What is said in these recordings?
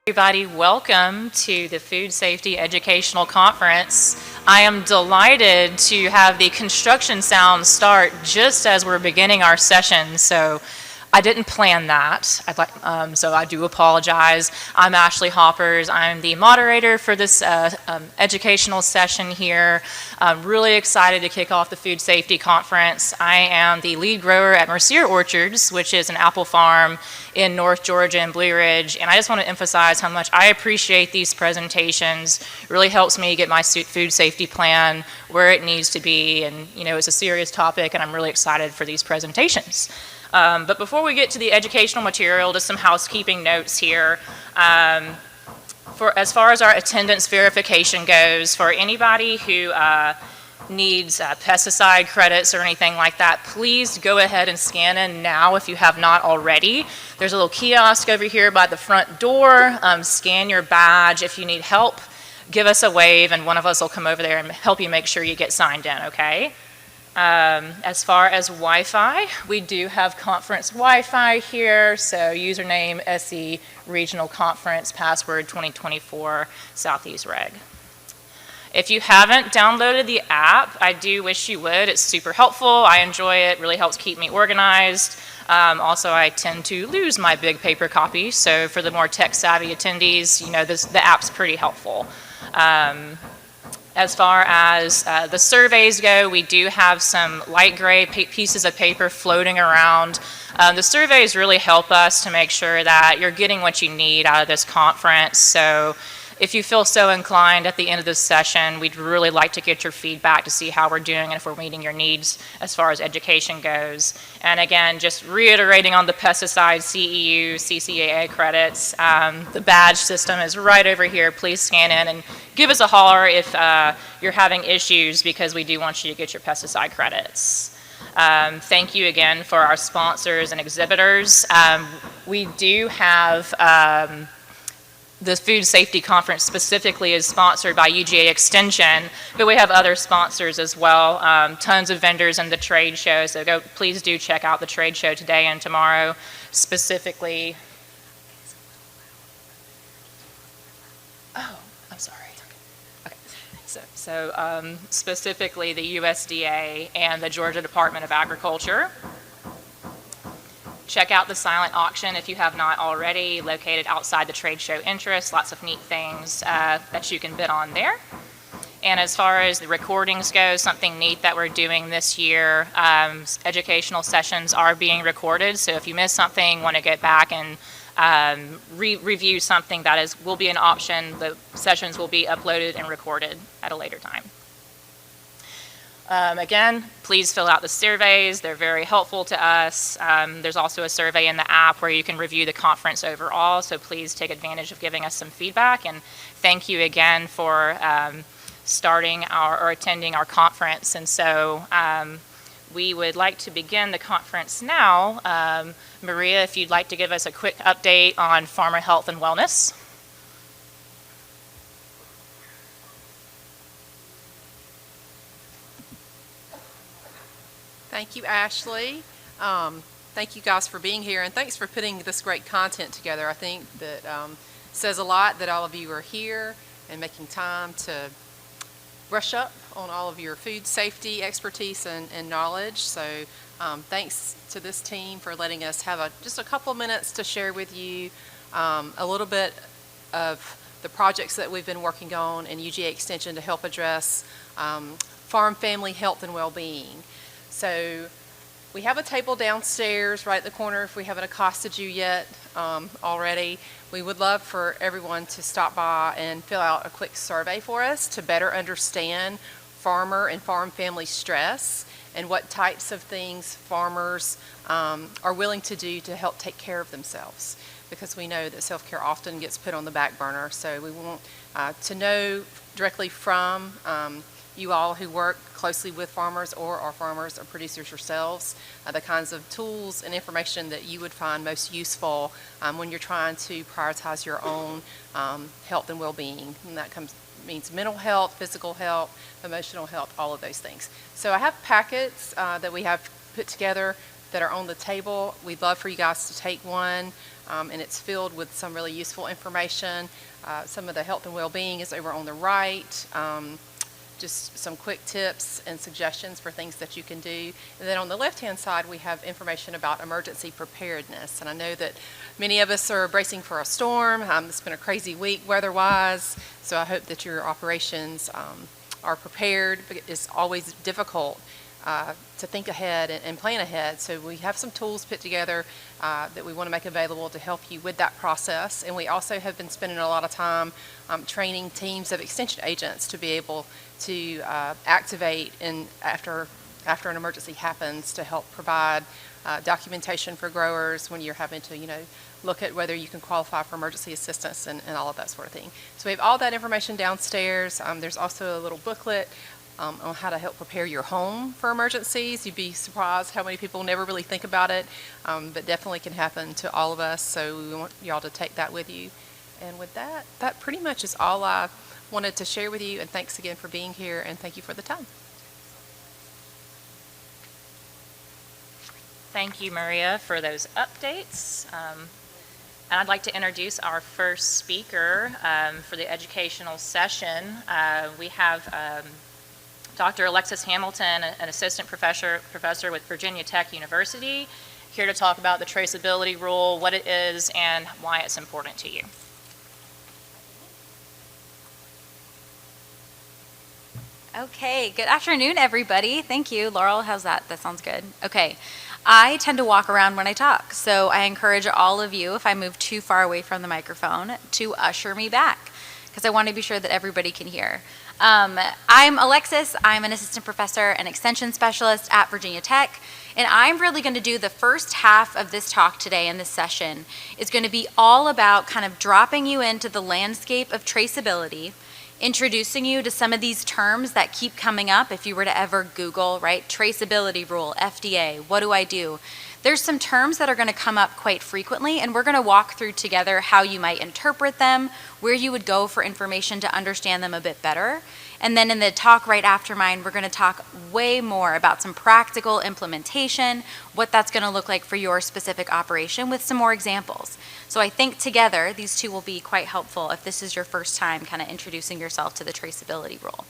Everybody, welcome to the Food Safety Educational Conference. I am delighted to have the construction sound start just as we're beginning our session, so I didn't plan that, so I do apologize. I'm Ashley Hoppers. I'm the moderator for this educational session here. I'm really excited to kick off the Food Safety Conference. I am the lead grower at Mercier Orchards, which is an apple farm in North Georgia and Blue Ridge, and I just want to emphasize how much I appreciate these presentations. It really helps me get my food safety plan where it needs to be, and it's a serious topic, and I'm really excited for these presentations. But before we get to the educational material, just some housekeeping notes here. As far as our attendance verification goes, for anybody who needs pesticide credits or anything like that, please go ahead and scan in now if you have not already. There's a little kiosk over here by the front door. Scan your badge. If you need help, give us a wave and one of us will come over there and help you make sure you get signed in, okay? As far as Wi-Fi, we do have conference Wi-Fi here, so username SE Regional Conference, password 2024 Southeast Reg. If you haven't downloaded the app, I do wish you would. It's super helpful. I enjoy it. Really helps keep me organized. Also, I tend to lose my big paper copy, so for the more tech-savvy attendees, the app's pretty helpful. As far as the surveys go, we do have some light gray pieces of paper floating around. The surveys really help us to make sure that you're getting what you need out of this conference. So if you feel so inclined at the end of this session, we'd really like to get your feedback to see how we're doing and if we're meeting your needs as far as education goes. And again, just reiterating on the pesticide CEU, CCAA credits, the badge system is right over here. Please scan in and give us a holler if you're having issues, because we do want you to get your pesticide credits. Thank you again for our sponsors and exhibitors. We do have the Food Safety Conference specifically is sponsored by UGA Extension, but we have other sponsors as well, tons of vendors in the trade show, so please do check out the trade show today and tomorrow, specifically. Oh, I'm sorry. Okay. So specifically the USDA and the Georgia Department of Agriculture. Check out the silent auction if you have not already, located outside the trade show entrance. Lots of neat things that you can bid on there. And as far as the recordings go, something neat that we're doing this year, educational sessions are being recorded. So if you miss something, want to get back and review something, will be an option. The sessions will be uploaded and recorded at a later time. Again, please fill out the surveys. They're very helpful to us. There's also a survey in the app where you can review the conference overall, so please take advantage of giving us some feedback. And thank you again for attending our conference. And so we would like to begin the conference now. Maria, if you'd like to give us a quick update on farmer health and wellness. Thank you, Ashley. Thank you guys for being here, and thanks for putting this great content together. I think that says a lot that all of you are here and making time to brush up on all of your food safety expertise and knowledge. So thanks to this team for letting us have just a couple of minutes to share with you a little bit of the projects that we've been working on in UGA Extension to help address farm family health and well-being. So we have a table downstairs right at the corner if we haven't accosted you yet already. We would love for everyone to stop by and fill out a quick survey for us to better understand farmer and farm family stress and what types of things farmers are willing to do to help take care of themselves, because we know that self-care often gets put on the back burner. So we want to know directly from you all who work closely with farmers or are farmers or producers yourselves, the kinds of tools and information that you would find most useful when you're trying to prioritize your own health and well-being. And that means mental health, physical health, emotional health, all of those things. So I have packets that we have put together that are on the table. We'd love for you guys to take one. and it's filled with some really useful information. Some of the health and well-being is over on the right. Just some quick tips and suggestions for things that you can do. And then on the left-hand side, we have information about emergency preparedness. And I know that many of us are bracing for a storm. It's been a crazy week weather-wise, so I hope that your operations are prepared. It's always difficult to think ahead and plan ahead. So we have some tools put together that we want to make available to help you with that process. And we also have been spending a lot of time training teams of extension agents to be able to activate after an emergency happens, to help provide documentation for growers when you're having to, look at whether you can qualify for emergency assistance and all of that sort of thing. So we have all that information downstairs. There's also a little booklet on how to help prepare your home for emergencies. You'd be surprised how many people never really think about it, but definitely can happen to all of us. So we want y'all to take that with you. And with that, that pretty much is all I wanted to share with you. And thanks again for being here, and thank you for the time. Thank you, Maria, for those updates. And I'd like to introduce our first speaker for the educational session. We have Dr. Alexis Hamilton, an assistant professor with Virginia Tech University, here to talk about the traceability rule, what it is, and why it's important to you. Okay, good afternoon, everybody. Thank you. Laurel, how's that? That sounds good. Okay, I tend to walk around when I talk, so I encourage all of you, if I move too far away from the microphone, to usher me back, because I want to be sure that everybody can hear. I'm Alexis. I'm an assistant professor and extension specialist at Virginia Tech, and I'm really going to do the first half of this talk today in this session is going to be all about kind of dropping you into the landscape of traceability, introducing you to some of these terms that keep coming up if you were to ever Google, right? Traceability rule, FDA, what do I do? There's some terms that are going to come up quite frequently, and we're going to walk through together how you might interpret them, where you would go for information to understand them a bit better. And then in the talk right after mine, we're going to talk way more about some practical implementation, what that's going to look like for your specific operation with some more examples. So I think together, these two will be quite helpful if this is your first time kind of introducing yourself to the traceability rule.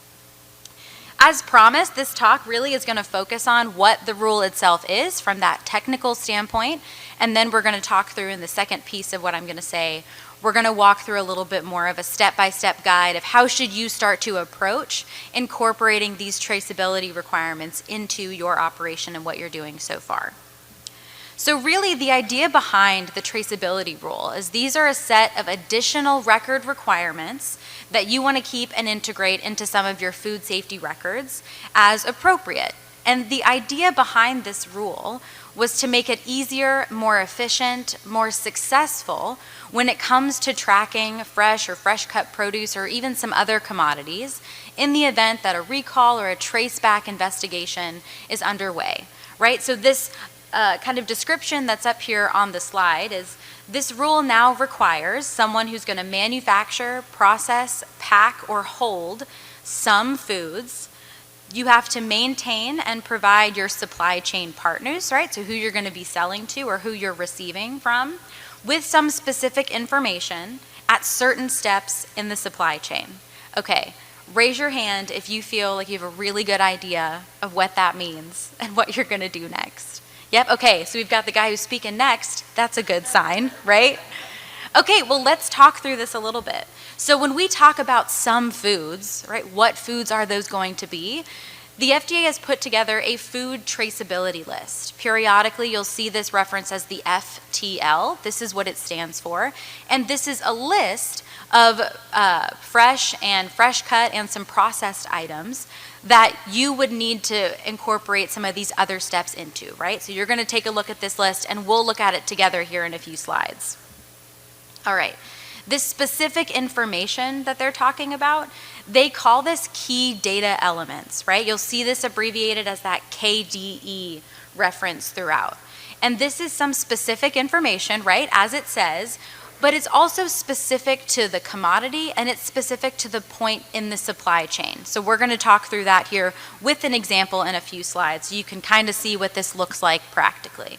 As promised, this talk really is going to focus on what the rule itself is from that technical standpoint, and then we're going to talk through in the second piece of what I'm going to say, we're going to walk through a little bit more of a step-by-step guide of how should you start to approach incorporating these traceability requirements into your operation and what you're doing so far. So really the idea behind the traceability rule is these are a set of additional record requirements that you want to keep and integrate into some of your food safety records as appropriate. And the idea behind this rule was to make it easier, more efficient, more successful when it comes to tracking fresh or fresh cut produce or even some other commodities in the event that a recall or a traceback investigation is underway, right? So this kind of description that's up here on the slide is this rule now requires someone who's going to manufacture, process, pack, or hold some foods. You have to maintain and provide your supply chain partners, right? So who you're going to be selling to or who you're receiving from with some specific information at certain steps in the supply chain. Okay, raise your hand if you feel like you have a really good idea of what that means and what you're going to do next. Yep, okay, so we've got the guy who's speaking next. That's a good sign, right? Okay, well, let's talk through this a little bit. So when we talk about some foods, right, what foods are those going to be? The FDA has put together a food traceability list. Periodically, you'll see this referenced as the FTL. This is what it stands for. And this is a list of fresh cut and some processed items that you would need to incorporate some of these other steps into, right? So you're going to take a look at this list, and we'll look at it together here in a few slides. All right. This specific information that they're talking about, they call this key data elements, right? You'll see this abbreviated as that KDE reference throughout. And this is some specific information, right, as it says, but it's also specific to the commodity and it's specific to the point in the supply chain. So we're going to talk through that here with an example in a few slides so you can kind of see what this looks like practically.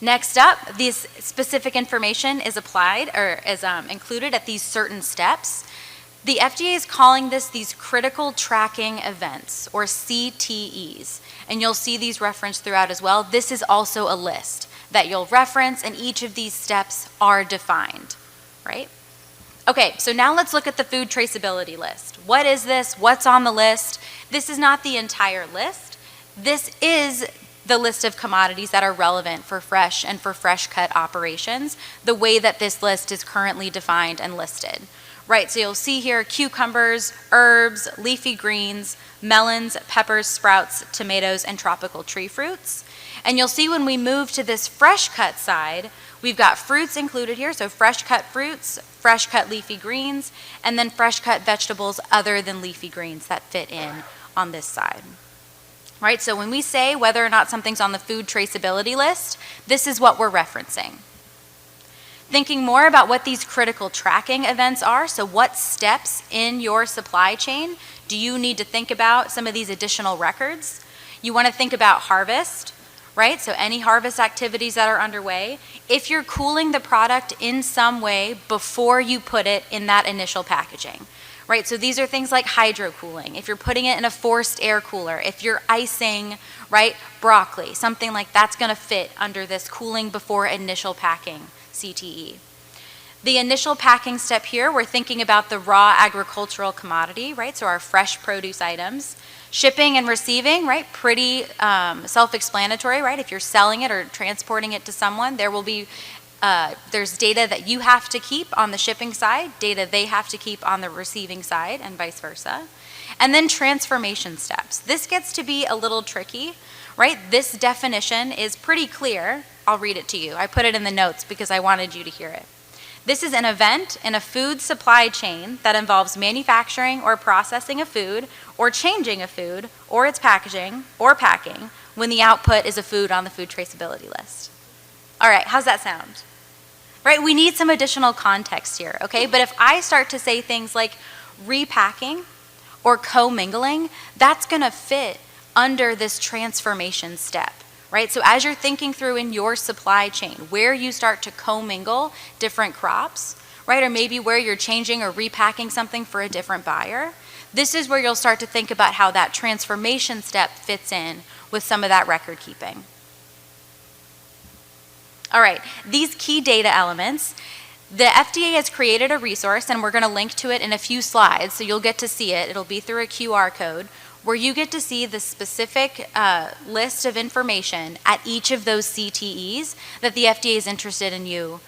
Next up, this specific information is applied or is included at these certain steps. The FDA is calling these critical tracking events, or CTEs, and you'll see these referenced throughout as well. This is also a list that you'll reference, and each of these steps are defined, right? Okay, so now let's look at the food traceability list. What is this? What's on the list? This is not the entire list. This is the list of commodities that are relevant for fresh and for fresh cut operations, the way that this list is currently defined and listed. Right, so you'll see here cucumbers, herbs, leafy greens, melons, peppers, sprouts, tomatoes, and tropical tree fruits. And you'll see when we move to this fresh cut side, we've got fruits included here, so fresh cut fruits, fresh cut leafy greens, and then fresh cut vegetables other than leafy greens that fit in on this side. Right, so when we say whether or not something's on the food traceability list, this is what we're referencing. Thinking more about what these critical tracking events are, so what steps in your supply chain do you need to think about some of these additional records? You want to think about harvest, right? So any harvest activities that are underway. If you're cooling the product in some way before you put it in that initial packaging, right? So these are things like hydro cooling. If you're putting it in a forced air cooler, if you're icing, right, broccoli, something like that's going to fit under this cooling before initial packing CTE. The initial packing step here, we're thinking about the raw agricultural commodity, right? So our fresh produce items. Shipping and receiving, right? Pretty self-explanatory, right? If you're selling it or transporting it to someone, there will be there's data that you have to keep on the shipping side, data they have to keep on the receiving side, and vice versa. And then transformation steps. This gets to be a little tricky, right? This definition is pretty clear. I'll read it to you. I put it in the notes because I wanted you to hear it. This is an event in a food supply chain that involves manufacturing or processing a food or changing a food or its packaging or packing when the output is a food on the food traceability list. All right, how's that sound? Right, we need some additional context here, okay? But if I start to say things like repacking or commingling, that's gonna fit under this transformation step, right? So as you're thinking through in your supply chain, where you start to commingle different crops, right? Or maybe where you're changing or repacking something for a different buyer, this is where you'll start to think about how that transformation step fits in with some of that record keeping. All right, these key data elements, the FDA has created a resource, and we're going to link to it in a few slides, so you'll get to see it. It'll be through a QR code, where you get to see the specific list of information at each of those CTEs that the FDA is interested in you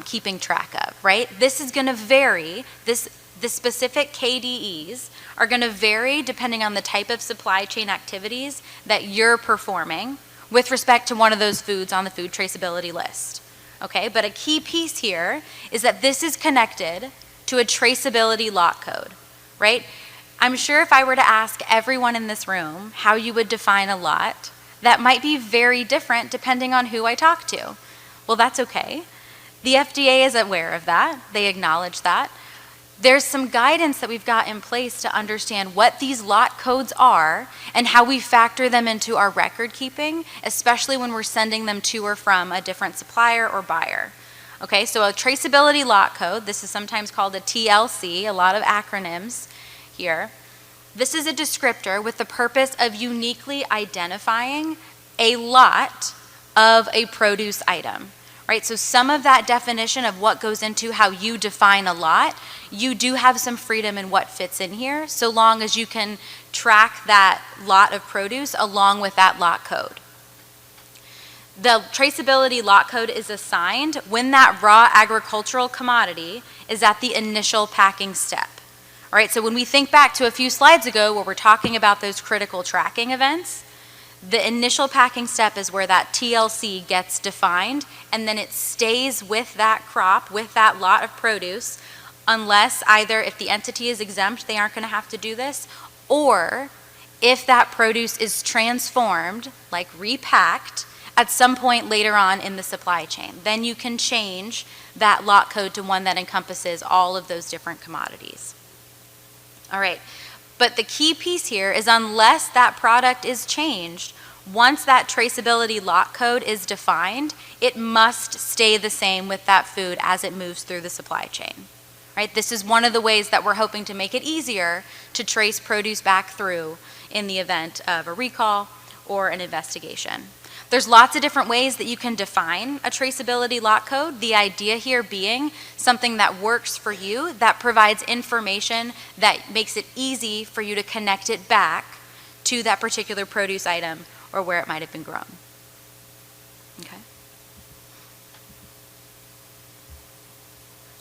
keeping track of, right? This is going to vary. The specific KDEs are going to vary depending on the type of supply chain activities that you're performing with respect to one of those foods on the food traceability list. Okay, but a key piece here is that this is connected to a traceability lot code, right? I'm sure if I were to ask everyone in this room how you would define a lot, that might be very different depending on who I talk to. Well, that's okay. The FDA is aware of that. They acknowledge that. There's some guidance that we've got in place to understand what these lot codes are and how we factor them into our record keeping, especially when we're sending them to or from a different supplier or buyer. Okay, so a traceability lot code, this is sometimes called a TLC, a lot of acronyms here. This is a descriptor with the purpose of uniquely identifying a lot of a produce item. Right, so some of that definition of what goes into how you define a lot, you do have some freedom in what fits in here, so long as you can track that lot of produce along with that lot code. The traceability lot code is assigned when that raw agricultural commodity is at the initial packing step. All right, so when we think back to a few slides ago where we're talking about those critical tracking events, the initial packing step is where that TLC gets defined, and then it stays with that crop, with that lot of produce, unless either if the entity is exempt, they aren't going to have to do this, or if that produce is transformed, like repacked, at some point later on in the supply chain. Then you can change that lot code to one that encompasses all of those different commodities. All right. But the key piece here is unless that product is changed, once that traceability lot code is defined, it must stay the same with that food as it moves through the supply chain. Right? This is one of the ways that we're hoping to make it easier to trace produce back through in the event of a recall or an investigation. There's lots of different ways that you can define a traceability lot code. The idea here being something that works for you, that provides information that makes it easy for you to connect it back to that particular produce item or where it might have been grown. Okay.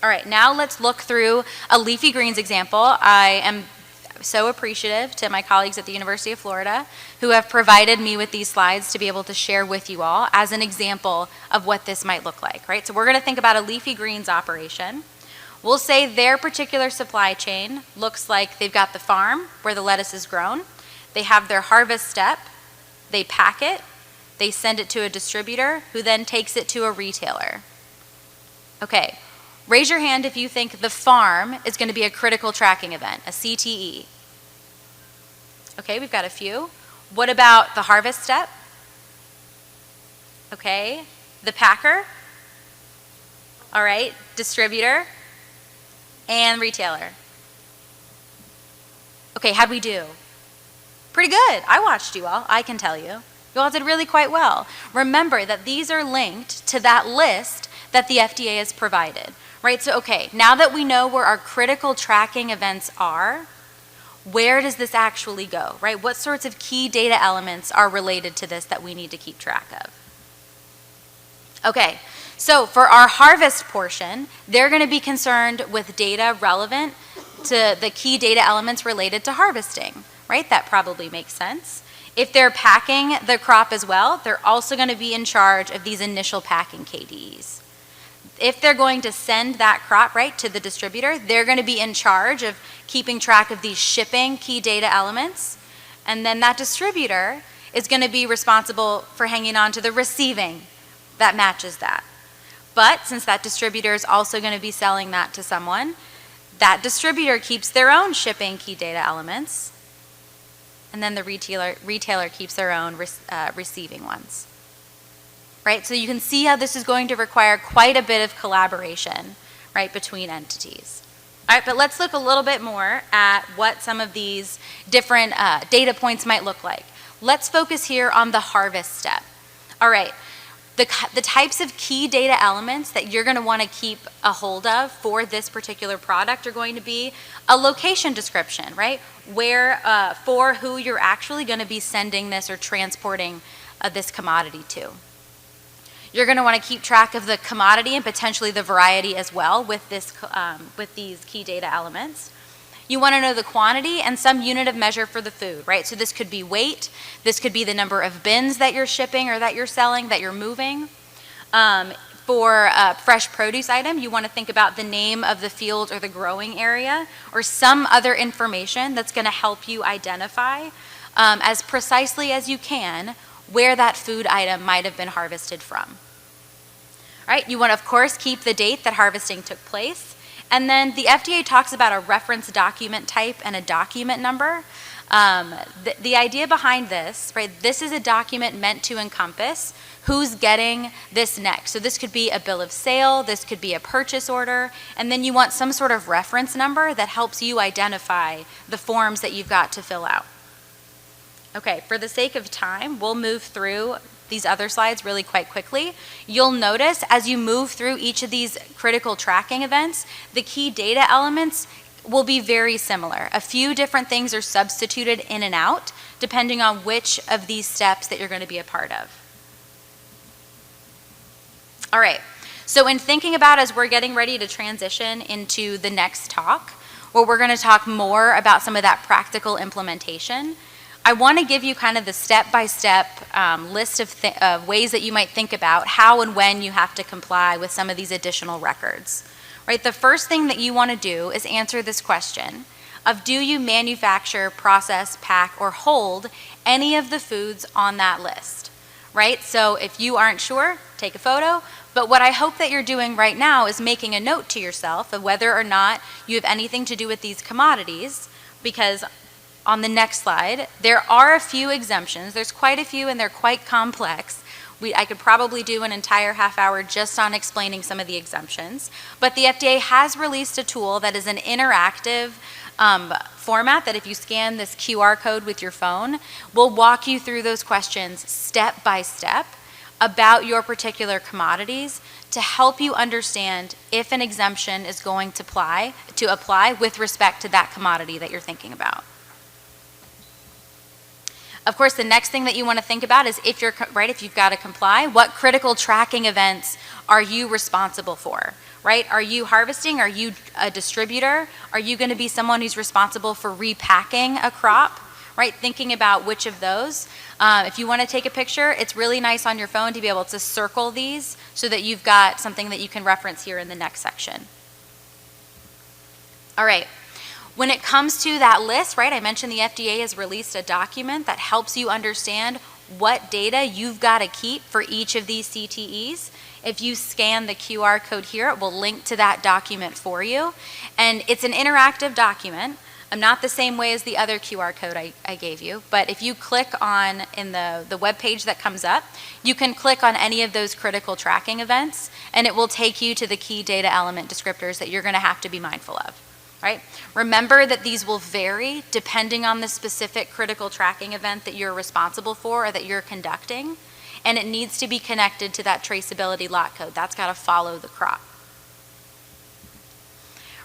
All right, now let's look through a leafy greens example. I am so appreciative to my colleagues at the University of Florida who have provided me with these slides to be able to share with you all as an example of what this might look like, right? So we're going to think about a leafy greens operation. We'll say their particular supply chain looks like they've got the farm where the lettuce is grown. They have their harvest step. They pack it. They send it to a distributor who then takes it to a retailer. Okay. Raise your hand if you think the farm is going to be a critical tracking event, a CTE. Okay, we've got a few. What about the harvest step? Okay, the packer. All right, distributor and retailer. Okay, how'd we do? Pretty good. I watched you all, I can tell you. You all did really quite well. Remember that these are linked to that list that the FDA has provided. Right, so okay, now that we know where our critical tracking events are, where does this actually go, right? What sorts of key data elements are related to this that we need to keep track of? Okay, so for our harvest portion, they're going to be concerned with data relevant to the key data elements related to harvesting, right? That probably makes sense. If they're packing the crop as well, they're also going to be in charge of these initial packing KDEs. If they're going to send that crop, right, to the distributor, they're going to be in charge of keeping track of these shipping key data elements. And then that distributor is going to be responsible for hanging on to the receiving that matches that. But since that distributor is also going to be selling that to someone, that distributor keeps their own shipping key data elements. And then the retailer keeps their own receiving ones. Right? So you can see how this is going to require quite a bit of collaboration, right, between entities. All right, but let's look a little bit more at what some of these different data points might look like. Let's focus here on the harvest step. All right, the types of key data elements that you're going to want to keep a hold of for this particular product are going to be a location description, right, where for who you're actually going to be sending this or transporting this commodity to. You're going to want to keep track of the commodity and potentially the variety as well with these key data elements. You want to know the quantity and some unit of measure for the food, right? So this could be weight, this could be the number of bins that you're shipping or that you're selling, that you're moving. For a fresh produce item, you want to think about the name of the field or the growing area or some other information that's going to help you identify as precisely as you can where that food item might have been harvested from. All right, you want to, of course, keep the date that harvesting took place. And then the FDA talks about a reference document type and a document number. The idea behind this, right, this is a document meant to encompass who's getting this next. So this could be a bill of sale, this could be a purchase order, and then you want some sort of reference number that helps you identify the forms that you've got to fill out. Okay, for the sake of time, we'll move through these other slides really quite quickly. You'll notice as you move through each of these critical tracking events, the key data elements will be very similar. A few different things are substituted in and out depending on which of these steps that you're going to be a part of. All right, so in thinking about as we're getting ready to transition into the next talk, where we're going to talk more about some of that practical implementation, I want to give you kind of the step-by-step list of ways that you might think about how and when you have to comply with some of these additional records. Right? The first thing that you want to do is answer this question of do you manufacture, process, pack, or hold any of the foods on that list? Right? So if you aren't sure, take a photo. But what I hope that you're doing right now is making a note to yourself of whether or not you have anything to do with these commodities, because on the next slide, there are a few exemptions. There's quite a few, and they're quite complex. I could probably do an entire half hour just on explaining some of the exemptions. But the FDA has released a tool that is an interactive format that if you scan this QR code with your phone, will walk you through those questions step by step about your particular commodities to help you understand if an exemption is going to apply with respect to that commodity that you're thinking about. Of course, the next thing that you want to think about is if you've got to comply, what critical tracking events are you responsible for, right? Are you harvesting? Are you a distributor? Are you going to be someone who's responsible for repacking a crop, right? Thinking about which of those. If you want to take a picture, it's really nice on your phone to be able to circle these so that you've got something that you can reference here in the next section. All right. When it comes to that list, right, I mentioned the FDA has released a document that helps you understand what data you've got to keep for each of these CTEs. If you scan the QR code here, it will link to that document for you. And it's an interactive document. Not the same way as the other QR code I gave you, but if you click on in the web page that comes up, you can click on any of those critical tracking events, and it will take you to the key data element descriptors that you're going to have to be mindful of. Right? Remember that these will vary depending on the specific critical tracking event that you're responsible for or that you're conducting, and it needs to be connected to that traceability lot code. That's got to follow the crop.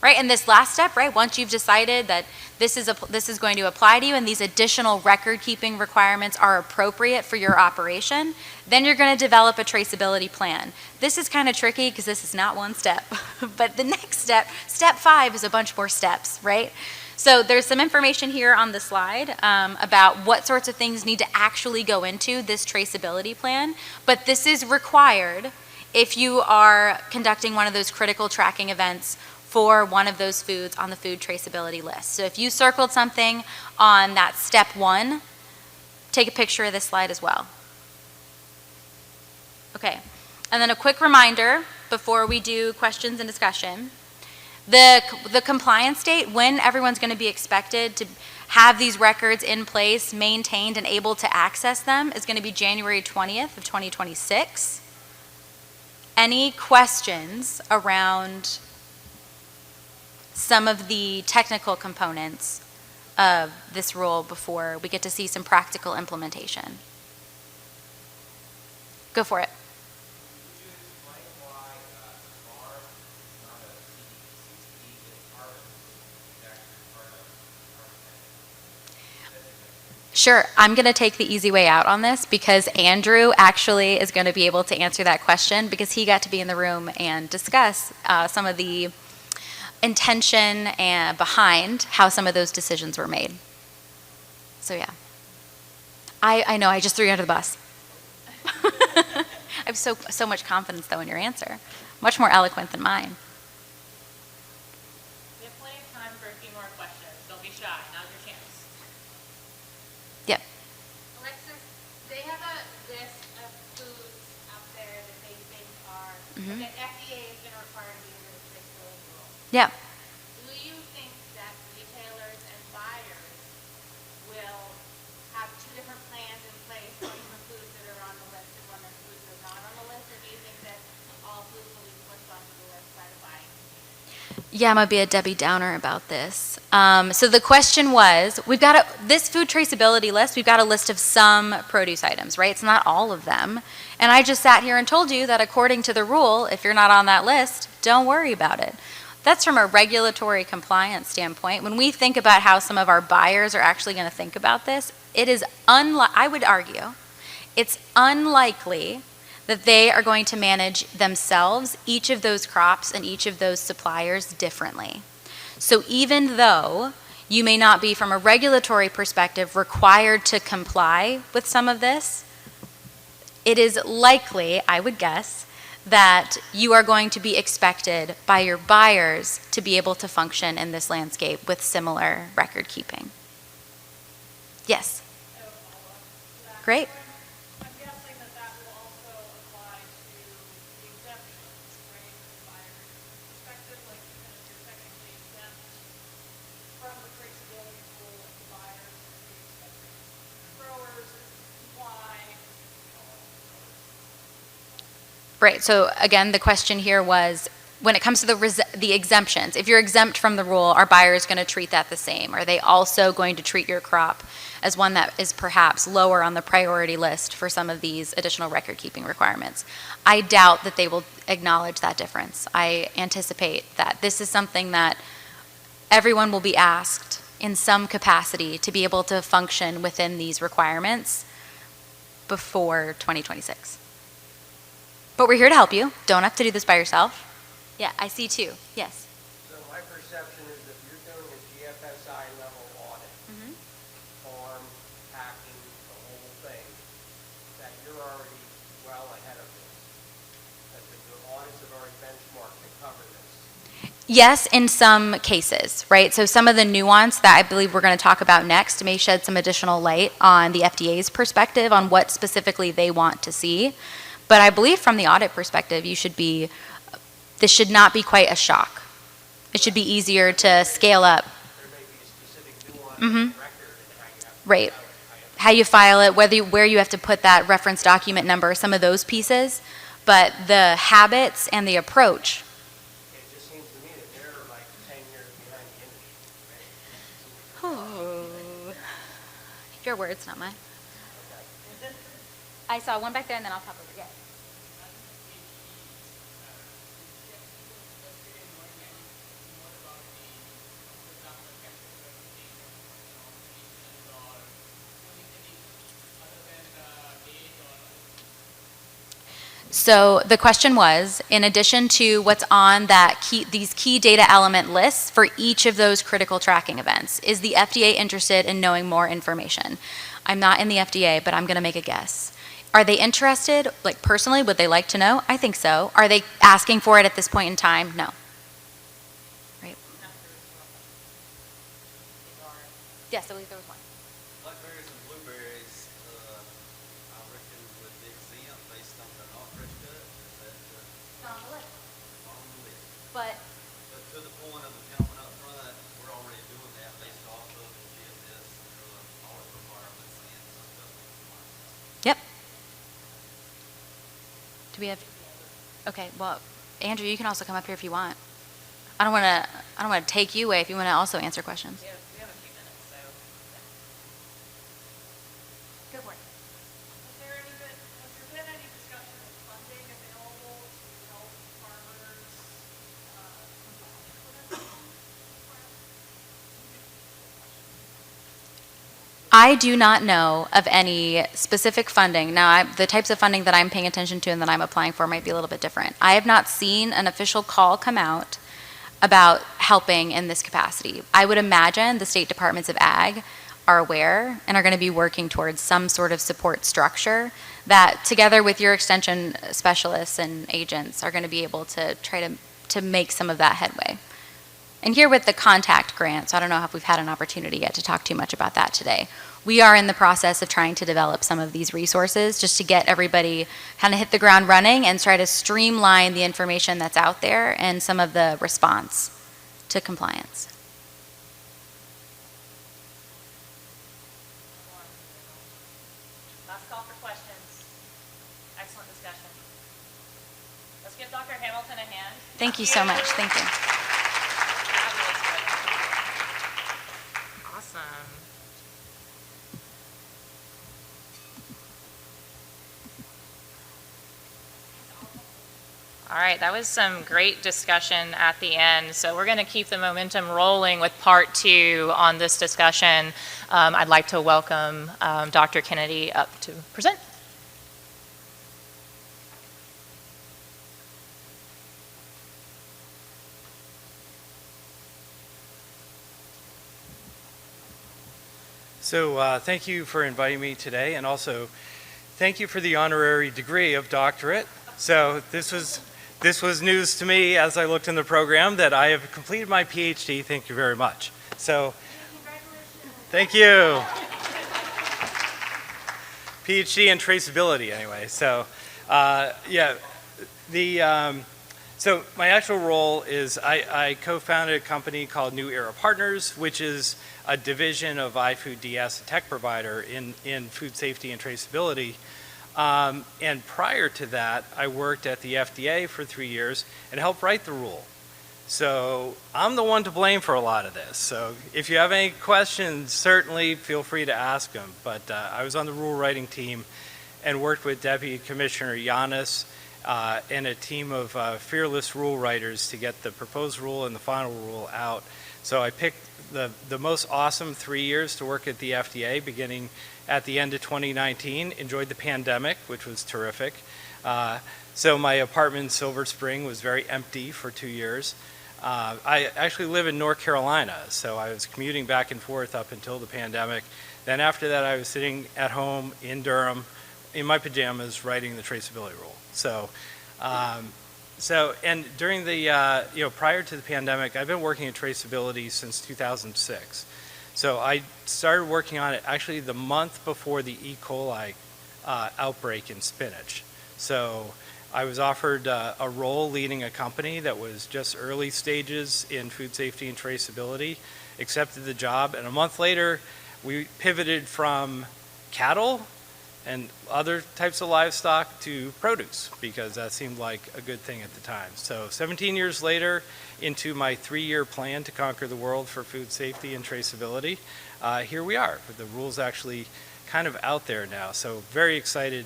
Right? And this last step, right, once you've decided that this is going to apply to you and these additional record-keeping requirements are appropriate for your operation, then you're going to develop a traceability plan. This is kind of tricky because this is not one step. But the next step, step 5, is a bunch more steps, right? So there's some information here on the slide about what sorts of things need to actually go into this traceability plan. But this is required if you are conducting one of those critical tracking events for one of those foods on the food traceability list. So if you circled something on that step 1, take a picture of this slide as well. Okay, and then a quick reminder before we do questions and discussion. The compliance date, when everyone's going to be expected to have these records in place, maintained, and able to access them is going to be January 20th of 2026. Any questions around some of the technical components of this rule before we get to see some practical implementation? Go for it. Could you explain why farm is not a CTE is harvest is actually part of harvesting? Sure, I'm going to take the easy way out on this because Andrew actually is going to be able to answer that question because he got to be in the room and discuss some of the intention and behind how some of those decisions were made. So yeah, I know I just threw you under the bus. I have so much confidence though in your answer, much more eloquent than mine. We have plenty of time for a few more questions. Don't be shy. Now's your chance. Yep. Alexis, they have a list of foods out there that they think are, that FDA is going to require to be under the traceability rule. Yeah. Do you think that retailers and buyers will have two different plans in place, one for foods that are on the list and one for foods that are not on the list? Or do you think that all foods will be pushed onto the list by the buying community? Yeah, I'm going to be a Debbie Downer about this. So the question was, this food traceability list, we've got a list of some produce items, right? It's not all of them. And I just sat here and told you that according to the rule, if you're not on that list, don't worry about it. That's from a regulatory compliance standpoint. When we think about how some of our buyers are actually going to think about this, it is I would argue, it's unlikely that they are going to manage themselves, each of those crops and each of those suppliers differently. So even though you may not be, from a regulatory perspective, required to comply with some of this, it is likely, I would guess, that you are going to be expected by your buyers to be able to function in this landscape with similar record keeping. Yes. Great. I'm guessing that that will also apply to the exemptions, right? From the buyer's perspective, like even if you're technically exempt from the traceability rule, if the buyers Right, so again, the question here was, when it comes to the exemptions, if you're exempt from the rule, are buyers going to treat that the same? Are they also going to treat your crop as one that is perhaps lower on the priority list for some of these additional record-keeping requirements? I doubt that they will acknowledge that difference. I anticipate that this is something that everyone will be asked in some capacity to be able to function within these requirements before 2026. But we're here to help you. Don't have to do this by yourself. Yeah, I see two. Yes. So my perception is if you're doing a GFSI level audit, farm, packing, the whole thing, that you're already well ahead of this. That the audits have already benchmarked and covered this. Yes, in some cases, right? So some of the nuance that I believe we're going to talk about next may shed some additional light on the FDA's perspective on what specifically they want to see. But I believe from the audit perspective, this should not be quite a shock. It should be easier to scale up. There may be a specific nuance in the record and how you have to Right. How you file it, where you have to put that reference document number, some of those pieces. But the habits and the approach. It just seems to me that they're like 10 years behind the industry. Oh. Your words, not mine. I saw one back there and then I'll pop over. Yeah. So the question was, in addition to what's on these key data element lists for each of those critical tracking events, is the FDA interested in knowing more information? I'm not in the FDA, but I'm going to make a guess. Are they interested, like personally, would they like to know? I think so. Are they asking for it at this point in time? No. Right. Yes, I believe there was one. Blackberries and blueberries, I reckon would be exempt based on the not fresh cut. Is that On the list. on the list? But But to the point of the gentleman up front, we're already doing that based off of the GFS audit requirements and some government requirements. Yep. Do we have? Okay. Well, Andrew, you can also come up here if you want. I don't want to take you away if you want to also answer questions. Yeah, we have a few minutes, so. Go for it. Has there been any discussion of funding available to help farmers comply with this? I do not know of any specific funding. Now, the types of funding that I'm paying attention to and that I'm applying for might be a little bit different. I have not seen an official call come out about helping in this capacity. I would imagine the state departments of ag are aware and are going to be working towards some sort of support structure that, together with your extension specialists and agents, are going to be able to try to make some of that headway. And here with the contact grant, so I don't know if we've had an opportunity yet to talk too much about that today. We are in the process of trying to develop some of these resources just to get everybody kind of hit the ground running and try to streamline the information that's out there and some of the response to compliance. Last call for questions. Excellent discussion. Let's give Dr. Hamilton a hand. Thank you so much. Thank you. Awesome. All right, that was some great discussion at the end. So we're going to keep the momentum rolling with part 2 on this discussion. I'd like to welcome Dr. Kennedy up to present. So thank you for inviting me today, and also thank you for the honorary degree of doctorate. So this was news to me as I looked in the program that I have completed my PhD. Thank you very much. So thank you. PhD in traceability anyway. So yeah, so my actual role is I co-founded a company called New Era Partners, which is a division of iFood DS, a tech provider in food safety and traceability. And prior to that, I worked at the FDA for 3 years and helped write the rule. So I'm the one to blame for a lot of this. So if you have any questions, certainly feel free to ask them. But I was on the rule writing team and worked with Deputy Commissioner Yanis and a team of fearless rule writers to get the proposed rule and the final rule out. So I picked the most awesome 3 years to work at the FDA, beginning at the end of 2019. Enjoyed the pandemic, which was terrific. So my apartment in Silver Spring was very empty for 2 years. I actually live in North Carolina, so I was commuting back and forth up until the pandemic. Then after that, I was sitting at home in Durham in my pajamas writing the traceability rule. So and during the, prior to the pandemic, I've been working in traceability since 2006. So I started working on it actually the month before the E. coli outbreak in spinach. So I was offered a role leading a company that was just early stages in food safety and traceability, accepted the job, and a month later, we pivoted from cattle and other types of livestock to produce because that seemed like a good thing at the time. So 17 years later, into my 3-year plan to conquer the world for food safety and traceability, here we are. The rule's actually kind of out there now, so very excited.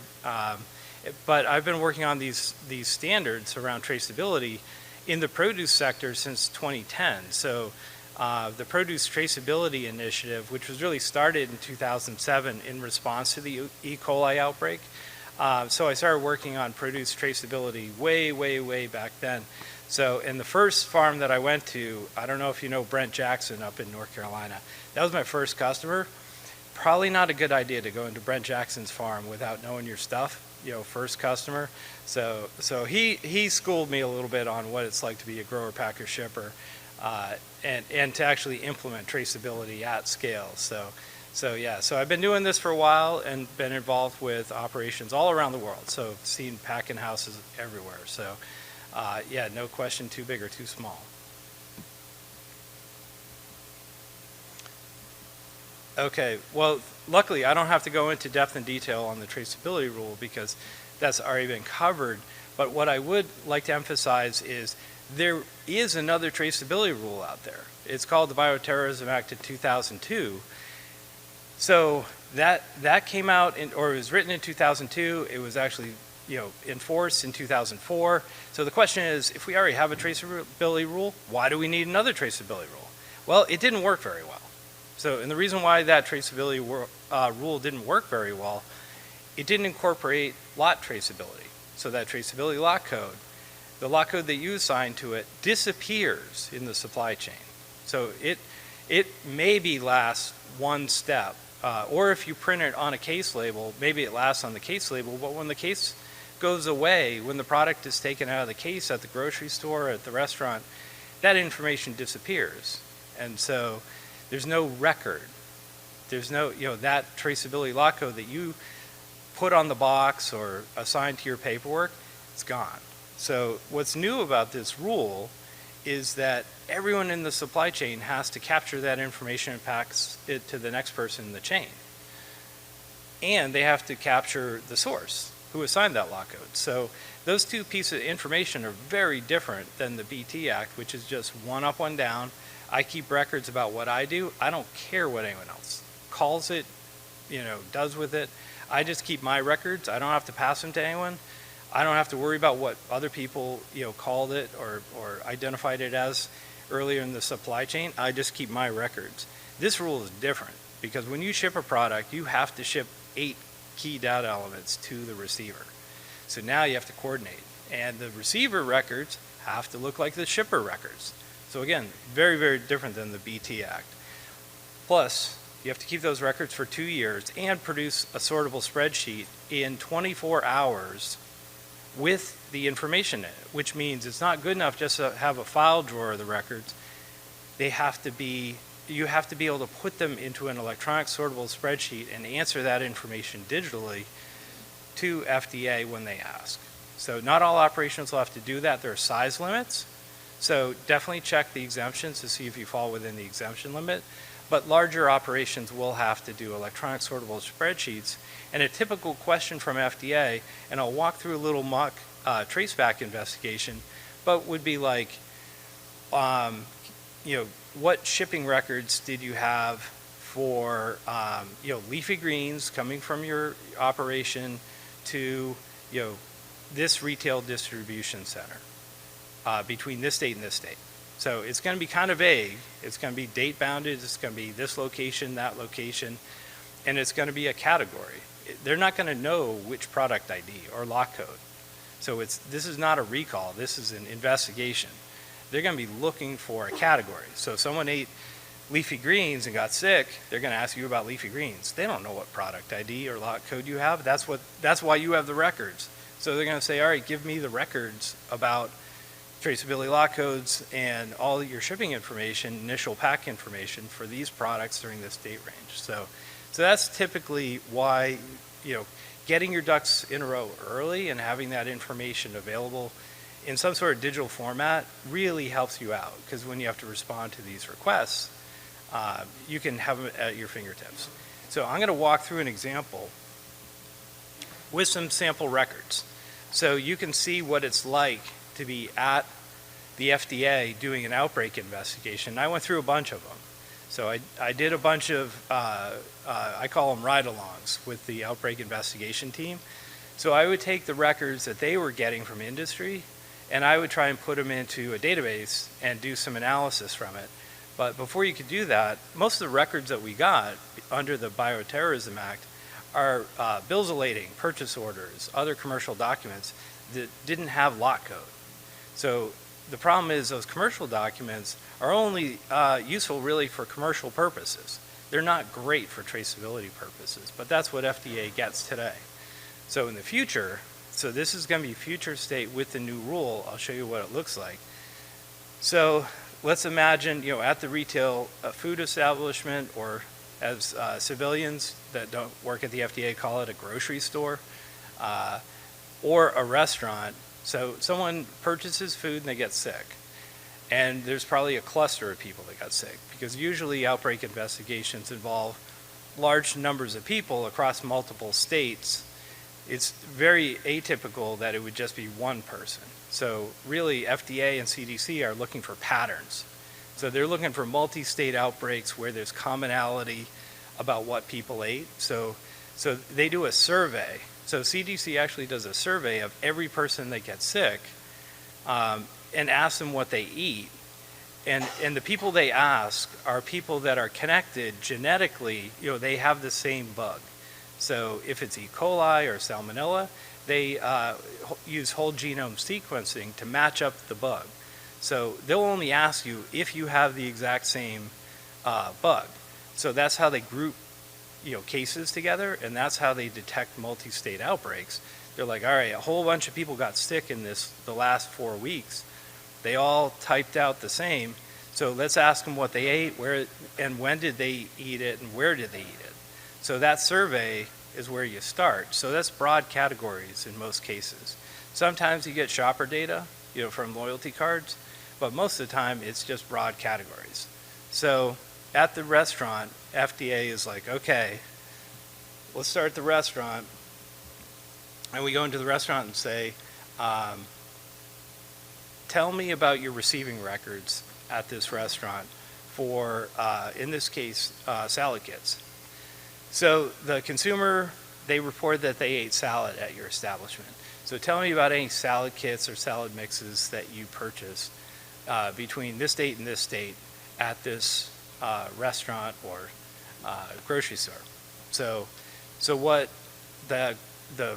But I've been working on these standards around traceability in the produce sector since 2010. So the Produce Traceability Initiative, which was really started in 2007 in response to the E. coli outbreak. So I started working on produce traceability way back then. So in the first farm that I went to, I don't know if you know Brent Jackson up in North Carolina, that was my first customer. Probably not a good idea to go into Brent Jackson's farm without knowing your stuff, first customer. So he schooled me a little bit on what it's like to be a grower, packer, shipper. And to actually implement traceability at scale. So I've been doing this for a while and been involved with operations all around the world. So seen packing houses everywhere. So no question too big or too small. Okay, well, luckily I don't have to go into depth and detail on the traceability rule because that's already been covered. But what I would like to emphasize is there is another traceability rule out there. It's called the Bioterrorism Act of 2002. So that came out, or it was written in 2002. It was actually enforced in 2004. So the question is, if we already have a traceability rule, why do we need another traceability rule? Well, it didn't work very well. So, and the reason why that traceability rule didn't work very well, it didn't incorporate lot traceability. So that traceability lot code, the lot code that you assign to it disappears in the supply chain. So it maybe lasts one step, or if you print it on a case label, maybe it lasts on the case label, but when the case goes away, when the product is taken out of the case at the grocery store, at the restaurant, that information disappears. And so there's no record. There's no, that traceability lot code that you put on the box or assigned to your paperwork, it's gone. So what's new about this rule is that everyone in the supply chain has to capture that information and pass it to the next person in the chain. And they have to capture the source who assigned that lot code. So those two pieces of information are very different than the BT Act, which is just one up, one down. I keep records about what I do. I don't care what anyone else calls it, does with it. I just keep my records. I don't have to pass them to anyone. I don't have to worry about what other people, called it or identified it as earlier in the supply chain. I just keep my records. This rule is different because when you ship a product, you have to ship 8 key data elements to the receiver. So now you have to coordinate. And the receiver records have to look like the shipper records. So again, very different than the BT Act. Plus, you have to keep those records for 2 years and produce a sortable spreadsheet in 24 hours with the information in it, which means it's not good enough just to have a file drawer of the records. You have to be able to put them into an electronic sortable spreadsheet and answer that information digitally to FDA when they ask. So not all operations will have to do that. There are size limits. So definitely check the exemptions to see if you fall within the exemption limit. but larger operations will have to do electronic sortable spreadsheets. And a typical question from FDA, and I'll walk through a little mock traceback investigation, but would be like, what shipping records did you have for, leafy greens coming from your operation to, this retail distribution center between this date and this date. So it's going to be kind of vague. It's going to be date bounded. It's going to be this location, that location, and it's going to be a category. They're not going to know which product ID or lot code. So this is not a recall. This is an investigation. They're going to be looking for a category. So if someone ate leafy greens and got sick, they're going to ask you about leafy greens. They don't know what product ID or lot code you have. That's why you have the records. So they're going to say, all right, give me the records about traceability lot codes and all your shipping information, initial pack information for these products during this date range. So that's typically why, getting your ducks in a row early and having that information available in some sort of digital format really helps you out, because when you have to respond to these requests, you can have them at your fingertips. So I'm going to walk through an example with some sample records. So you can see what it's like to be at the FDA doing an outbreak investigation. I went through a bunch of them. So I did a bunch of, I call them ride-alongs with the outbreak investigation team. So I would take the records that they were getting from industry, and I would try and put them into a database and do some analysis from it. But before you could do that, most of the records that we got under the Bioterrorism Act are bills of lading, purchase orders, other commercial documents that didn't have lot code. So the problem is those commercial documents are only useful really for commercial purposes. They're not great for traceability purposes, but that's what FDA gets today. So in the future, so this is going to be future state with the new rule. I'll show you what it looks like. So let's imagine, at the retail food establishment, or as civilians that don't work at the FDA call it, a grocery store, or a restaurant. So someone purchases food and they get sick. And there's probably a cluster of people that got sick, because usually outbreak investigations involve large numbers of people across multiple states. It's very atypical that it would just be one person. So really, FDA and CDC are looking for patterns. So they're looking for multi-state outbreaks where there's commonality about what people ate. So they do a survey. So CDC actually does a survey of every person that gets sick and asks them what they eat. And the people they ask are people that are connected genetically, they have the same bug. So if it's E. coli or salmonella, they use whole genome sequencing to match up the bug. So they'll only ask you if you have the exact same bug. So that's how they group cases together, and that's how they detect multi-state outbreaks. They're like, all right, a whole bunch of people got sick in the last 4 weeks. They all typed out the same. So let's ask them what they ate, where and when did they eat it, and where did they eat it. So that survey is where you start. So that's broad categories in most cases. Sometimes you get shopper data, from loyalty cards, but most of the time it's just broad categories. So at the restaurant, FDA is like, okay, let's start the restaurant. And we go into the restaurant and say, tell me about your receiving records at this restaurant for, in this case, salad kits. So the consumer, they report that they ate salad at your establishment. So tell me about any salad kits or salad mixes that you purchased between this date and this date at this restaurant or grocery store. So what the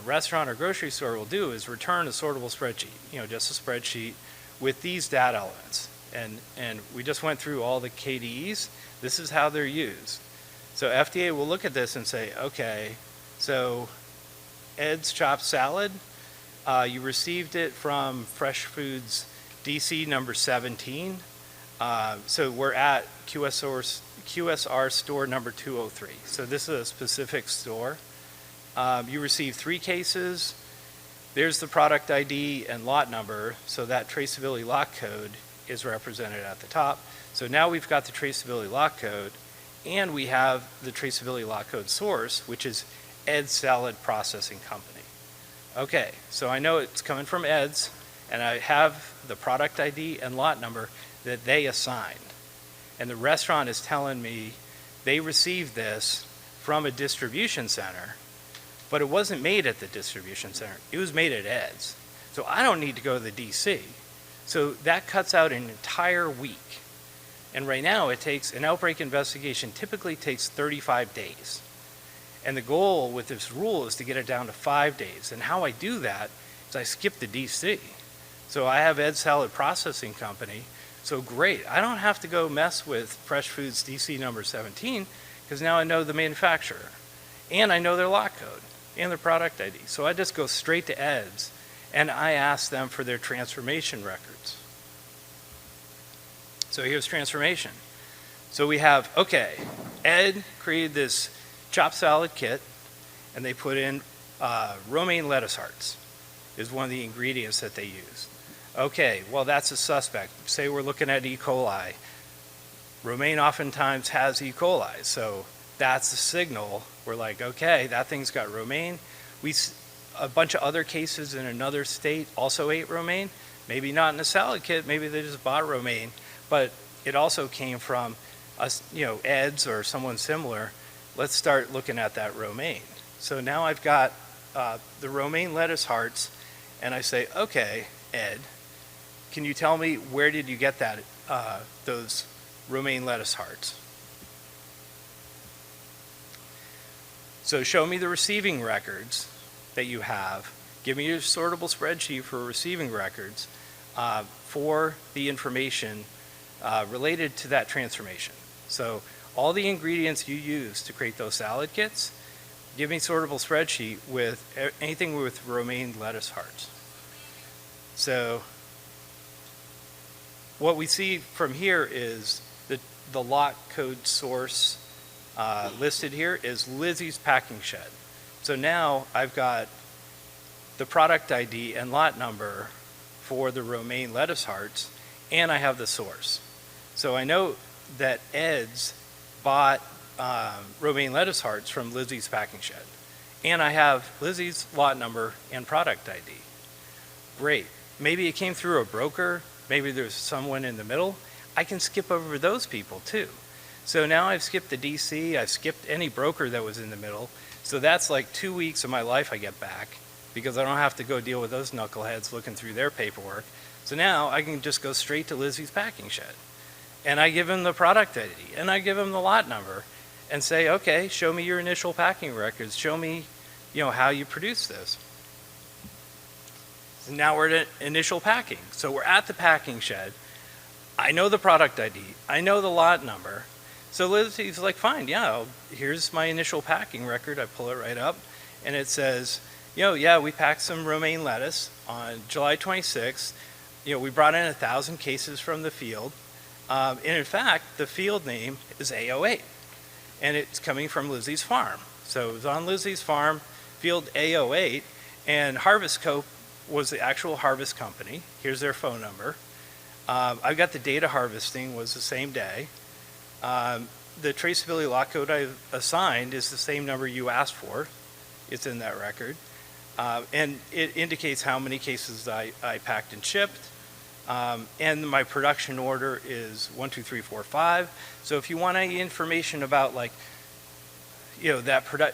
restaurant or grocery store will do is return a sortable spreadsheet, just a spreadsheet with these data elements. And we just went through all the KDEs. This is how they're used. So FDA will look at this and say, okay, so Ed's chopped salad, you received it from Fresh Foods DC number 17. So we're at QSR store number 203. So this is a specific store. You received 3 cases. There's the product ID and lot number. So that traceability lot code is represented at the top. So now we've got the traceability lot code, And we have the traceability lot code source, which is Ed's Salad Processing Company. Okay, so I know it's coming from Ed's, and I have the product ID and lot number that they assigned. And the restaurant is telling me they received this from a distribution center, but it wasn't made at the distribution center. It was made at Ed's. So I don't need to go to the DC. So that cuts out an entire week. And right now it takes, an outbreak investigation typically takes 35 days. And the goal with this rule is to get it down to 5 days. And how I do that is I skip the DC. So I have Ed's Salad Processing Company. So great, I don't have to go mess with Fresh Foods DC number 17 because now I know the manufacturer and I know their lot code and their product ID. So I just go straight to Ed's and I ask them for their transformation records. So here's transformation. So we have, okay, Ed created this chopped salad kit and they put in romaine lettuce hearts is one of the ingredients that they use. Okay, well that's a suspect. Say we're looking at E. coli. Romaine oftentimes has E. coli, so that's the signal. We're like, okay, that thing's got romaine. A bunch of other cases in another state also ate romaine. Maybe not in a salad kit, maybe they just bought romaine, but it also came from us, Ed's or someone similar. Let's start looking at that romaine. So now I've got the romaine lettuce hearts, and I say, okay, Ed, can you tell me where did you get that, those romaine lettuce hearts? So show me the receiving records that you have. Give me your sortable spreadsheet for receiving records for the information related to that transformation. So all the ingredients you use to create those salad kits, give me sortable spreadsheet with anything with romaine lettuce hearts. So what we see from here is the lot code source listed here is Lizzie's Packing Shed. So now I've got the product ID and lot number for the romaine lettuce hearts, and I have the source. So I know that Ed's bought romaine lettuce hearts from Lizzie's Packing Shed, and I have Lizzie's lot number and product ID. Great. Maybe it came through a broker. Maybe there's someone in the middle. I can skip over those people too. So now I've skipped the DC, I've skipped any broker that was in the middle. So that's like 2 weeks of my life I get back because I don't have to go deal with those knuckleheads looking through their paperwork. So now I can just go straight to Lizzie's Packing Shed. And I give him the product ID and I give him the lot number and say, okay, show me your initial packing records. Show me, how you produce this. So now we're at initial packing. So we're at the packing shed. I know the product ID. I know the lot number. So Lizzie's like, fine, yeah, here's my initial packing record. I pull it right up and it says, we packed some romaine lettuce on July 26th. We brought in 1,000 cases from the field. And in fact, the field name is A08 and it's coming from Lizzie's farm. So it was on Lizzie's farm, field A08, and Harvest Co. was the actual harvest company. Here's their phone number. I've got the data harvesting was the same day. The traceability lot code I assigned is the same number you asked for. It's in that record. And it indicates how many cases I packed and shipped. And my production order is 1, 2, 3, 4, 5. So if you want any information about that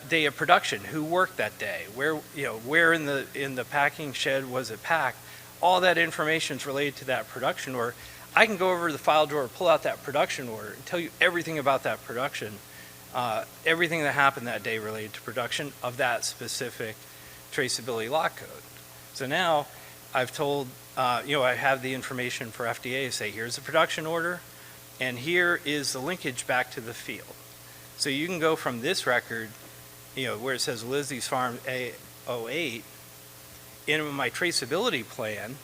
day of production, who worked that day, where in the packing shed was it packed, all that information is related to that production order. I can go over to the file drawer, pull out that production order, and tell you everything about that production, everything that happened that day related to production of that specific traceability lot code. So now I've told, I have the information for FDA to say, here's the production order, and here is the linkage back to the field. So you can go from this record, where it says Lizzie's Farm A08, in my traceability plan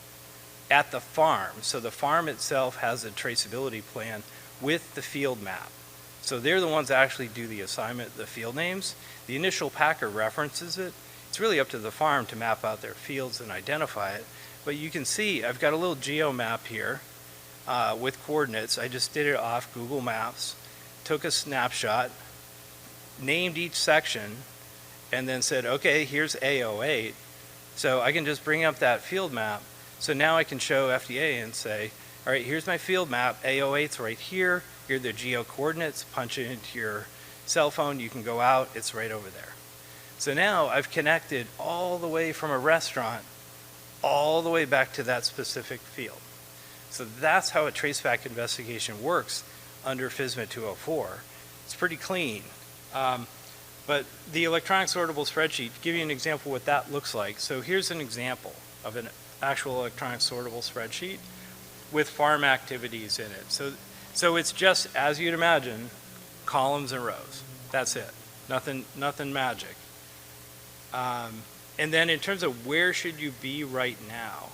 at the farm. So the farm itself has a traceability plan with the field map. So they're the ones that actually do the assignment, the field names. The initial packer references it. It's really up to the farm to map out their fields and identify it. But you can see I've got a little geo map here with coordinates. I just did it off Google Maps. took a snapshot, named each section, and then said, okay, here's A08. So I can just bring up that field map. So now I can show FDA and say, all right, here's my field map. A08's right here. Here are the geo coordinates. Punch it into your cell phone. You can go out. It's right over there. So now I've connected all the way from a restaurant all the way back to that specific field. So that's how a traceback investigation works under FSMA 204. It's pretty clean. But the electronic sortable spreadsheet, to give you an example what that looks like. So here's an example of an actual electronic sortable spreadsheet with farm activities in it. So it's just, as you'd imagine, columns and rows. That's it. Nothing magic. And then in terms of where should you be right now,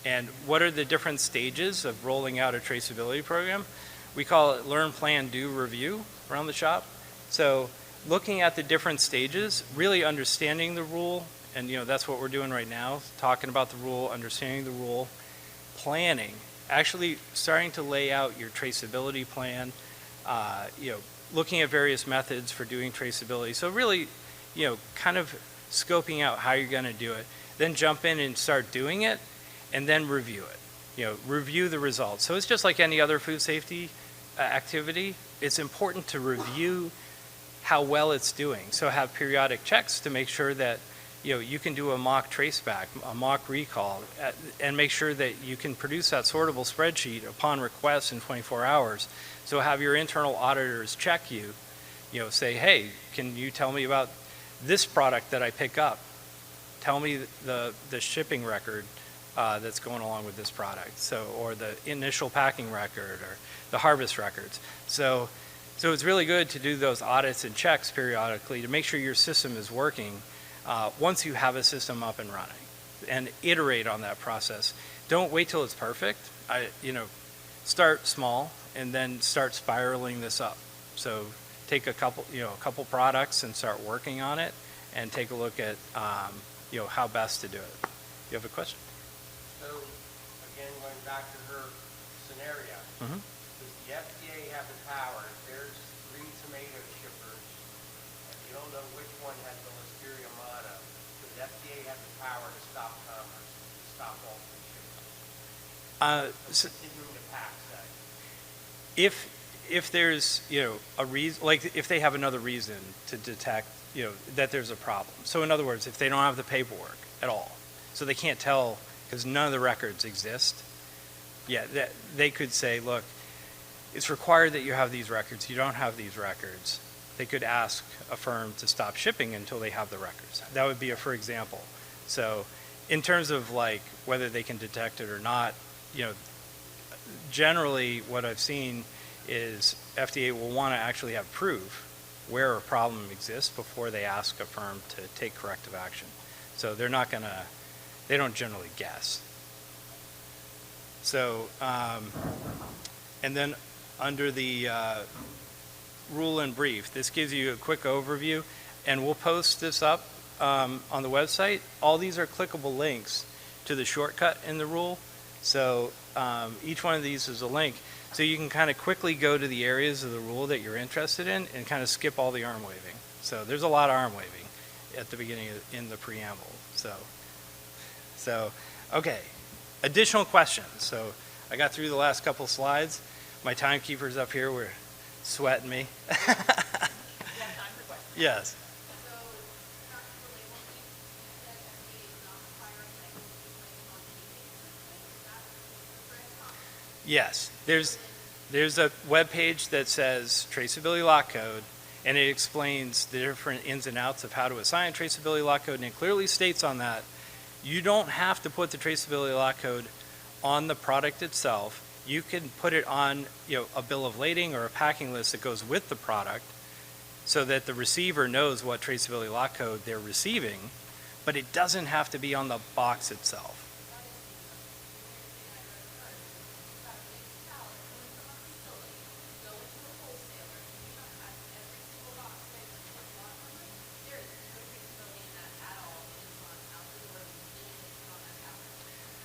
and what are the different stages of rolling out a traceability program, we call it learn, plan, do, review around the shop. So looking at the different stages, really understanding the rule, and that's what we're doing right now, talking about the rule, understanding the rule, planning, actually starting to lay out your traceability plan, looking at various methods for doing traceability. So really, kind of scoping out how you're going to do it, then jump in and start doing it, and then review it. Review the results. So it's just like any other food safety activity. It's important to review how well it's doing. So have periodic checks to make sure that you can do a mock traceback, a mock recall, and make sure that you can produce that sortable spreadsheet upon request in 24 hours. So have your internal auditors check you, say, hey, can you tell me about this product that I pick up? Tell me the shipping record that's going along with this product, or the initial packing record, or the harvest records. So it's really good to do those audits and checks periodically to make sure your system is working once you have a system up and running, and iterate on that process. Don't wait till it's perfect. Start small and then start spiraling this up. So take a couple products and start working on it, and take a look at how best to do it. You have a question? So, again, going back to her scenario, Mm-hmm. does the FDA have the power, if there's 3 tomato shippers, and you don't know which one has the Listeria mono, does the FDA have the power to stop commerce, to stop all 3 shippers? Continuing to pack, say. If there's a reason, like if they have another reason to detect that there's a problem. So in other words, if they don't have the paperwork at all, so they can't tell because none of the records exist, they could say, look, it's required that you have these records. You don't have these records. They could ask a firm to stop shipping until they have the records. That would be a for example. So in terms of like whether they can detect it or not, generally what I've seen is FDA will want to actually have proof where a problem exists before they ask a firm to take corrective action. So they don't generally guess. So, and then under the rule and brief, this gives you a quick overview, and we'll post this up on the website. All these are clickable links to the shortcut in the rule. So each one of these is a link. So you can kind of quickly go to the areas of the rule that you're interested in and kind of skip all the arm waving. So there's a lot of arm waving at the beginning in the preamble. So okay, additional questions. So I got through the last couple slides. My timekeepers up here were sweating me. Yes. Yes, there's a web page that says traceability lot code, and it explains the different ins and outs of how to assign traceability lot code, and it clearly states on that you don't have to put the traceability lot code on the product itself. You can put it on a bill of lading or a packing list that goes with the product, so that the receiver knows what traceability lot code they're receiving, but it doesn't have to be on the box itself.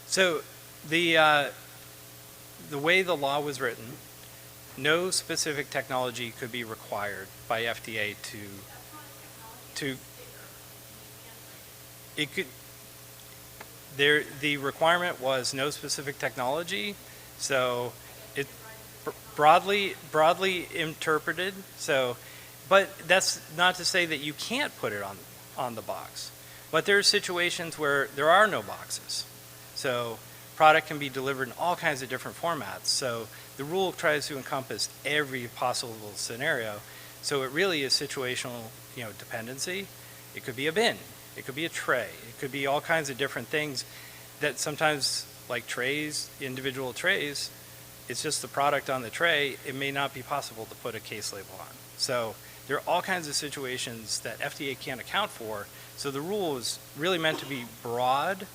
So the way the law was written, no specific technology could be required by FDA to it could the requirement was no specific technology, so it broadly interpreted. So, but that's not to say that you can't put it on the box. But there are situations where there are no boxes. So product can be delivered in all kinds of different formats. So the rule tries to encompass every possible scenario. So it really is situational, dependency. It could be a bin. It could be a tray. It could be all kinds of different things that sometimes, like trays, individual trays, it's just the product on the tray. It may not be possible to put a case label on. So there are all kinds of situations that FDA can't account for. So the rule is really meant to be broad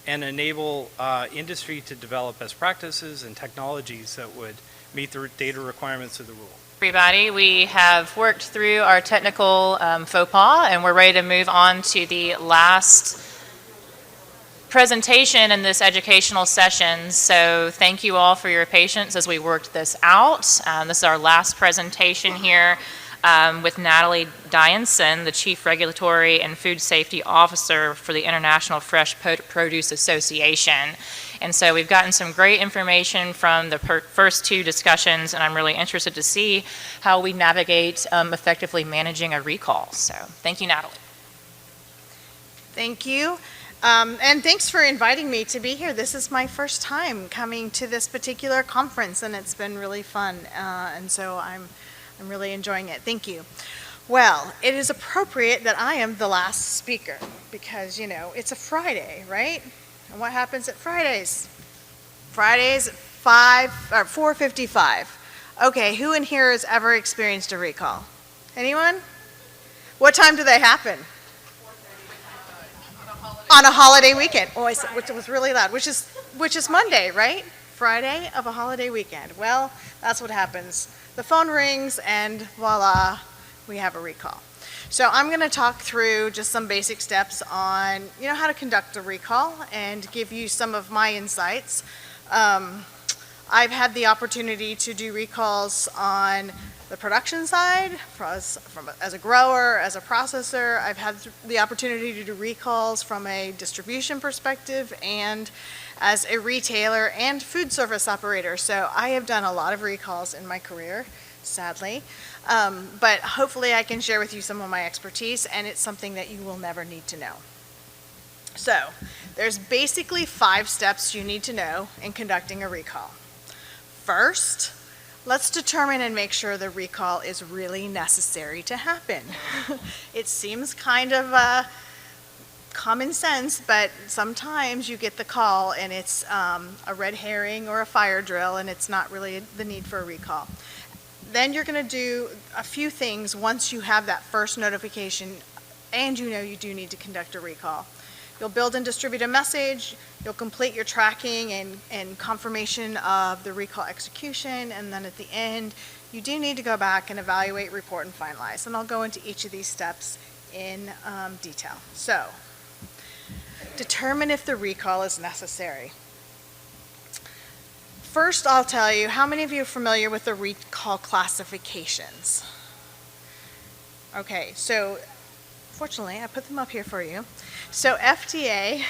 and enable industry to develop best practices and technologies that would meet the data requirements of the rule. Everybody, we have worked through our technical faux pas, and we're ready to move on to the last presentation in this educational session. So thank you all for your patience as we worked this out. This is our last presentation here with Natalie Dyenson, the Chief Regulatory and Food Safety Officer for the International Fresh Produce Association. And so we've gotten some great information from the first two discussions, and I'm really interested to see how we navigate effectively managing a recall. So thank you, Natalie. Thank you. And thanks for inviting me to be here. This is my first time coming to this particular conference, and it's been really fun. And so I'm really enjoying it. Thank you. Well, it is appropriate that I am the last speaker because, it's a Friday, right? And what happens at Fridays? Fridays at 4:55. Okay, who in here has ever experienced a recall? Anyone? What time do they happen? On a holiday weekend. Oh, which was really loud. Which is Monday, right? Friday of a holiday weekend. Well, that's what happens. The phone rings and voila, we have a recall. So I'm going to talk through just some basic steps on, how to conduct a recall and give you some of my insights. I've had the opportunity to do recalls on the production side, as a grower, as a processor. I've had the opportunity to do recalls from a distribution perspective and as a retailer and food service operator. So I have done a lot of recalls in my career, sadly. But hopefully I can share with you some of my expertise, and it's something that you will never need to know. So there's basically 5 steps you need to know in conducting a recall. First, let's determine and make sure the recall is really necessary to happen. It seems kind of common sense, but sometimes you get the call and it's a red herring or a fire drill, and it's not really the need for a recall. Then you're going to do a few things once you have that first notification and you do need to conduct a recall. You'll build and distribute a message, you'll complete your tracking and confirmation of the recall execution, and then at the end, you do need to go back and evaluate, report, and finalize. And I'll go into each of these steps in detail. So, determine if the recall is necessary. First, I'll tell you, how many of you are familiar with the recall classifications? Okay, so fortunately, I put them up here for you. So FDA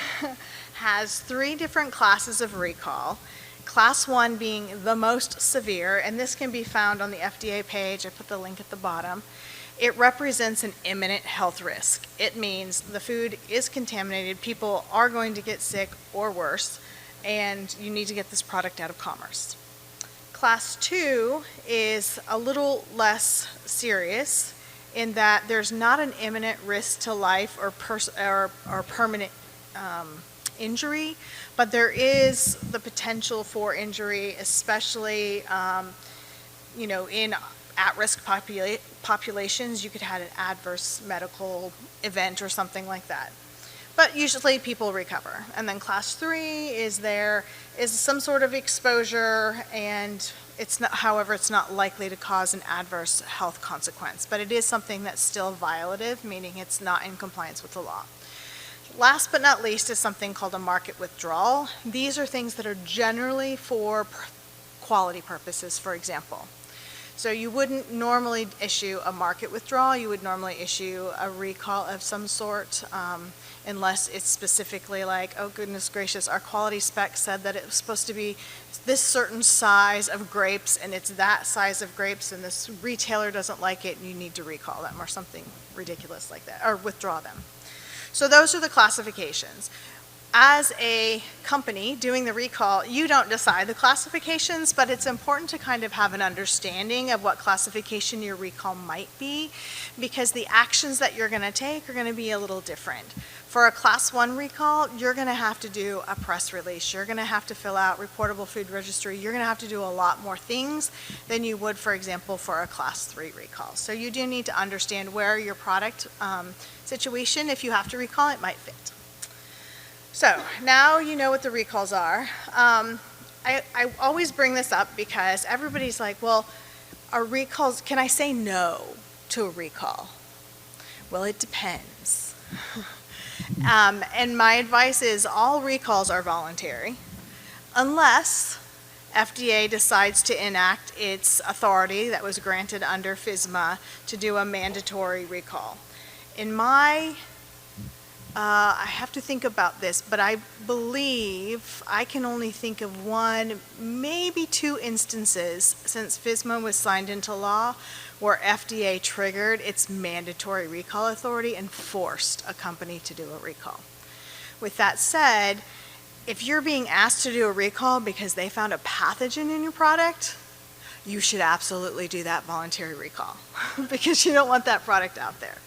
has 3 different classes of recall. Class 1 being the most severe, and this can be found on the FDA page. I put the link at the bottom. It represents an imminent health risk. It means the food is contaminated, people are going to get sick or worse, and you need to get this product out of commerce. Class 2 is a little less serious in that there's not an imminent risk to life or permanent injury, but there is the potential for injury, especially in at-risk populations. You could have an adverse medical event or something like that. But usually people recover. And then class 3 is some sort of exposure, and however, it's not likely to cause an adverse health consequence. But it is something that's still violative, meaning it's not in compliance with the law. Last but not least is something called a market withdrawal. These are things that are generally for quality purposes, for example. So you wouldn't normally issue a market withdrawal, you would normally issue a recall of some sort, unless it's specifically like, oh goodness gracious, our quality spec said that it was supposed to be this certain size of grapes, and it's that size of grapes, and this retailer doesn't like it, and you need to recall them, or something ridiculous like that, or withdraw them. So those are the classifications. As a company doing the recall, you don't decide the classifications, but it's important to kind of have an understanding of what classification your recall might be, because the actions that you're going to take are going to be a little different. For a Class 1 recall, you're going to have to do a press release. You're going to have to fill out reportable food registry. You're going to have to do a lot more things than you would, for example, for a Class 3 recall. So you do need to understand where your product situation, if you have to recall, it might fit. So now you know what the recalls are. I always bring this up because everybody's like, well, are recalls, can I say no to a recall? Well, it depends. And my advice is all recalls are voluntary unless FDA decides to enact its authority that was granted under FSMA to do a mandatory recall. In my I have to think about this, but I believe I can only think of one, maybe two instances since FSMA was signed into law where FDA triggered its mandatory recall authority and forced a company to do a recall. With that said, if you're being asked to do a recall because they found a pathogen in your product, you should absolutely do that voluntary recall because you don't want that product out there.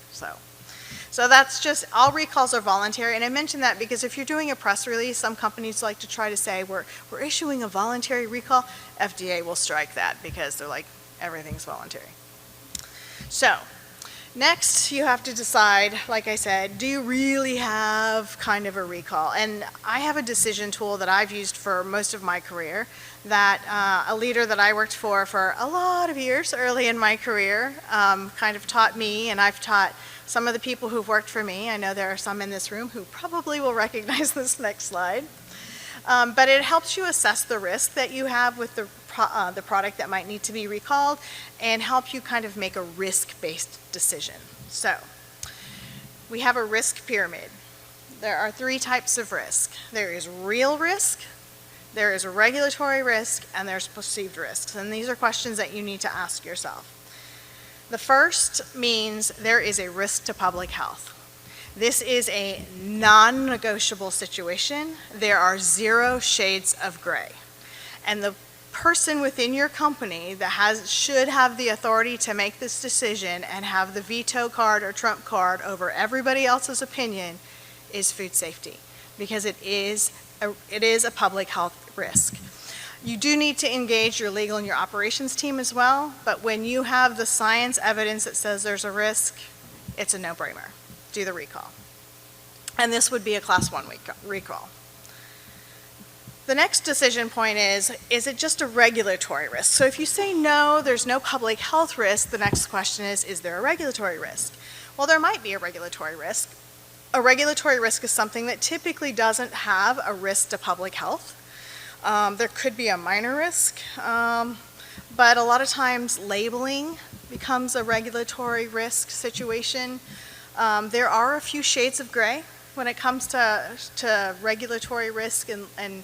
So that's just, all recalls are voluntary, and I mention that because if you're doing a press release, some companies like to try to say, we're issuing a voluntary recall. FDA will strike that because they're like, everything's voluntary. So, next you have to decide, like I said, do you really have kind of a recall? And I have a decision tool that I've used for most of my career that a leader that I worked for a lot of years early in my career kind of taught me, and I've taught some of the people who've worked for me. I know there are some in this room who probably will recognize this next slide. But it helps you assess the risk that you have with the product that might need to be recalled and help you kind of make a risk-based decision. So we have a risk pyramid. There are 3 types of risk. There is real risk, there is regulatory risk, and there's perceived risks. And these are questions that you need to ask yourself. The first means there is a risk to public health. This is a non-negotiable situation. There are 0 shades of gray. And the person within your company that should have the authority to make this decision and have the veto card or trump card over everybody else's opinion is food safety, because it is a public health risk. You do need to engage your legal and your operations team as well, but when you have the science evidence that says there's a risk, it's a no-brainer. Do the recall. And this would be a Class 1 recall. The next decision point is it just a regulatory risk? So if you say no, there's no public health risk, the next question is there a regulatory risk? Well, there might be a regulatory risk. A regulatory risk is something that typically doesn't have a risk to public health. There could be a minor risk, but a lot of times labeling becomes a regulatory risk situation. There are a few shades of gray when it comes to regulatory risk and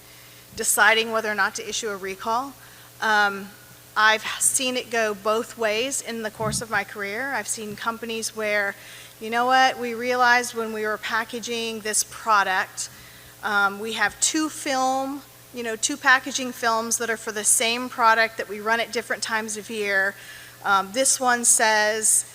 deciding whether or not to issue a recall. I've seen it go both ways in the course of my career. I've seen companies where, you know what, we realized when we were packaging this product, we have 2 packaging films that are for the same product that we run at different times of year. This one says,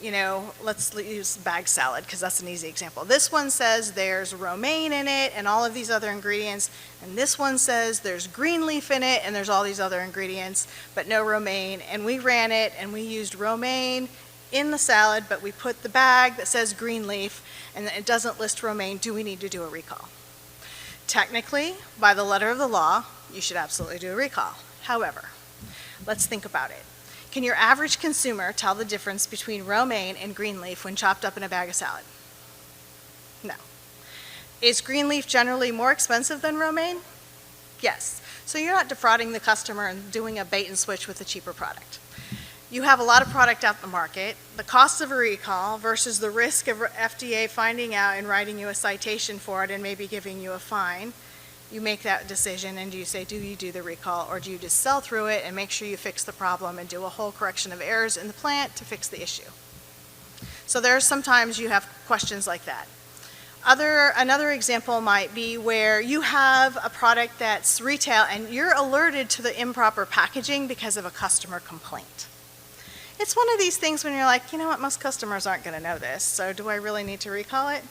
let's use bag salad because that's an easy example. This one says there's romaine in it and all of these other ingredients, and this one says there's green leaf in it and there's all these other ingredients, but no romaine. And we ran it and we used romaine in the salad, but we put the bag that says green leaf and it doesn't list romaine. Do we need to do a recall? Technically, by the letter of the law, you should absolutely do a recall. However, let's think about it. Can your average consumer tell the difference between romaine and green leaf when chopped up in a bag of salad? No. Is green leaf generally more expensive than romaine? Yes. So you're not defrauding the customer and doing a bait and switch with a cheaper product. you have a lot of product out in the market, the cost of a recall versus the risk of FDA finding out and writing you a citation for it and maybe giving you a fine. You make that decision and you say, do you do the recall, or do you just sell through it and make sure you fix the problem and do a whole correction of errors in the plant to fix the issue? So there are sometimes you have questions like that. Another example might be where you have a product that's retail and you're alerted to the improper packaging because of a customer complaint. It's one of these things when you're like, you know what, most customers aren't going to know this, so do I really need to recall it?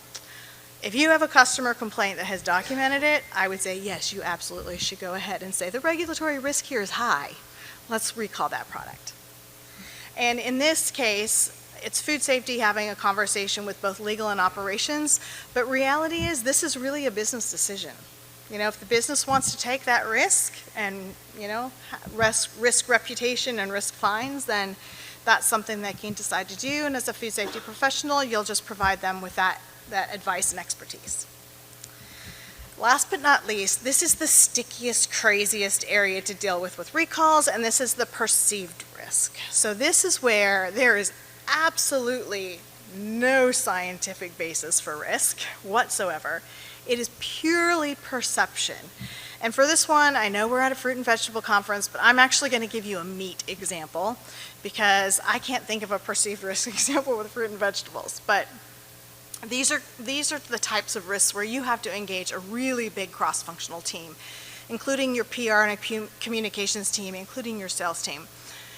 If you have a customer complaint that has documented it, I would say, yes, you absolutely should go ahead and say the regulatory risk here is high. Let's recall that product. And in this case, it's food safety having a conversation with both legal and operations, but reality is this is really a business decision. You know, if the business wants to take that risk and, you know, risk reputation and risk fines, then that's something they can decide to do, and as a food safety professional, you'll just provide them with that advice and expertise. Last but not least, this is the stickiest, craziest area to deal with recalls, and this is the perceived risk. So this is where there is absolutely no scientific basis for risk whatsoever. It is purely perception. And for this one, I know we're at a fruit and vegetable conference, but I'm actually going to give you a meat example because I can't think of a perceived risk example with fruit and vegetables. But these are the types of risks where you have to engage a really big cross-functional team, including your PR and communications team, including your sales team.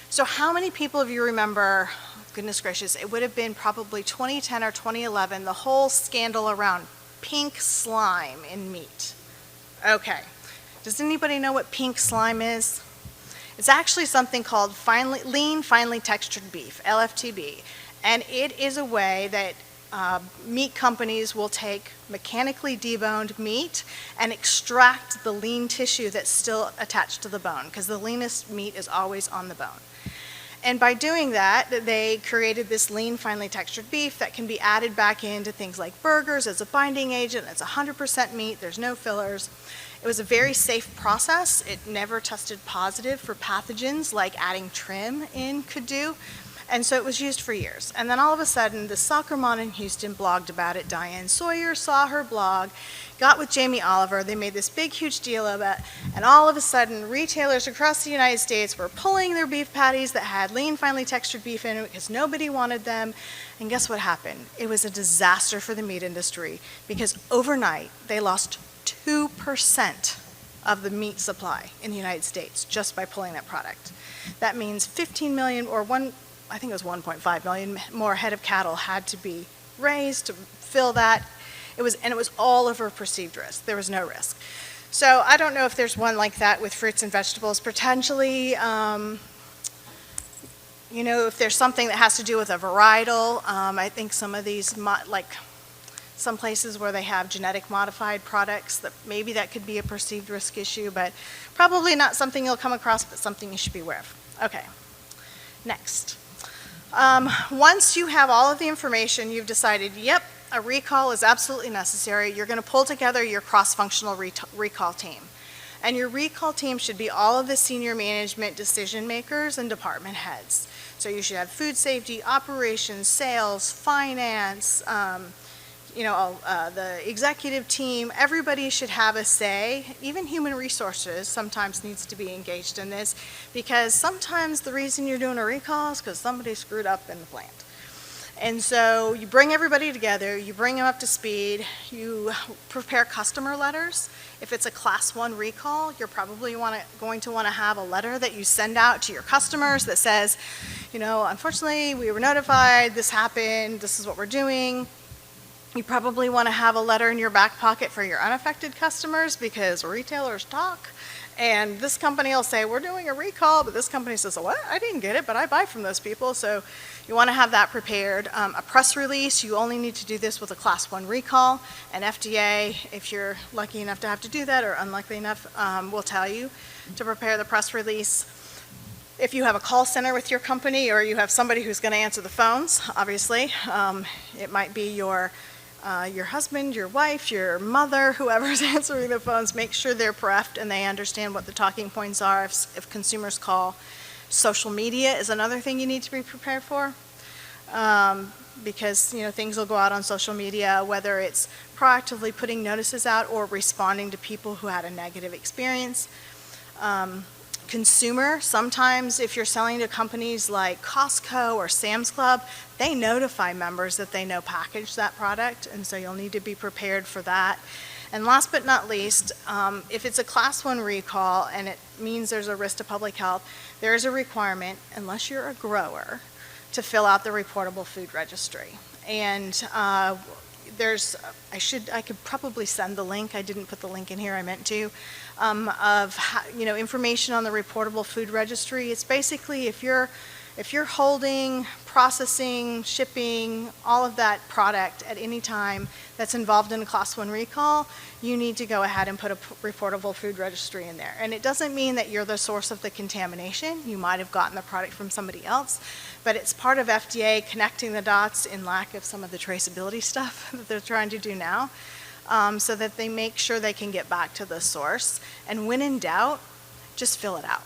So how many people of you remember, goodness gracious, it would have been probably 2010 or 2011, the whole scandal around pink slime in meat? Okay. Does anybody know what pink slime is? It's actually something called lean, finely textured beef, LFTB. And it is a way that meat companies will take mechanically deboned meat and extract the lean tissue that's still attached to the bone, because the leanest meat is always on the bone. And by doing that, they created this lean, finely textured beef that can be added back into things like burgers as a binding agent. It's 100% meat, there's no fillers. It was a very safe process. It never tested positive for pathogens like adding trim in could do. And so it was used for years. And then all of a sudden, the soccer mom in Houston blogged about it. Diane Sawyer saw her blog, got with Jamie Oliver. They made this big, huge deal about it. And all of a sudden, retailers across the United States were pulling their beef patties that had lean, finely textured beef in it because nobody wanted them. And guess what happened? It was a disaster for the meat industry because overnight, they lost 2% of the meat supply in the United States just by pulling that product. That means 15 million or I think it was 1.5 million more head of cattle had to be raised to fill that. It was all over perceived risk. There was no risk. So I don't know if there's one like that with fruits and vegetables. Potentially, you know, if there's something that has to do with a varietal, I think some of these, like some places where they have genetic modified products, that maybe that could be a perceived risk issue, but probably not something you'll come across, but something you should be aware of. Okay, next. Once you have all of the information, you've decided, yep, a recall is absolutely necessary, you're going to pull together your cross-functional recall team. And your recall team should be all of the senior management decision makers and department heads. So you should have food safety, operations, sales, finance, the executive team. Everybody should have a say. Even human resources sometimes needs to be engaged in this, because sometimes the reason you're doing a recall is because somebody screwed up in the plant. And so you bring everybody together, you bring them up to speed, you prepare customer letters. If it's a class 1 recall, you're probably going to want to have a letter that you send out to your customers that says, you know, unfortunately we were notified, this happened, this is what we're doing. You probably want to have a letter in your back pocket for your unaffected customers, because retailers talk. And this company will say, we're doing a recall, but this company says, what? I didn't get it, but I buy from those people. So you want to have that prepared. A press release, you only need to do this with a class 1 recall. And FDA, if you're lucky enough to have to do that or unlucky enough, will tell you to prepare the press release. If you have a call center with your company, or you have somebody who's going to answer the phones, obviously, it might be your husband, your wife, your mother, whoever's answering the phones, make sure they're prepped and they understand what the talking points are if consumers call Social media is another thing you need to be prepared for. Because, things will go out on social media, whether it's proactively putting notices out or responding to people who had a negative experience. Consumer, sometimes if you're selling to companies like Costco or Sam's Club, they notify members that they no package that product, and so you'll need to be prepared for that. And last but not least, if it's a Class 1 recall and it means there's a risk to public health, there is a requirement, unless you're a grower, to fill out the reportable food registry. And I could probably send the link. I didn't put the link in here, I meant to, of information on the reportable food registry. It's basically if you're holding, processing, shipping, all of that product at any time that's involved in a Class 1 recall, you need to go ahead and put a reportable food registry in there. And it doesn't mean that you're the source of the contamination. You might have gotten the product from somebody else, but it's part of FDA connecting the dots in lack of some of the traceability stuff that they're trying to do now, so that they make sure they can get back to the source. And when in doubt, just fill it out.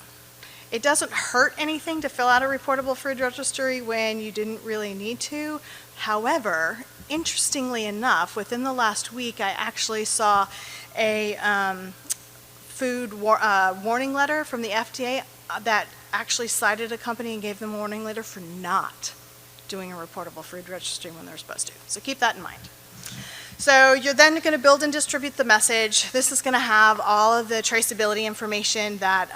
It doesn't hurt anything to fill out a reportable food registry when you didn't really need to. However, interestingly enough, within the last week, I actually saw a food warning letter from the FDA that actually cited a company and gave them a warning letter for not doing a reportable food registry when they're supposed to. So keep that in mind. So you're then going to build and distribute the message. This is going to have all of the traceability information that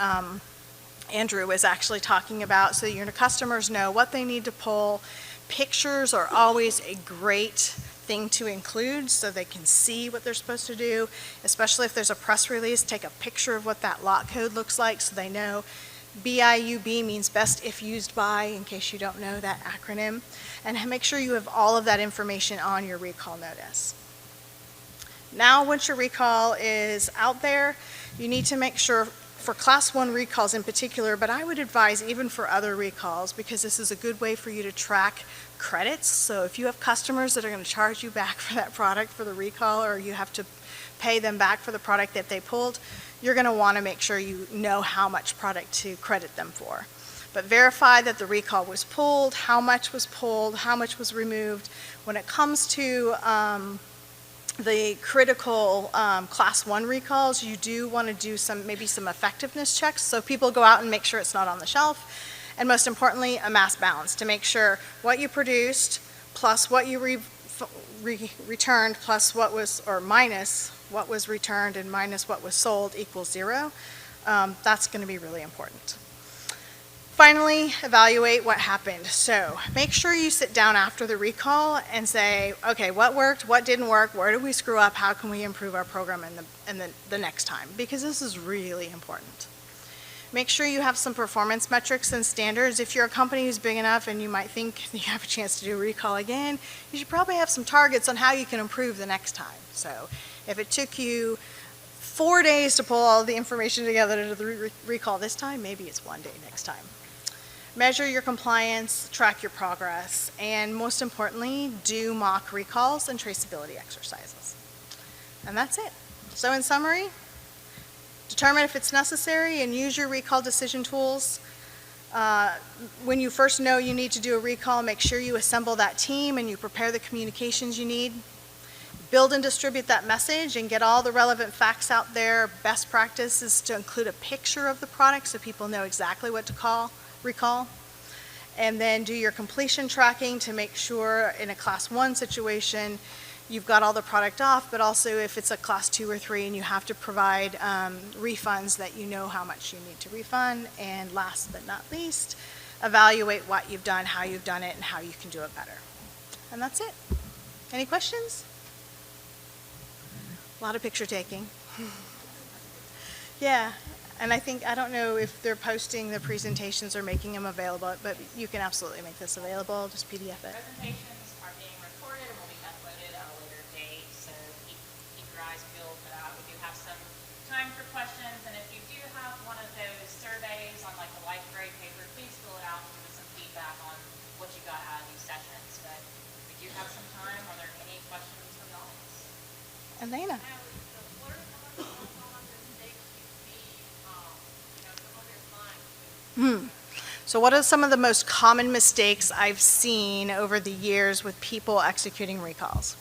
Andrew was actually talking about, so your customers know what they need to pull. Pictures are always a great thing to include so they can see what they're supposed to do, especially if there's a press release. Take a picture of what that lot code looks like so they know. BIUB means best if used by, in case you don't know that acronym. And make sure you have all of that information on your recall notice. Now, once your recall is out there, you need to make sure, for Class 1 recalls in particular, but I would advise even for other recalls, because this is a good way for you to track credits. So if you have customers that are going to charge you back for that product for the recall, or you have to pay them back for the product that they pulled, you're going to want to make sure you know how much product to credit them for. But verify that the recall was pulled, how much was pulled, how much was removed. When it comes to the critical Class 1 recalls, you do want to do maybe some effectiveness checks, so people go out and make sure it's not on the shelf. And most importantly, a mass balance to make sure what you produced plus what you returned plus what was, or minus what was returned and minus what was sold equals 0. That's going to be really important. Finally, evaluate what happened. So make sure you sit down after the recall and say, okay, what worked, what didn't work, where did we screw up, how can we improve our program in the next time? Because this is really important. Make sure you have some performance metrics and standards. If you're a company who's big enough and you might think you have a chance to do a recall again, you should probably have some targets on how you can improve the next time. So if it took you 4 days to pull all the information together to do the recall this time, maybe it's 1 day next time. Measure your compliance, track your progress, and most importantly, do mock recalls and traceability exercises. And that's it. So in summary, determine if it's necessary and use your recall decision tools. When you first know you need to do a recall, make sure you assemble that team and you prepare the communications you need. Build and distribute that message and get all the relevant facts out there. Best practice is to include a picture of the product so people know exactly what to recall. And then do your completion tracking to make sure in a Class 1 situation you've got all the product off, but also if it's a Class 2 or 3 and you have to provide refunds, that you know how much you need to refund. And last but not least, evaluate what you've done, how you've done it, and how you can do it better. And that's it. Any questions? A lot of picture taking. Yeah. And I don't know if they're posting the presentations or making them available, but you can absolutely make this available. Just PDF it. Presentations are being recorded and will be uploaded at a later date, so keep your eyes peeled for that. We do have some time for questions, and if you do have one of those surveys on like a life grade paper, please fill it out and give us some feedback on what you got out of these sessions. But we do have some time. Are there any questions from the audience? Elena. What are some of the uncommon mistakes you see, some of your clients do? So what are some of the most common mistakes I've seen over the years with people executing recalls?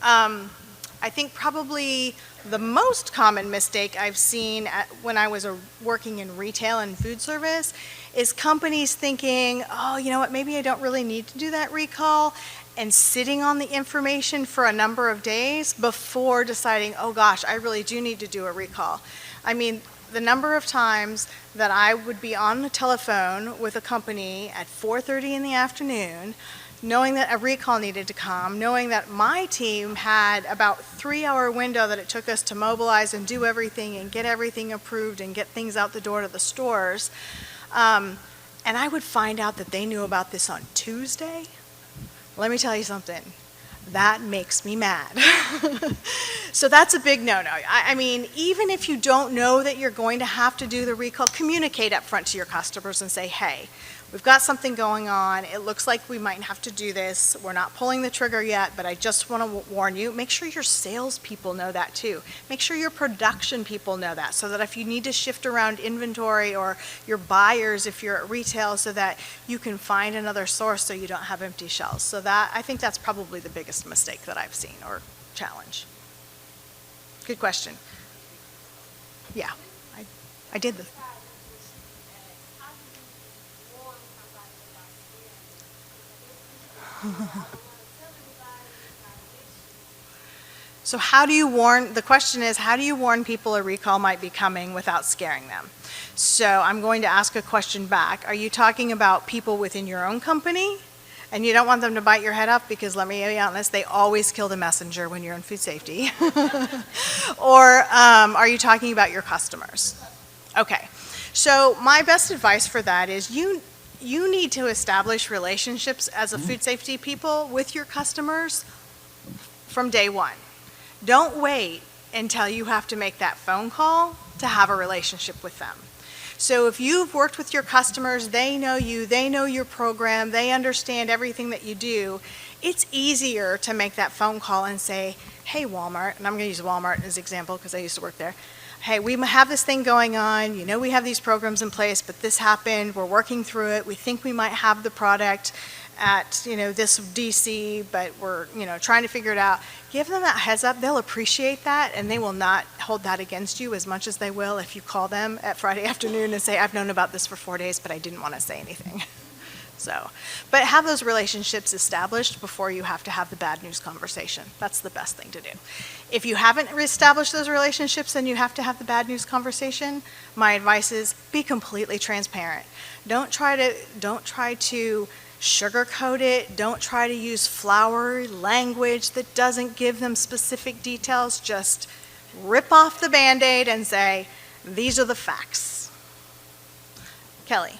I think probably the most common mistake I've seen when I was working in retail and food service is companies thinking, oh, you know what, maybe I don't really need to do that recall, and sitting on the information for a number of days before deciding, oh gosh, I really do need to do a recall. I mean, the number of times that I would be on the telephone with a company at 4:30 in the afternoon, knowing that a recall needed to come, knowing that my team had about 3-hour window that it took us to mobilize and do everything and get everything approved and get things out the door to the stores. And I would find out that they knew about this on Tuesday. Let me tell you something. That makes me mad. So that's a big no-no. I mean, even if you don't know that you're going to have to do the recall, communicate up front to your customers and say, hey, we've got something going on. It looks like we might have to do this. We're not pulling the trigger yet, but I just want to warn you. Make sure your salespeople know that too. Make sure your production people know that, so that if you need to shift around inventory, or your buyers if you're at retail, so that you can find another source so you don't have empty shelves. So that, I think that's probably the biggest mistake that I've seen, or challenge. Good question. Yeah, I did the. So how do you warn, the question is, how do you warn people a recall might be coming without scaring them? So I'm going to ask a question back. Are you talking about people within your own company? And you don't want them to bite your head off, because let me be honest, they always kill the messenger when you're in food safety. Or are you talking about your customers? Okay, so my best advice for that is you need to establish relationships as a food safety people with your customers from day one. Don't wait until you have to make that phone call to have a relationship with them. So if you've worked with your customers, they know you, they know your program, they understand everything that you do, it's easier to make that phone call and say, hey, Walmart, and I'm going to use Walmart as an example because I used to work there. Hey, we have this thing going on, you know, we have these programs in place, but this happened, we're working through it, we think we might have the product at, you know, this DC, but we're, you know, trying to figure it out. Give them that heads up, they'll appreciate that, and they will not hold that against you as much as they will if you call them at Friday afternoon and say, I've known about this for 4 days, but I didn't want to say anything. So, but have those relationships established before you have to have the bad news conversation. That's the best thing to do. If you haven't established those relationships and you have to have the bad news conversation, my advice is be completely transparent. Don't try to sugarcoat it. Don't try to use flowery language that doesn't give them specific details. Just rip off the Band-Aid and say, these are the facts. Kelly.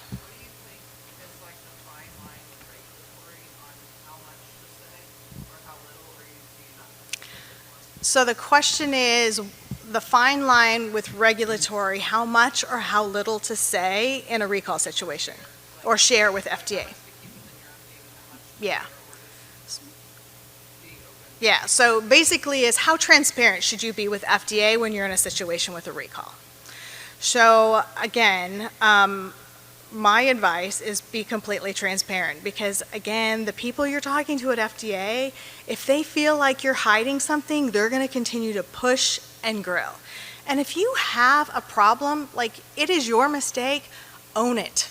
So the question is, the fine line with regulatory, how much or how little to say in a recall situation or share with FDA? Yeah. Yeah, so basically is how transparent should you be with FDA when you're in a situation with a recall? So again, my advice is be completely transparent, because again, the people you're talking to at FDA, if they feel like you're hiding something, they're going to continue to push and grill. And if you have a problem, like it is your mistake, own it.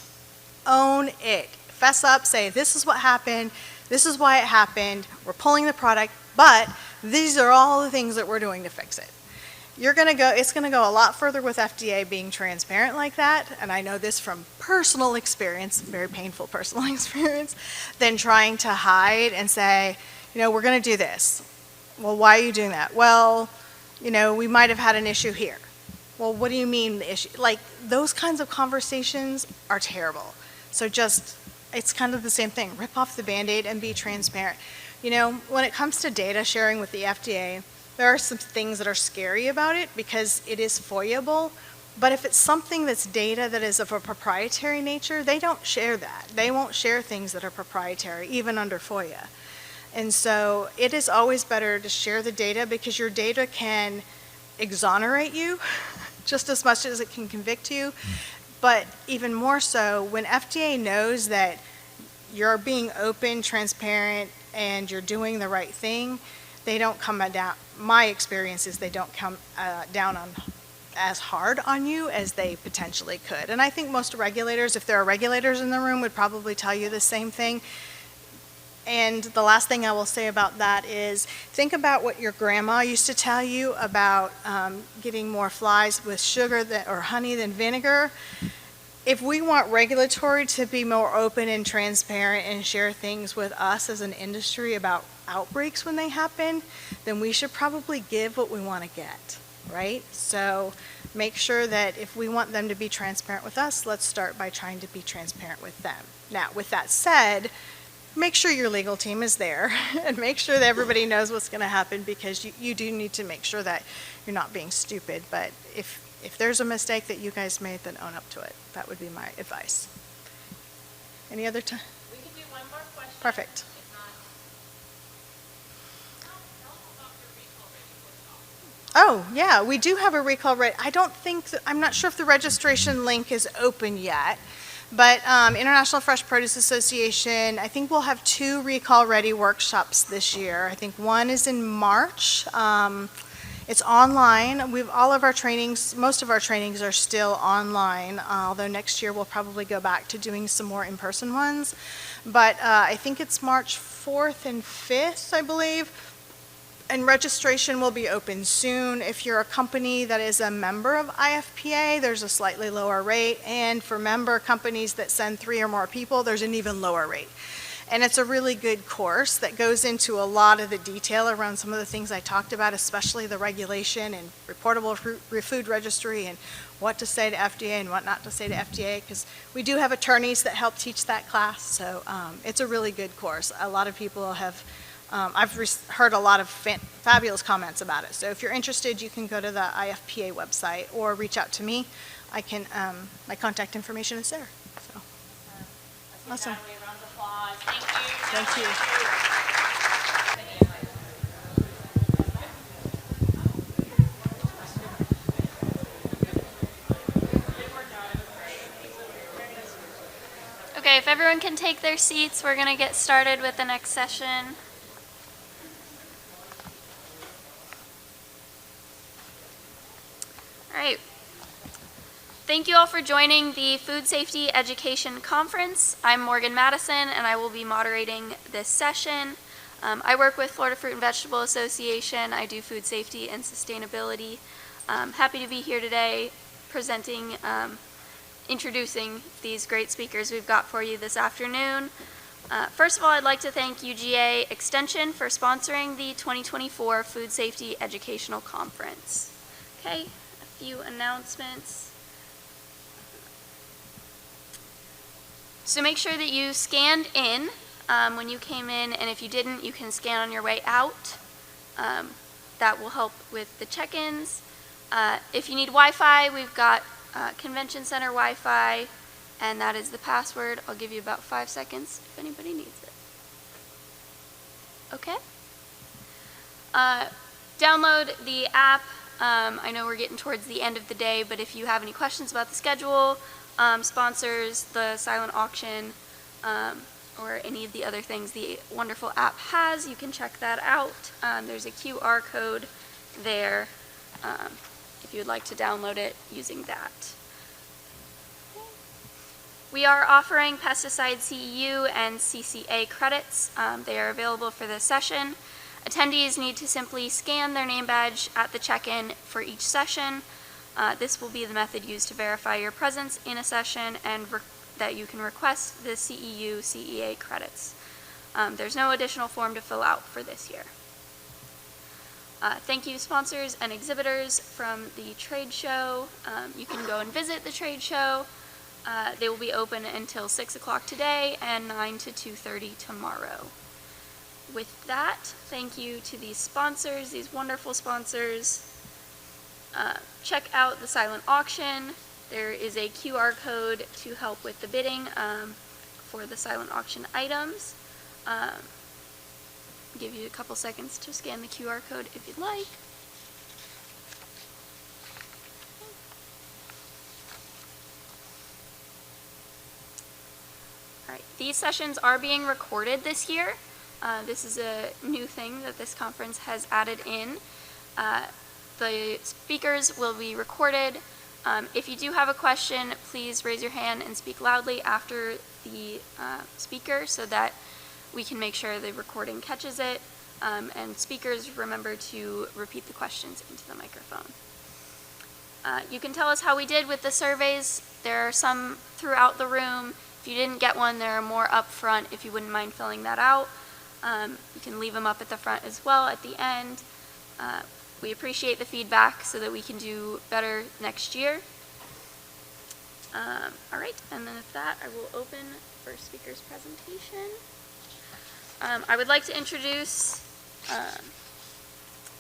Own it. Fess up, say this is what happened, this is why it happened, we're pulling the product, but these are all the things that we're doing to fix it. It's going to go a lot further with FDA being transparent like that, and I know this from personal experience, very painful personal experience, than trying to hide and say, you know, we're going to do this. Well, why are you doing that? Well, you know, we might have had an issue here. Well, what do you mean the issue? Like, those kinds of conversations are terrible. So just, it's kind of the same thing. Rip off the Band-Aid and be transparent. You know, when it comes to data sharing with the FDA, there are some things that are scary about it because it is FOIA-able, but if it's something that's data that is of a proprietary nature, they don't share that. They won't share things that are proprietary, even under FOIA. And so it is always better to share the data, because your data can exonerate you just as much as it can convict you. But even more so, when FDA knows that you're being open, transparent, and you're doing the right thing, they don't come down. My experience is they don't come down on as hard on you as they potentially could. And I think most regulators, if there are regulators in the room, would probably tell you the same thing. And the last thing I will say about that is think about what your grandma used to tell you about getting more flies with sugar or honey than vinegar. If we want regulatory to be more open and transparent and share things with us as an industry about outbreaks when they happen, then we should probably give what we want to get, right? So make sure that if we want them to be transparent with us, let's start by trying to be transparent with them. Now, with that said, make sure your legal team is there and make sure that everybody knows what's going to happen, because you do need to make sure that you're not being stupid. But if there's a mistake that you guys made, then own up to it. That would be my advice. Any other time? We can do one more question. Perfect. If not, Oh, yeah, we do have a recall rate. I'm not sure if the registration link is open yet, but International Fresh Produce Association, I think we'll have 2 recall-ready workshops this year. I think one is in March. It's online. All of our trainings, most of our trainings are still online, although next year we'll probably go back to doing some more in-person ones. But I think it's March 4th and 5th, I believe. And registration will be open soon. If you're a company that is a member of IFPA, there's a slightly lower rate. And for member companies that send 3 or more people, there's an even lower rate. And it's a really good course that goes into a lot of the detail around some of the things I talked about, especially the regulation and reportable food registry and what to say to FDA and what not to say to FDA, because we do have attorneys that help teach that class. So it's a really good course. A lot of people have I've heard a lot of fabulous comments about it. So if you're interested, you can go to the IFPA website or reach out to me. My contact information is there. So, awesome. Natalie, round of applause. Thank you. Thank you. Okay, if everyone can take their seats, we're going to get started with the next session. All right. Thank you all for joining the Food Safety Education Conference. I'm Morgan Madison, and I will be moderating this session. I work with Florida Fruit and Vegetable Association. I do food safety and sustainability. Happy to be here today presenting, introducing these great speakers we've got for you this afternoon. First of all, I'd like to thank UGA Extension for sponsoring the 2024 Food Safety Educational Conference. Okay, a few announcements. So make sure that you scanned in when you came in, and if you didn't, you can scan on your way out. That will help with the check-ins. If you need Wi-Fi, we've got Convention Center Wi-Fi, and that is the password. I'll give you about 5 seconds if anybody needs it. Okay? Download the app. I know we're getting towards the end of the day, but if you have any questions about the schedule, sponsors, the silent auction, or any of the other things the wonderful app has, you can check that out. There's a QR code there if you would like to download it using that. We are offering pesticide CEU and CCA credits. They are available for this session. Attendees need to simply scan their name badge at the check-in for each session. This will be the method used to verify your presence in a session and that you can request the CEU, CEA credits. There's no additional form to fill out for this year. Thank you, sponsors and exhibitors from the trade show. You can go and visit the trade show. They will be open until 6 o'clock today and 9 to 2:30 tomorrow. With that, thank you to these sponsors, these wonderful sponsors. Check out the silent auction. There is a QR code to help with the bidding for the silent auction items. Give you a couple seconds to scan the QR code if you'd like. These sessions are being recorded this year. This is a new thing that this conference has added in. The speakers will be recorded. If you do have a question, please raise your hand and speak loudly after the speaker so that we can make sure the recording catches it. And speakers, remember to repeat the questions into the microphone. You can tell us how we did with the surveys. There are some throughout the room. If you didn't get one, there are more up front if you wouldn't mind filling that out. You can leave them up at the front as well at the end. We appreciate the feedback so that we can do better next year. All right, and then with that, I will open first speaker's presentation. I would like to introduce,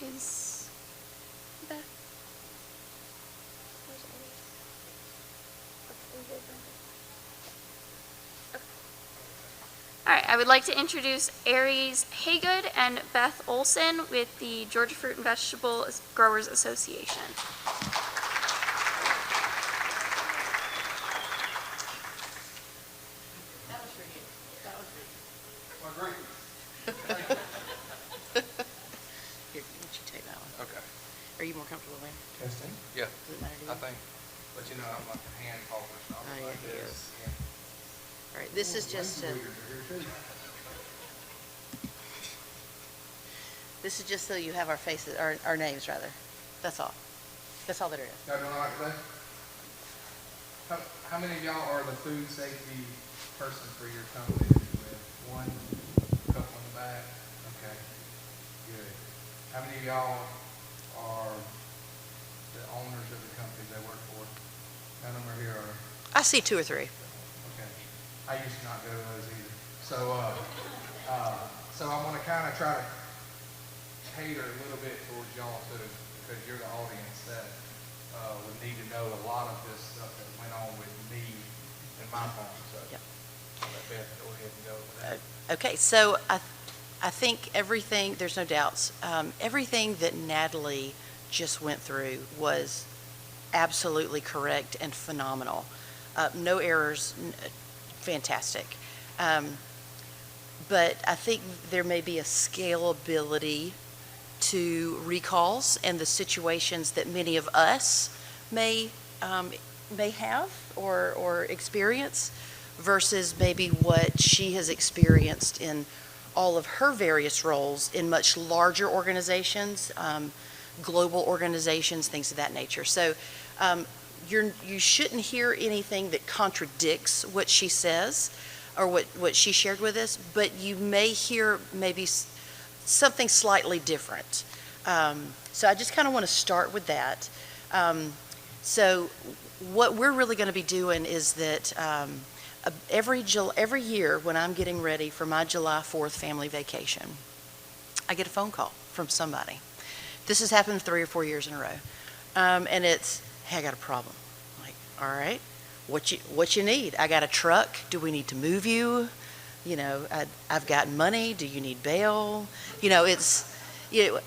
is Beth? Where's Elise? Okay. All right, I would like to introduce Aries Haygood and Beth Olson with the Georgia Fruit and Vegetable Growers Association. Here, why don't you take that one? Okay. Are you more comfortable there? Testing? Yeah, Does it matter to you? I think. But you know, I'm like a hand holder, so Oh, I'm yeah, like he this. is. Yeah. All right, this is just so you have our faces, our names rather. That's all. That's all that it is. Y'all doing all right today? How many of y'all are the food safety person for your company that you with? One, couple in the back? Okay, good. How many of y'all are the owners of the companies they work for? None of them are here, are? I see 2 or 3. Okay. I used to not go to those either. So I want to kind of try to cater a little bit towards y'all too, because you're the audience that would need to know a lot of this stuff that went on with me and my farm. So Yep. I'll let Beth go ahead and go with that. Okay, so I think everything, there's no doubts, everything that Natalie just went through was absolutely correct and phenomenal. No errors, fantastic. But I think there may be a scalability to recalls and the situations that many of us may have or experience versus maybe what she has experienced in all of her various roles in much larger organizations, global organizations, things of that nature. So you shouldn't hear anything that contradicts what she says or what she shared with us, but you may hear maybe something slightly different. So I just kind of want to start with that. So what we're really going to be doing is that every year when I'm getting ready for my July 4th family vacation, I get a phone call from somebody. This has happened 3 or 4 years in a row. And it's, hey, I got a problem. I'm like, all right, what you need? I got a truck. Do we need to move you? You know, I've got money. Do you need bail? You know, it's,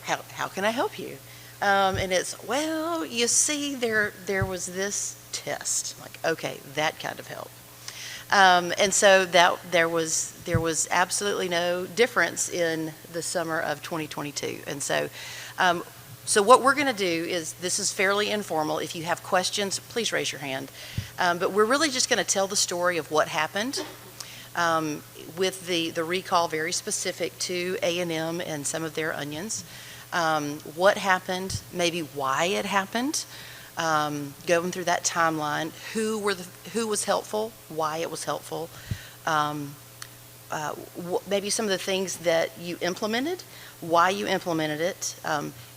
how can I help you? And it's, well, you see, there was this test. I'm like, okay, that kind of help. And so that there was absolutely no difference in the summer of 2022. And so, so what we're going to do is, this is fairly informal. If you have questions, please raise your hand. But we're really just going to tell the story of what happened with the recall, very specific to A&M and some of their onions. What happened, maybe why it happened, going through that timeline, who was helpful, why it was helpful, maybe some of the things that you implemented, why you implemented it.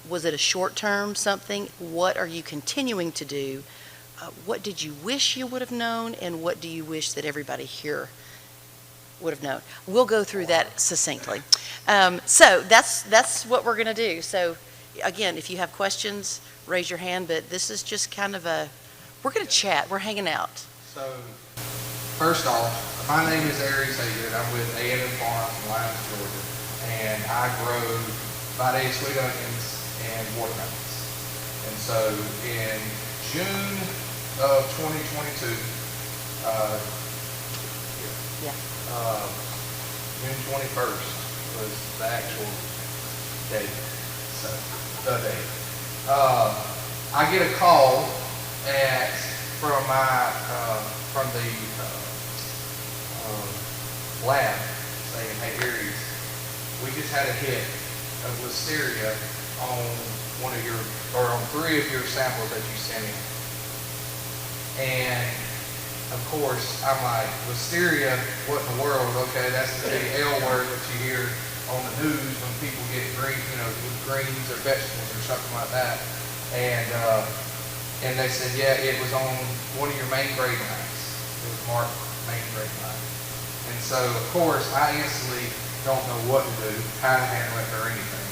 Was it a short-term something? What are you continuing to do? What did you wish you would have known, and what do you wish that everybody here would have known? We'll go through that succinctly. So that's what we're going to do. So again, if you have questions, raise your hand, but this is just kind of we're going to chat. We're hanging out. So first off, my name is Aries Haygood. I'm with A&M Farms in Lyons, Georgia, and I grow Friday sweet onions and watermelons. And so in June of 2022, June 21st was the actual date, so, the date. I get a call from the lab saying, hey, Aries, we just had a hit of listeria on on 3 of your samples that you sent in. And of course, I'm like, listeria, what in the world? Okay, that's the big L word that you hear on the news when people get with greens or vegetables or something like that. And they said, yeah, it was on one of your main grade lines. It was marked main grade line. And so, of course, I instantly don't know what to do, how to handle it or anything.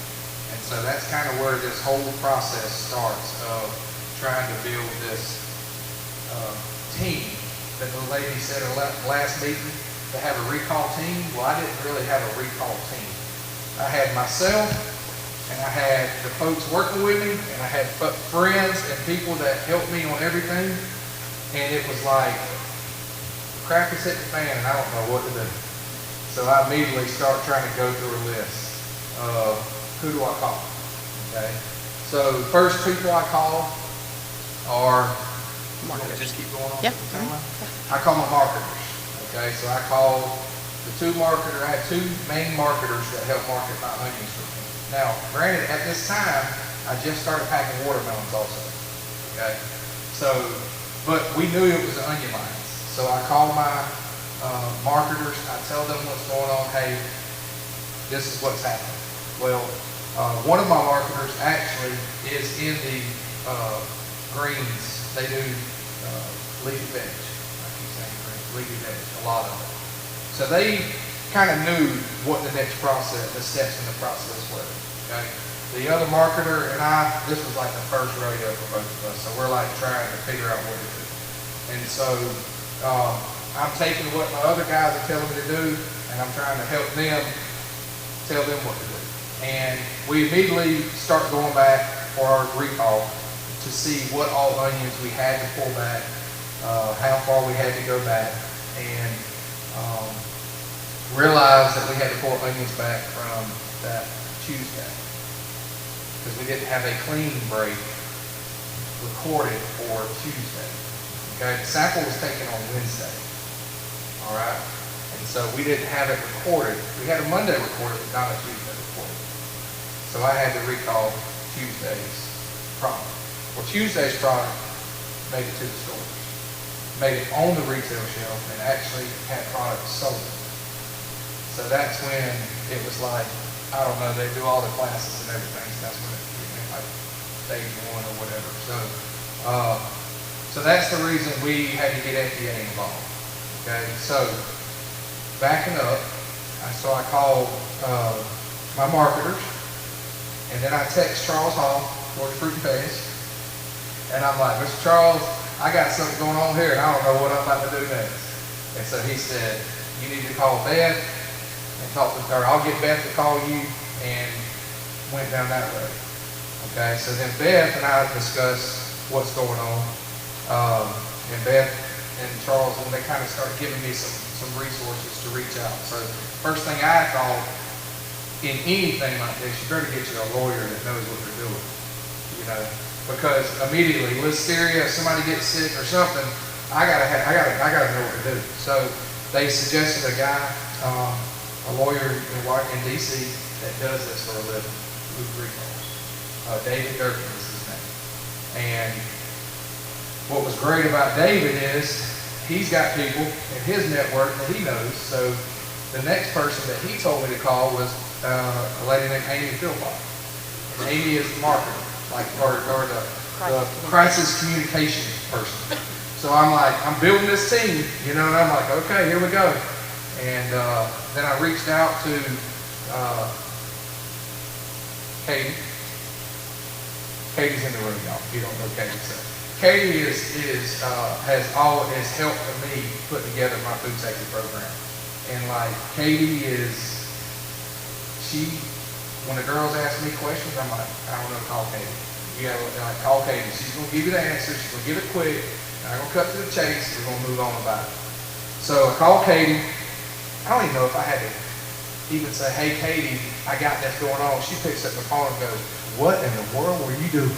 And so that's kind of where this whole process starts of trying to build this team that the lady said at the last meeting to have a recall team. Well, I didn't really have a recall team. I had myself, and I had the folks working with me, and I had friends and people that helped me on everything. And it was like, crap is hitting the fan, and I don't know what to do. So I immediately start trying to go through a list of who do I call, okay? So the first people I call are, just keep going on. Yep. I call my marketers, okay? So I call the 2 marketers. I had 2 main marketers that help market my onions for me. Now, granted, at this time, I just started packing watermelons also, okay? So, but we knew it was the onion lines. So I call my marketers, I tell them what's going on, hey, this is what's happening. Well, one of my marketers actually is in the greens. They do leafy veg. I keep saying greens, leafy veg, a lot of it. So they kind of knew what the next process, the steps in the process were, okay? The other marketer and I, this was like the first rodeo for both of us, so we're like trying to figure out what to do. And so I'm taking what my other guys are telling me to do, and I'm trying to help them tell them what to do. And we immediately start going back for our recall to see what all onions we had to pull back, how far we had to go back, and realized that we had to pull onions back from that Tuesday because we didn't have a clean break recorded for Tuesday. Okay, the sample was taken on Wednesday. All right, and so we didn't have it recorded. We had a Monday recorded, but not a Tuesday recorded. So I had to recall Tuesday's product. Well, Tuesday's product made it to the stores, made it on the retail shelf, and actually had products sold. So that's when it was like, I don't know, they do all the classes and everything, so that's when it became like stage 1 or whatever. So that's the reason we had to get FDA involved. Okay, so backing up, so I called my marketers, and then I text Charles Hall, Georgia Fruit and Veg, and I'm like, Mr. Charles, I got something going on here, and I don't know what I'm about to do next. And so he said, you need to call Beth and talk to her. I'll get Beth to call you, and went down that road. Okay, so then Beth and I discussed what's going on, and Beth and Charles, and they kind of started giving me some resources to reach out. So first thing I thought, in anything like this, you better get you a lawyer that knows what they're doing, you know, because immediately listeria, if somebody gets sick or something, I gotta know what to do. So they suggested a guy, a lawyer in DC that does this for a living, food recalls. David Durkin is his name. And what was great about David is he's got people in his network that he knows. So the next person that he told me to call was a lady named Amy Philpott. And Amy is the marketer, or the crisis communication person. So I'm like, I'm building this team, you know, and I'm like, okay, here we go. And then I reached out to Katie. Katie's in the room, y'all, if you don't know Katie. So Katie has helped me put together my food safety program. And like, Katie when the girls ask me questions, I'm like, I don't know, call Katie. You gotta like, call Katie. She's gonna give you the answer. She's gonna give it quick. I'm gonna cut to the chase. We're gonna move on about it. So I called Katie. I don't even know if I had to even say, hey, Katie, I got this going on. She picks up the phone and goes, what in the world were you doing?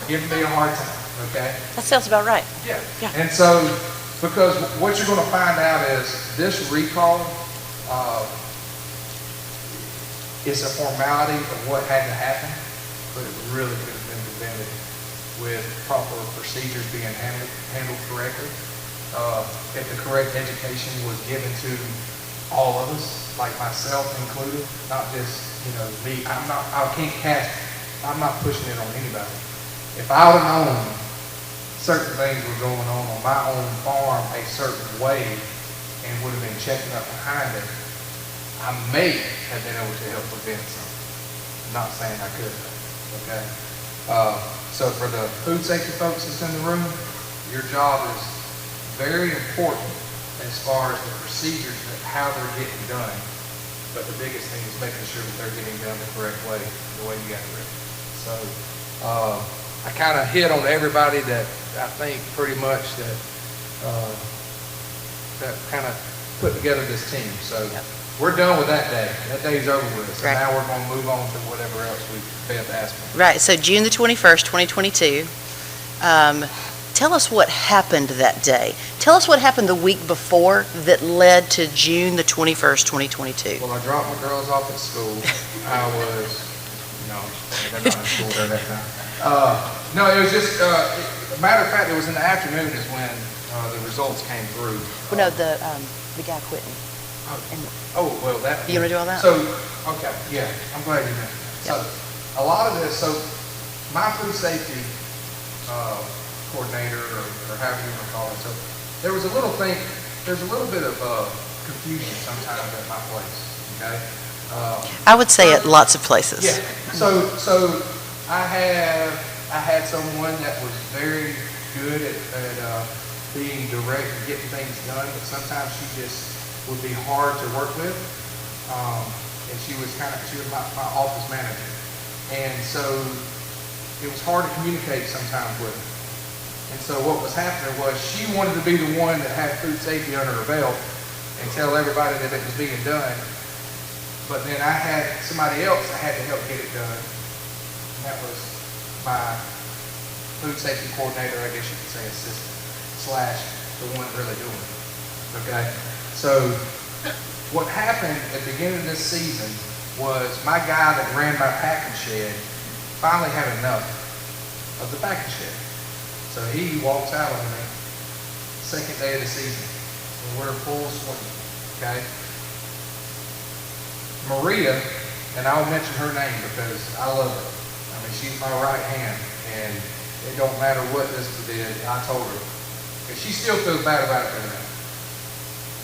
Giving me a hard time, okay? That sounds about right. Yeah. Yeah. And so, because what you're going to find out is this recall is a formality of what had to happen, but it really could have been prevented with proper procedures being handled correctly. If the correct education was given to all of us, like myself included, not just, me. I'm not pushing it on anybody. If I would have known certain things were going on my own farm a certain way and would have been checking up behind it, I may have been able to help prevent something. I'm not saying I could, okay? So for the food safety folks that's in the room, your job is very important as far as the procedures and how they're getting done. But the biggest thing is making sure that they're getting done the correct way, the way you got it written. So I kind of hit on everybody that I think pretty much that kind of put together this team. So we're done with that day. That day's over with. So Right. now we're going to move on to whatever else Beth asked me. Right, so June the 21st, 2022. Tell us what happened that day. Tell us what happened the week before that led to June the 21st, 2022. Well, I dropped my girls off at school. I was, no, they're not in school there that time. No, it was just, a matter of fact, it was in the afternoon is when the results came through. Well, no, the guy quitting. Oh, well, that. You want to do all that? So, okay, yeah, I'm glad you mentioned that. Yep. So, a lot of this, so my food safety coordinator, or however you want to call it, so there's a little bit of confusion sometimes at my place, okay? I would say at lots of places. Yeah, so I had someone that was very good at being direct and getting things done, but sometimes she just would be hard to work with. And she was my office manager. And so it was hard to communicate sometimes with her. And so what was happening was she wanted to be the one that had food safety under her belt and tell everybody that it was being done. But then I had somebody else that had to help get it done. And that was my food safety coordinator, I guess you could say assistant, / the one really doing it. Okay? So what happened at the beginning of this season was my guy that ran my packing shed finally had enough of the packing shed. So he walks out on me, second day of the season, and we're full swing, okay? Maria, and I'll mention her name because I love her. I mean, she's my right hand, and it don't matter what this did, I told her. And she still feels bad about it now.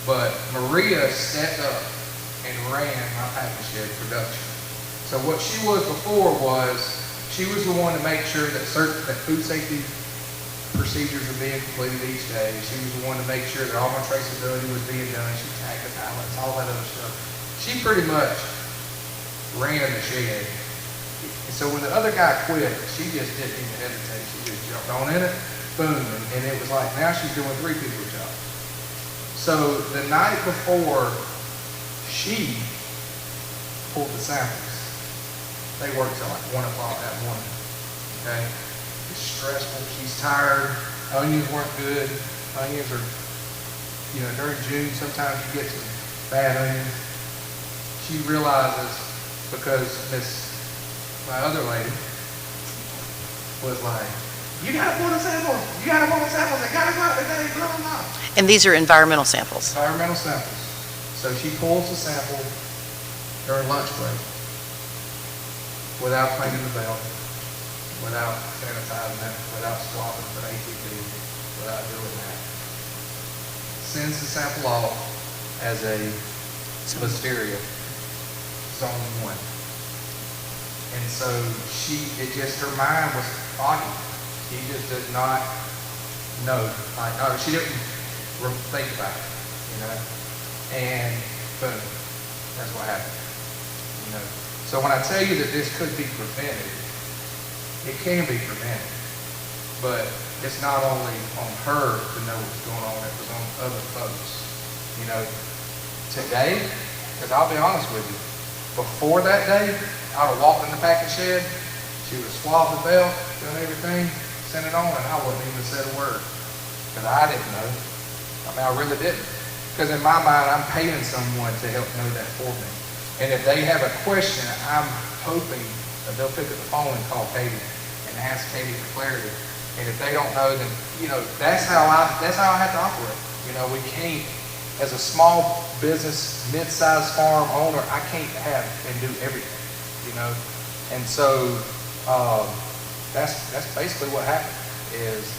But Maria stepped up and ran my packing shed production. So what she was before was, she was the one to make sure that food safety procedures were being completed each day. She was the one to make sure that all my traceability was being done. She tagged the pallets, all that other stuff. She pretty much ran the shed. And so when the other guy quit, she just didn't even hesitate. She just jumped on in it, boom, and it was like, now she's doing 3 people's job. So the night before she pulled the samples, they worked till like 1 o'clock that morning, okay? It's stressful, she's tired, onions weren't good. Onions are, during June, sometimes you get some bad onions. She realizes, because my other lady was like, you gotta pull the samples, they gotta go, they gotta blah, blah, blah. And these are environmental samples. Environmental samples. So she pulls the sample during lunch break without cleaning the belt, without sanitizing it, without swabbing for ATP, without doing that. Sends the sample off as a listeria, zone 1. And so her mind was foggy. She just did not know, she didn't think about it, and boom, that's what happened, So when I tell you that this could be prevented, it can be prevented, but it's not only on her to know what's going on, it was on other folks, today, because I'll be honest with you, before that day, I'd have walked in the packing shed, she would have swabbed the belt, done everything, sent it on, and I wouldn't even said a word, because I didn't know. I mean, I really didn't. Because in my mind, I'm paying someone to help know that for me. And if they have a question, I'm hoping that they'll pick up the phone and call Katie and ask Katie for clarity. And if they don't know, then, you know, that's how I have to operate. You know, we can't, as a small business, mid-sized farm owner, I can't have and do everything, you know. And so that's basically what happened. Is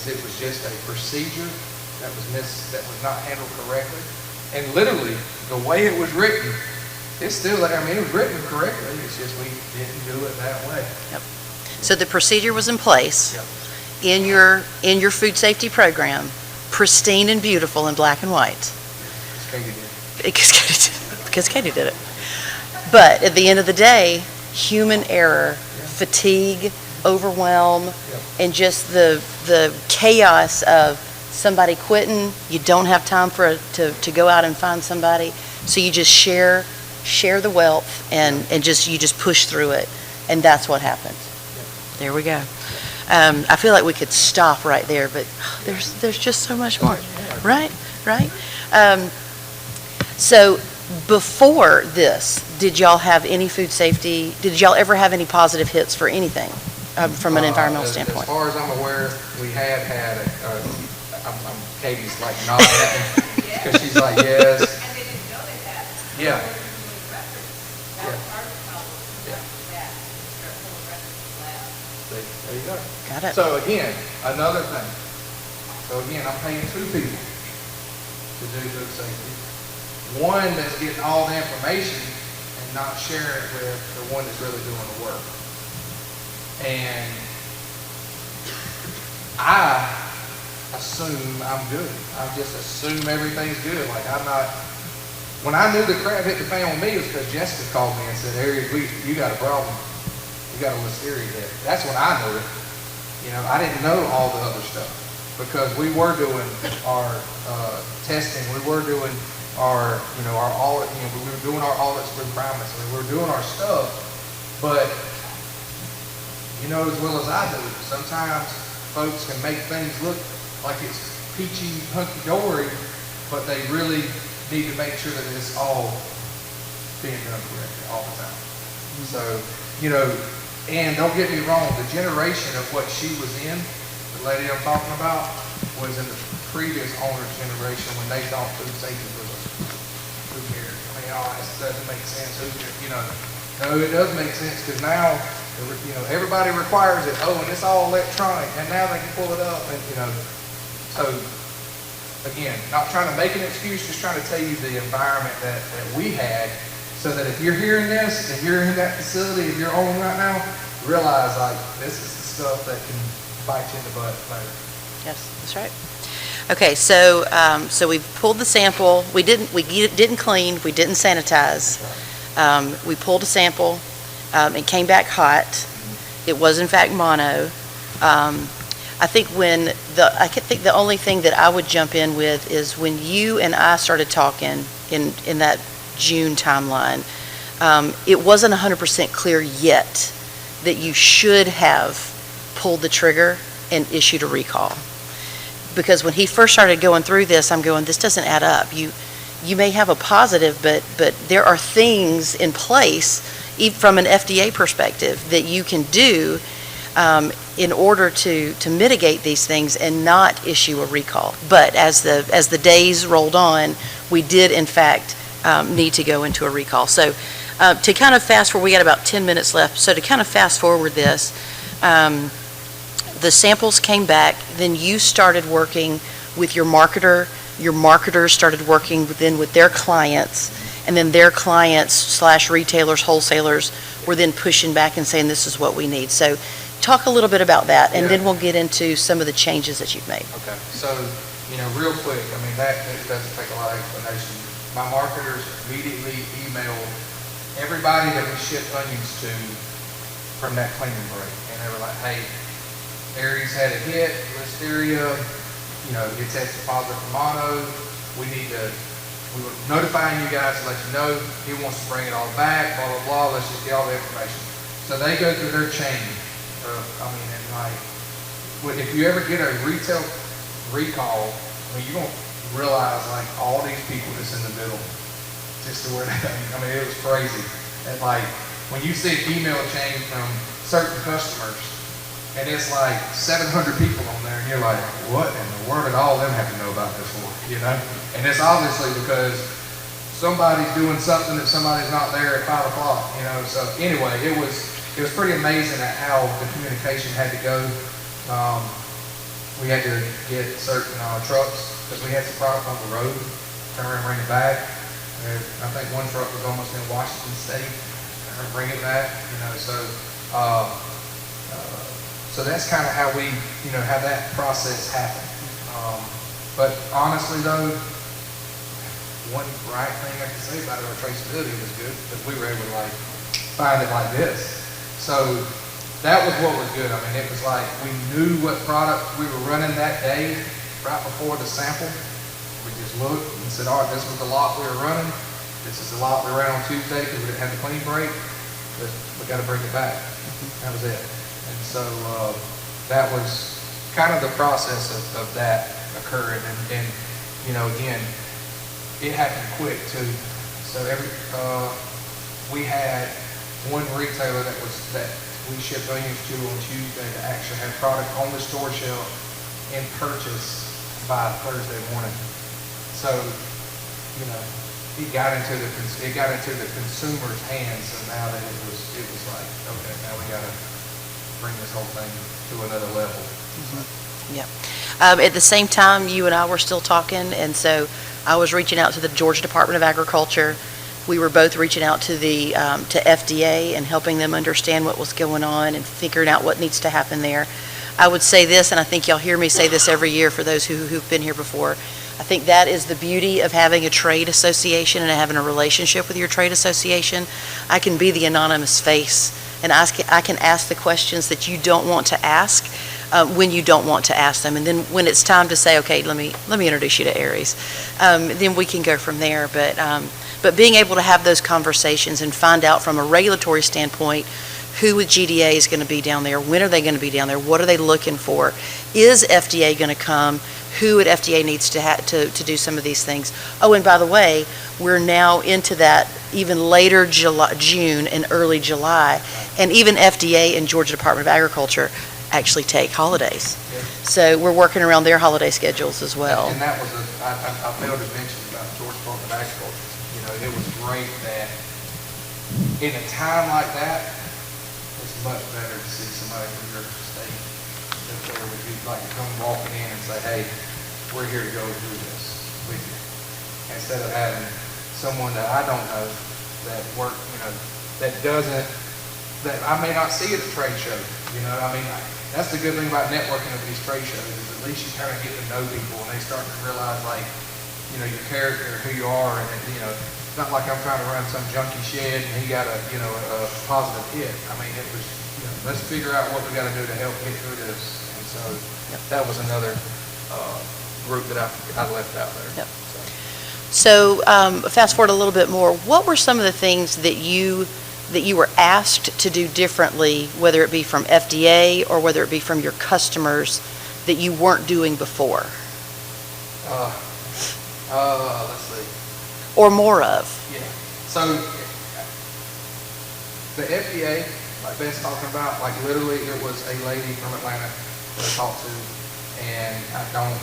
it was just a procedure that was not handled correctly, and literally the way it was written, it's still, I mean, it was written correctly. It's just we didn't do it that way. Yep. So the procedure was in place. Yep. In your food safety program, pristine and beautiful in black and white. Because Katie did it. But at the end of the day, human error, fatigue, overwhelm, and just the chaos of somebody quitting, you don't have time to go out and find somebody, so you just share the wealth and you just push through it, and that's what happened. There we go. I feel like we could stop right there, but there's just so much more. Right. So before this, did y'all have any food safety? Did y'all ever have any positive hits for anything from an environmental standpoint? As far as I'm aware, we had Katie's like nodding at me because she's like, yes. And they didn't know they had it. Yeah. That was part of the problem, that start pulling records from labs. There you go. Got it. So again, another thing. So again, I'm paying two people to do food safety. One that's getting all the information and not sharing it with the one that's really doing the work. And I assume I'm good. I just assume everything's good. Like I'm not. When I knew the crap hit the fan with me, it was because Jessica called me and said, "Harry, you got a problem. You got a listeria hit." That's when I knew it. You know, I didn't know all the other stuff because we were doing our testing. We were doing our audit. You know, we were doing our audits for requirements. I mean, we were doing our stuff, but you know as well as I do, sometimes folks can make things look like it's peachy, hunky-dory, but they really need to make sure that it's all being done correctly all the time. So, you know, and don't get me wrong, the generation of what she was in, the lady I'm talking about, was in the previous owner's generation when they thought food safety was who cares? I mean, this doesn't make sense. You know, no, it does make sense because now, you know, everybody requires it. Oh, and it's all electronic, and now they can pull it up, and you know. So, again, not trying to make an excuse, just trying to tell you the environment that we had, so that if you're hearing this, and you're in that facility, if you're on right now, realize like this is the stuff that can bite you in the butt later. Yes, that's right. Okay, so we pulled the sample. We didn't clean. We didn't sanitize. We pulled a sample. It came back hot. It was in fact mono. I think the only thing that I would jump in with is when you and I started talking in that June timeline, it wasn't 100% clear yet that you should have pulled the trigger and issued a recall. Because when he first started going through this, I'm going, this doesn't add up. You may have a positive, but there are things in place, even from an FDA perspective, that you can do in order to mitigate these things and not issue a recall. But as the days rolled on, we did in fact need to go into a recall. So to kind of fast forward, we got about 10 minutes left. So to kind of fast forward this, the samples came back, then you started working with your marketer. Your marketers started working then with their clients, and then their clients / retailers, wholesalers were then pushing back and saying this is what we need. So talk a little bit about that, and then we'll get into some of the changes that you've made. Okay, so, you know, real quick, I mean, that doesn't take a lot of explanation. My marketers immediately emailed everybody that we shipped onions to from that cleaning break, and they were like, hey, Aries had a hit, listeria, you know, it tested positive for mono. We need to we were notifying you guys to let you know he wants to bring it all back, blah, blah, blah, let's just get all the information. So they go through their chain of, and like, if you ever get a retail recall, you're going to realize like all these people that's in the middle, just to where it was crazy. And like, when you see an email chain from certain customers, and it's like 700 people on there, and you're like, what in the world did all of them have to know about this for, And it's obviously because somebody's doing something that somebody's not there at 5 o'clock, So anyway, it was pretty amazing at how the communication had to go. We had to get certain trucks, because we had some product on the road, turn around and bring it back. I think one truck was almost in Washington State, and bring it back, so that's kind of how we, how that process happened. But honestly though, one right thing I can say about our traceability was good, because we were able to like find it like this. So that was what was good. It was like we knew what product we were running that day, right before the sample. We just looked and said, all right, this was the lot we were running. This is the lot we ran on Tuesday because we didn't have the clean break. But we got to bring it back. That was it. And so that was kind of the process of that occurring. And again, it happened quick too. So we had one retailer that we shipped onions to on Tuesday that actually had product on the store shelf in purchase by Thursday morning. So, it got into the consumer's hands. So now that it was like, okay, now we got to bring this whole thing to another level. Yeah. At the same time, you and I were still talking, and so I was reaching out to the Georgia Department of Agriculture. We were both reaching out to the to FDA and helping them understand what was going on and figuring out what needs to happen there. I would say this, and I think y'all hear me say this every year for those who've been here before. I think that is the beauty of having a trade association and having a relationship with your trade association. I can be the anonymous face, and I can ask the questions that you don't want to ask when you don't want to ask them. And then when it's time to say, okay, let me introduce you to Aries, then we can go from there. But being able to have those conversations and find out from a regulatory standpoint who with GDA is going to be down there, when are they going to be down there, what are they looking for, is FDA going to come, who at FDA needs to do some of these things. Oh, and by the way, we're now into that even later June and early July, and even FDA and Georgia Department of Agriculture actually take holidays. Yeah. So we're working around their holiday schedules as well. And that was I failed to mention about Georgia Department of Agriculture. It was great that in a time like that, it's much better to see somebody from your state that there would be like to come walking in and say, hey, we're here to go through this with you. Instead of having someone that I don't know that that I may not see at a trade show. That's the good thing about networking at these trade shows is at least you kind of get to know people and they start to realize like, your character, who you are, and it's not like I'm trying to run some junky shed and he got a positive hit. It was, let's figure out what we got to do to help get through this. And so that was another group that I left out there. Yep. So fast forward a little bit more. What were some of the things that you were asked to do differently, whether it be from FDA or whether it be from your customers, that you weren't doing before? Let's see. Or more of? Yeah. So the FDA, like Ben's talking about, like literally it was a lady from Atlanta that I talked to, and I don't,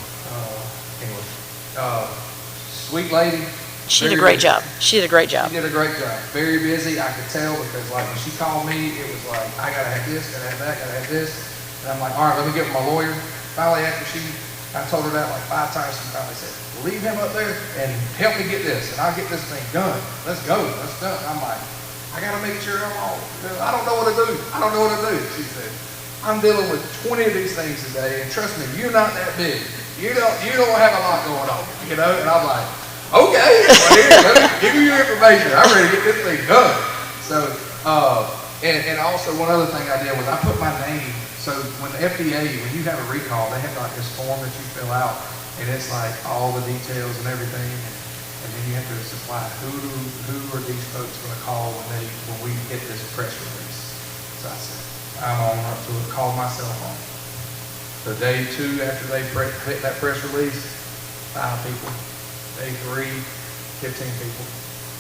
sweet lady. She did a great job. She did a great job. She did a great job. Very busy. I could tell because like when she called me, it was like, I gotta have this, gotta have that, gotta have this. And I'm like, all right, let me get with my lawyer. Finally, after I told her that like 5 times, she finally said, leave him up there and help me get this, and I'll get this thing done. Let's go. Let's done. I'm like, I gotta make sure I'm all, I don't know what to do. I don't know what to do. She said, I'm dealing with 20 of these things today, and trust me, you're not that big. You don't have a lot going on, And I'm like, okay, well, here, let me give you your information. I'm ready to get this thing done. So, and also one other thing I did was I put my name. So when the FDA, when you have a recall, they have like this form that you fill out, and it's like all the details and everything. And then you have to supply who are these folks going to call when we get this press release. So I said, I'm on up to it, call my cell phone. So day 2 after they hit that press release, 5 people. Day 3, 15 people.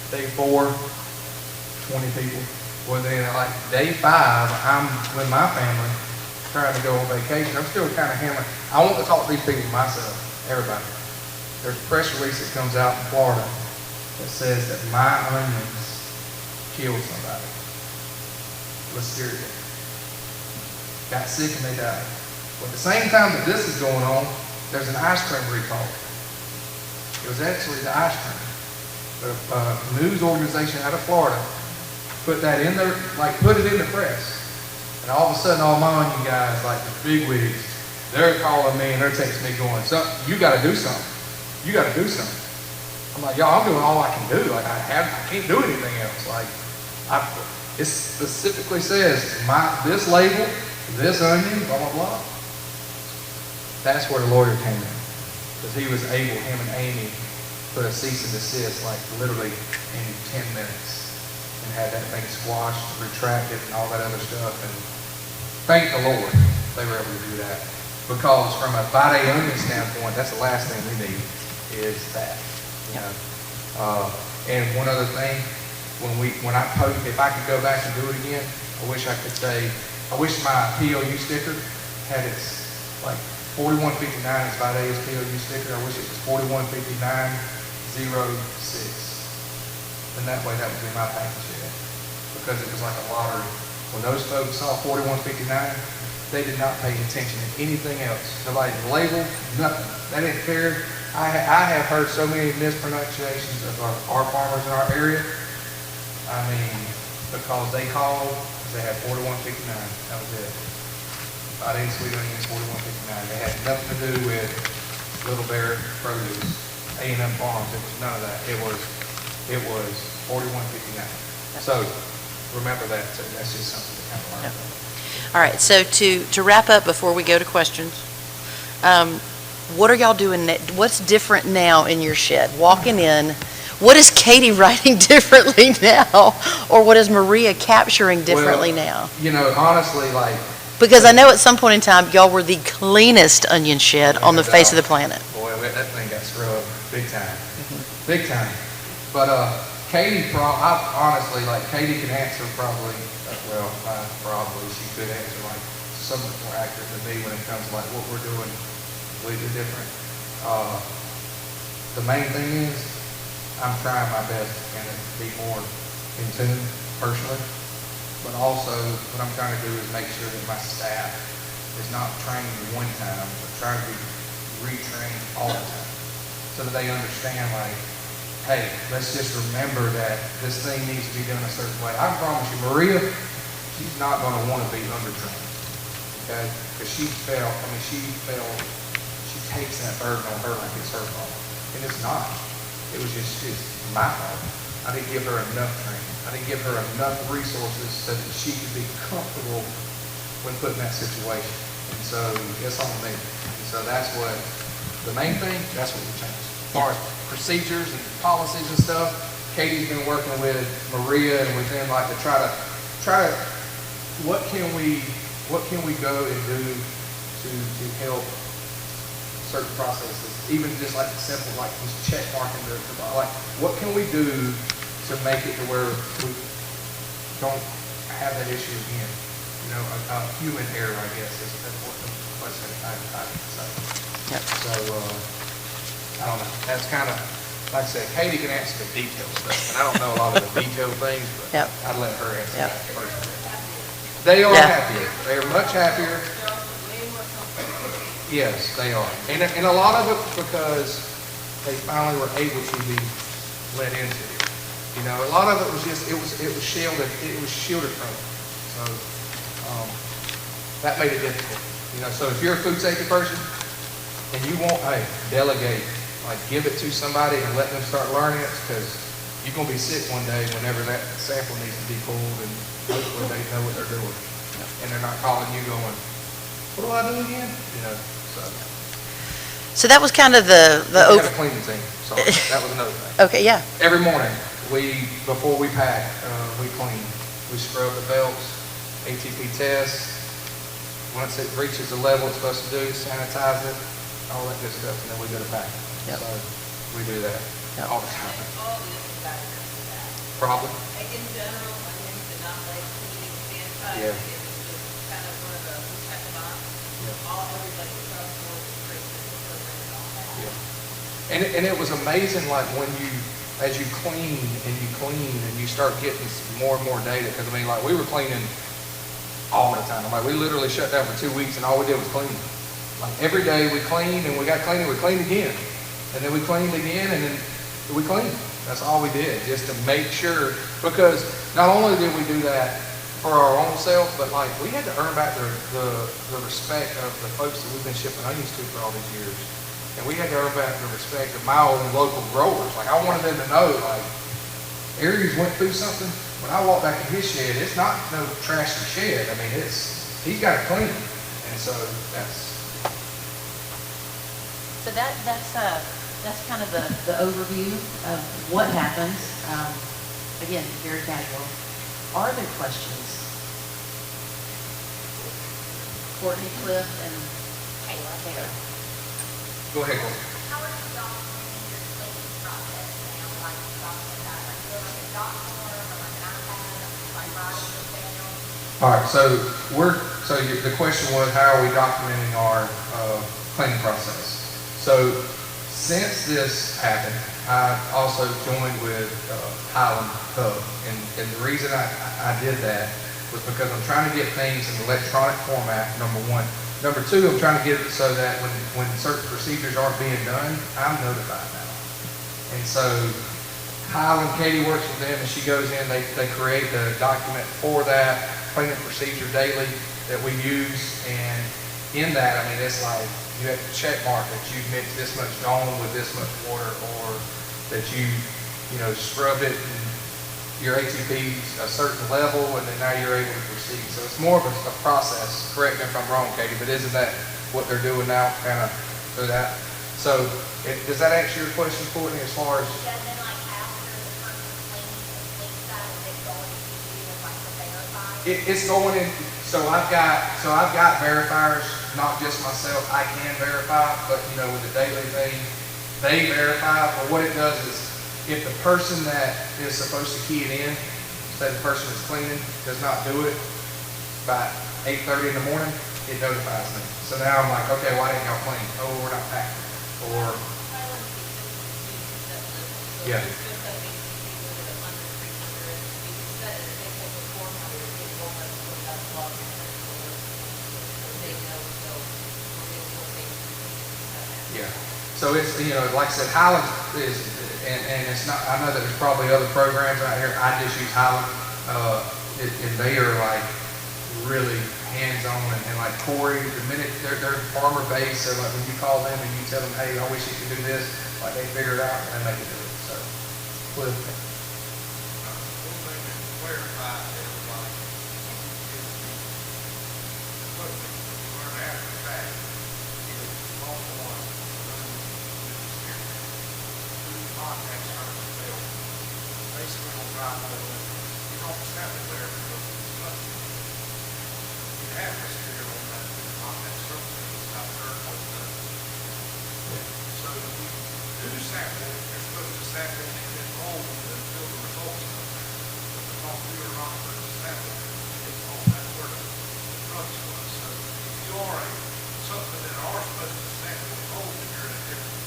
Day 4, 20 people. Well, then like day 5, I'm with my family trying to go on vacation. I'm still kind of hammering. I want to talk to these people myself, everybody. There's a press release that comes out in Florida that says that my onions killed somebody. Listeria. Got sick and they died. But at the same time that this is going on, there's an ice cream recall. It was actually the ice cream. The news organization out of Florida put that in there, like put it in the press. And all of a sudden, all my onion guys, like the big wigs, they're calling me and they're texting me going, so you got to do something. You got to do something. I'm like, y'all, I'm doing all I can do. Like I can't do anything else. Like it specifically says this label, this onion, blah, blah, blah. That's where the lawyer came in. Because he was able, him and Amy, put a cease and desist like literally in 10 minutes and had that thing squashed, retracted, and all that other stuff. And thank the Lord they were able to do that. Because from a Friday onion standpoint, that's the last thing we need is that. You know? And one other thing, when I post, if I could go back and do it again, I wish I could say, I wish my POU sticker had its like 4159 is Vida's POU sticker. I wish it was 415906. And that way that would be my package yet. Because it was like a lottery. When those folks saw 4159, they did not pay attention to anything else. Nobody labeled, nothing. They didn't care. I have heard so many mispronunciations of our farmers in our area. I mean, because they called, they had 4159. That was it. Vide Sweet Onions 4159. They had nothing to do with Little Bear Produce, A&M Farms. It was none of that. It was 4159. So remember that. So that's just something to kind of learn. All right, so to wrap up before we go to questions, what are y'all doing? What's different now in your shed? Walking in, what is Katie writing differently now? Or what is Maria capturing differently now? You know, honestly, like... Because I know at some point in time, y'all were the cleanest onion shed on the face of the planet. Boy, that thing got scrubbed big time. Big time. But Katie, honestly, like Katie can answer probably, probably she could answer like so much more accurate than me when it comes to like what we're doing completely different. The main thing is I'm trying my best to kind of be more in tune personally, but also what I'm trying to do is make sure that my staff is not trained one time, but trying to be retrained all the time so that they understand like, hey, let's just remember that this thing needs to be done a certain way. I promise you, Maria, she's not going to want to be undertrained, okay? Because she takes that burden on her like it's her fault. And it's not. It's my fault. I didn't give her enough training. I didn't give her enough resources so that she could be comfortable when put in that situation. And so it's on me. And so that's what, the main thing, that's what we changed. As far as procedures and policies and stuff, Katie's been working with Maria and with them like to try to what can we go and do to help certain processes, even just like simple like just check marking like what can we do to make it to where we don't have that issue again? You know, a human error, I guess, is what the question I would say. Yep. So I don't know. That's kind of, like I said, Katie can answer the detailed stuff, and I don't know a lot of the detailed things, but I'd let her answer that first. They are happier. They are much happier. Yes, they are. And a lot of it because they finally were able to be let into it. You know, a lot of it was just, it was shielded from it. So that made it difficult. You know, so if you're a food safety person and you want, hey, delegate, like give it to somebody and let them start learning it, because you're going to be sick one day whenever that sample needs to be pulled, and hopefully they know what they're doing. And they're not calling you going, what do I do again? You know, so. So that was kind of the We had over. a cleaning team, sorry, that was another thing. Okay, yeah. Every morning, before we pack, we clean. We scrub the belts, ATP test. Once it reaches the level it's supposed to do, sanitize it, all that good stuff, and then we go to pack. Yep. So we do that Yep. all the time. All the other factors to that. Probably. Like in general, I think the not like cleaning sanitize, Yeah. it was just kind of one of the, we check them off. Yeah. All, everybody across the board was crazy, the program and all that. Yeah. And it was amazing, like when as you clean and you start getting more and more data, because I mean, like we were cleaning all the time. Like we literally shut down for 2 weeks and all we did was clean. Like every day we cleaned and we got cleaning, we cleaned again. And then we cleaned again and then we cleaned. That's all we did, just to make sure, because not only did we do that for our own self, but like we had to earn back the respect of the folks that we've been shipping onions to for all these years. And we had to earn back the respect of my own local growers. Like I wanted them to know, like, Aries went through something. When I walk back in his shed, it's not no trashy shed. I mean, he's got it clean. And so that's. So that's kind of the overview of what happens. Again, very casual. Are there questions? Courtney, Cliff, and Taylor. Go ahead, Gordon. How are you documenting your cleaning process now? Like, document that, like, do like a doc form or like an iPad, like writing it down? All right, the question was, how are we documenting our cleaning process? So since this happened, I also joined with Highland Hub, and the reason I did that was because I'm trying to get things in electronic format, number one. Number two, I'm trying to get it so that when certain procedures aren't being done, I'm notified now. And so Highland, Katie works with them and she goes in, they create the document for that cleaning procedure daily that we use. And in that, I mean, it's like you have to check mark that you mix this much Dawn with this much water, or that you scrubbed it and your ATP's a certain level, and then now you're able to proceed. So it's more of a process. Correct me if I'm wrong, Katie, but isn't that what they're doing now, kind of through that? So does that answer your question, Courtney, as far as? Yeah, and then like after the person completes that, is it going to you as like the verifier? It's going in. So I've got verifiers, not just myself. I can verify, but with the daily thing, they verify. But what it does is, if the person that is supposed to key it in, say the person that's cleaning, does not do it by 8:30 in the morning, it notifies me. So now I'm like, okay, why didn't y'all clean? Oh, we're not packing. Or, yeah. Yeah. So it's, like I said, Highland is, and it's not, I know that there's probably other programs out here. I just use Highland, and they are like really hands-on, and like Corey, the minute they're farmer based, so like when you call them and you tell them, hey, I wish you could do this, like they figure it out and they make it do it. So, Cliff. One thing to clarify to everybody is the equipment you learn after the fact is all one running with the steering. Two contact surface belt. Basically on dry mold, you don't snap it there because it's much. You have this steer on that contact surface, it's not dirt all the time. So you do sample, you're supposed to sample and then hold until the results come back. But because we are not supposed to sample, it's all that's where the drugs was. So if you are something that are supposed to sample and hold, then you're in a different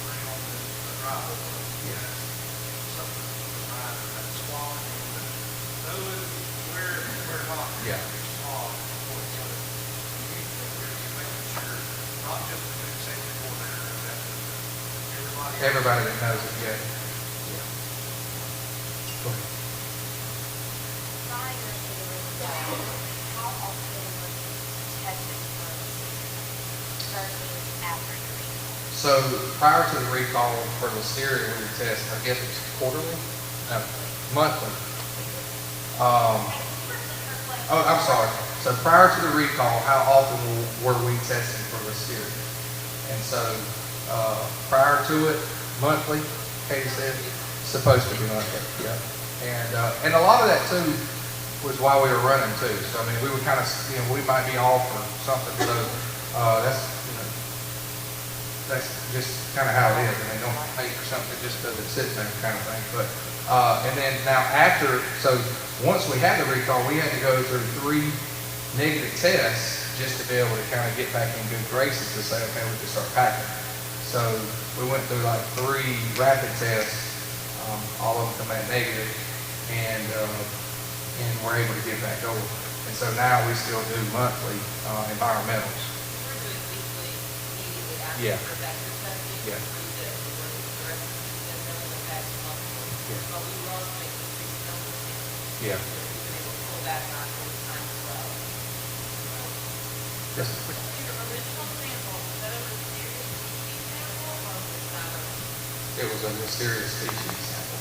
realm than the dry hole. Yes. Something to keep in mind, that swallowing, know it, where not. Yeah. It's swallowed before it's done. You need to really making sure, not just the food safety coordinator, that Everybody that knows it, yeah. Go ahead. Prior to the recall, how often were you tested for versus after the recall? So prior to the recall for Listeria, we would test, I guess it's quarterly? No, monthly. Oh, I'm sorry. So prior to the recall, how often were we testing for Listeria? And so, prior to it, monthly, Katie said, supposed to be monthly, yeah. And a lot of that too was while we were running too. So, I mean, we were kind of, we might be off or something, so, that's just kind of how it is. I mean, don't pay for something just because it sits there kind of thing. But, and then now after, so once we had the recall, we had to go through 3 negative tests just to be able to kind of get back in good graces to say, okay, we can start packing. So we went through like 3 rapid tests, all of them come back negative, and we're able to get back over. And so now we still do monthly environmentals. Yeah. Yeah. Yeah. Yes. It was a mysterious species sample.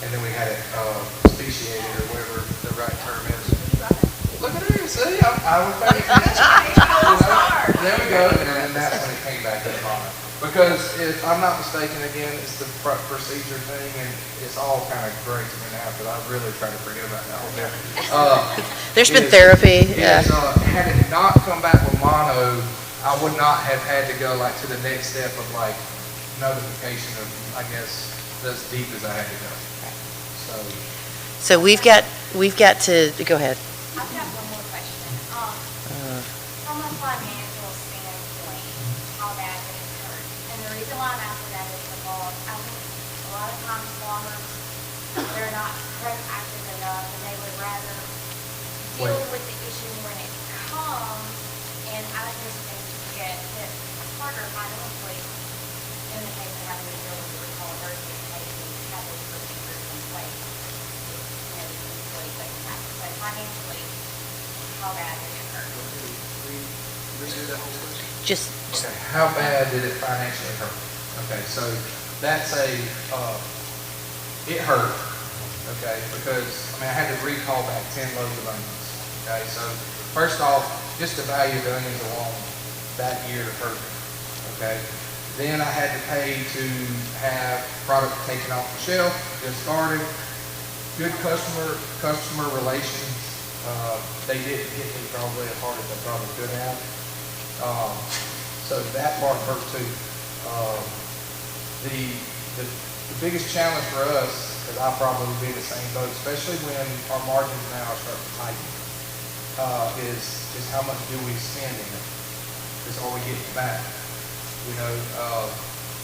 And then we had it speciated, or whatever the right term is. Look at her, see? I was paying attention. There we go. And then that's when it came back to the bottom. Because if I'm not mistaken, again, it's the procedure thing, and it's all kind of great to me now, because I really try to forget about that whole bit. There's been therapy. Yeah. Had it not come back with mono, I would not have had to go like to the next step of like notification of, I guess, as deep as I had to go. So we've got to go ahead. I've got one more question. From a financial standpoint, how bad did it hurt? And the reason why I'm asking that is because I think a lot of times farmers, they're not proactive enough, and they would rather deal with the issue when it comes. And I just think that it's harder financially in the case of having to deal with the recall versus the case of having procedures in place. But financially, how bad did it hurt? Just okay, how bad did it financially hurt? Okay, so that's it hurt, okay, because, I mean, I had to recall back 10 loads of onions, okay, so first off, just the value of the onions alone that year hurt me, okay. Then I had to pay to have product taken off the shelf, discarded. Good customer relations. They didn't hit me probably as hard as they probably could have. So that part hurt too. The biggest challenge for us, because I probably would be in the same boat, especially when our margins now are starting to tighten, is how much do we spend in it? Because are we getting back?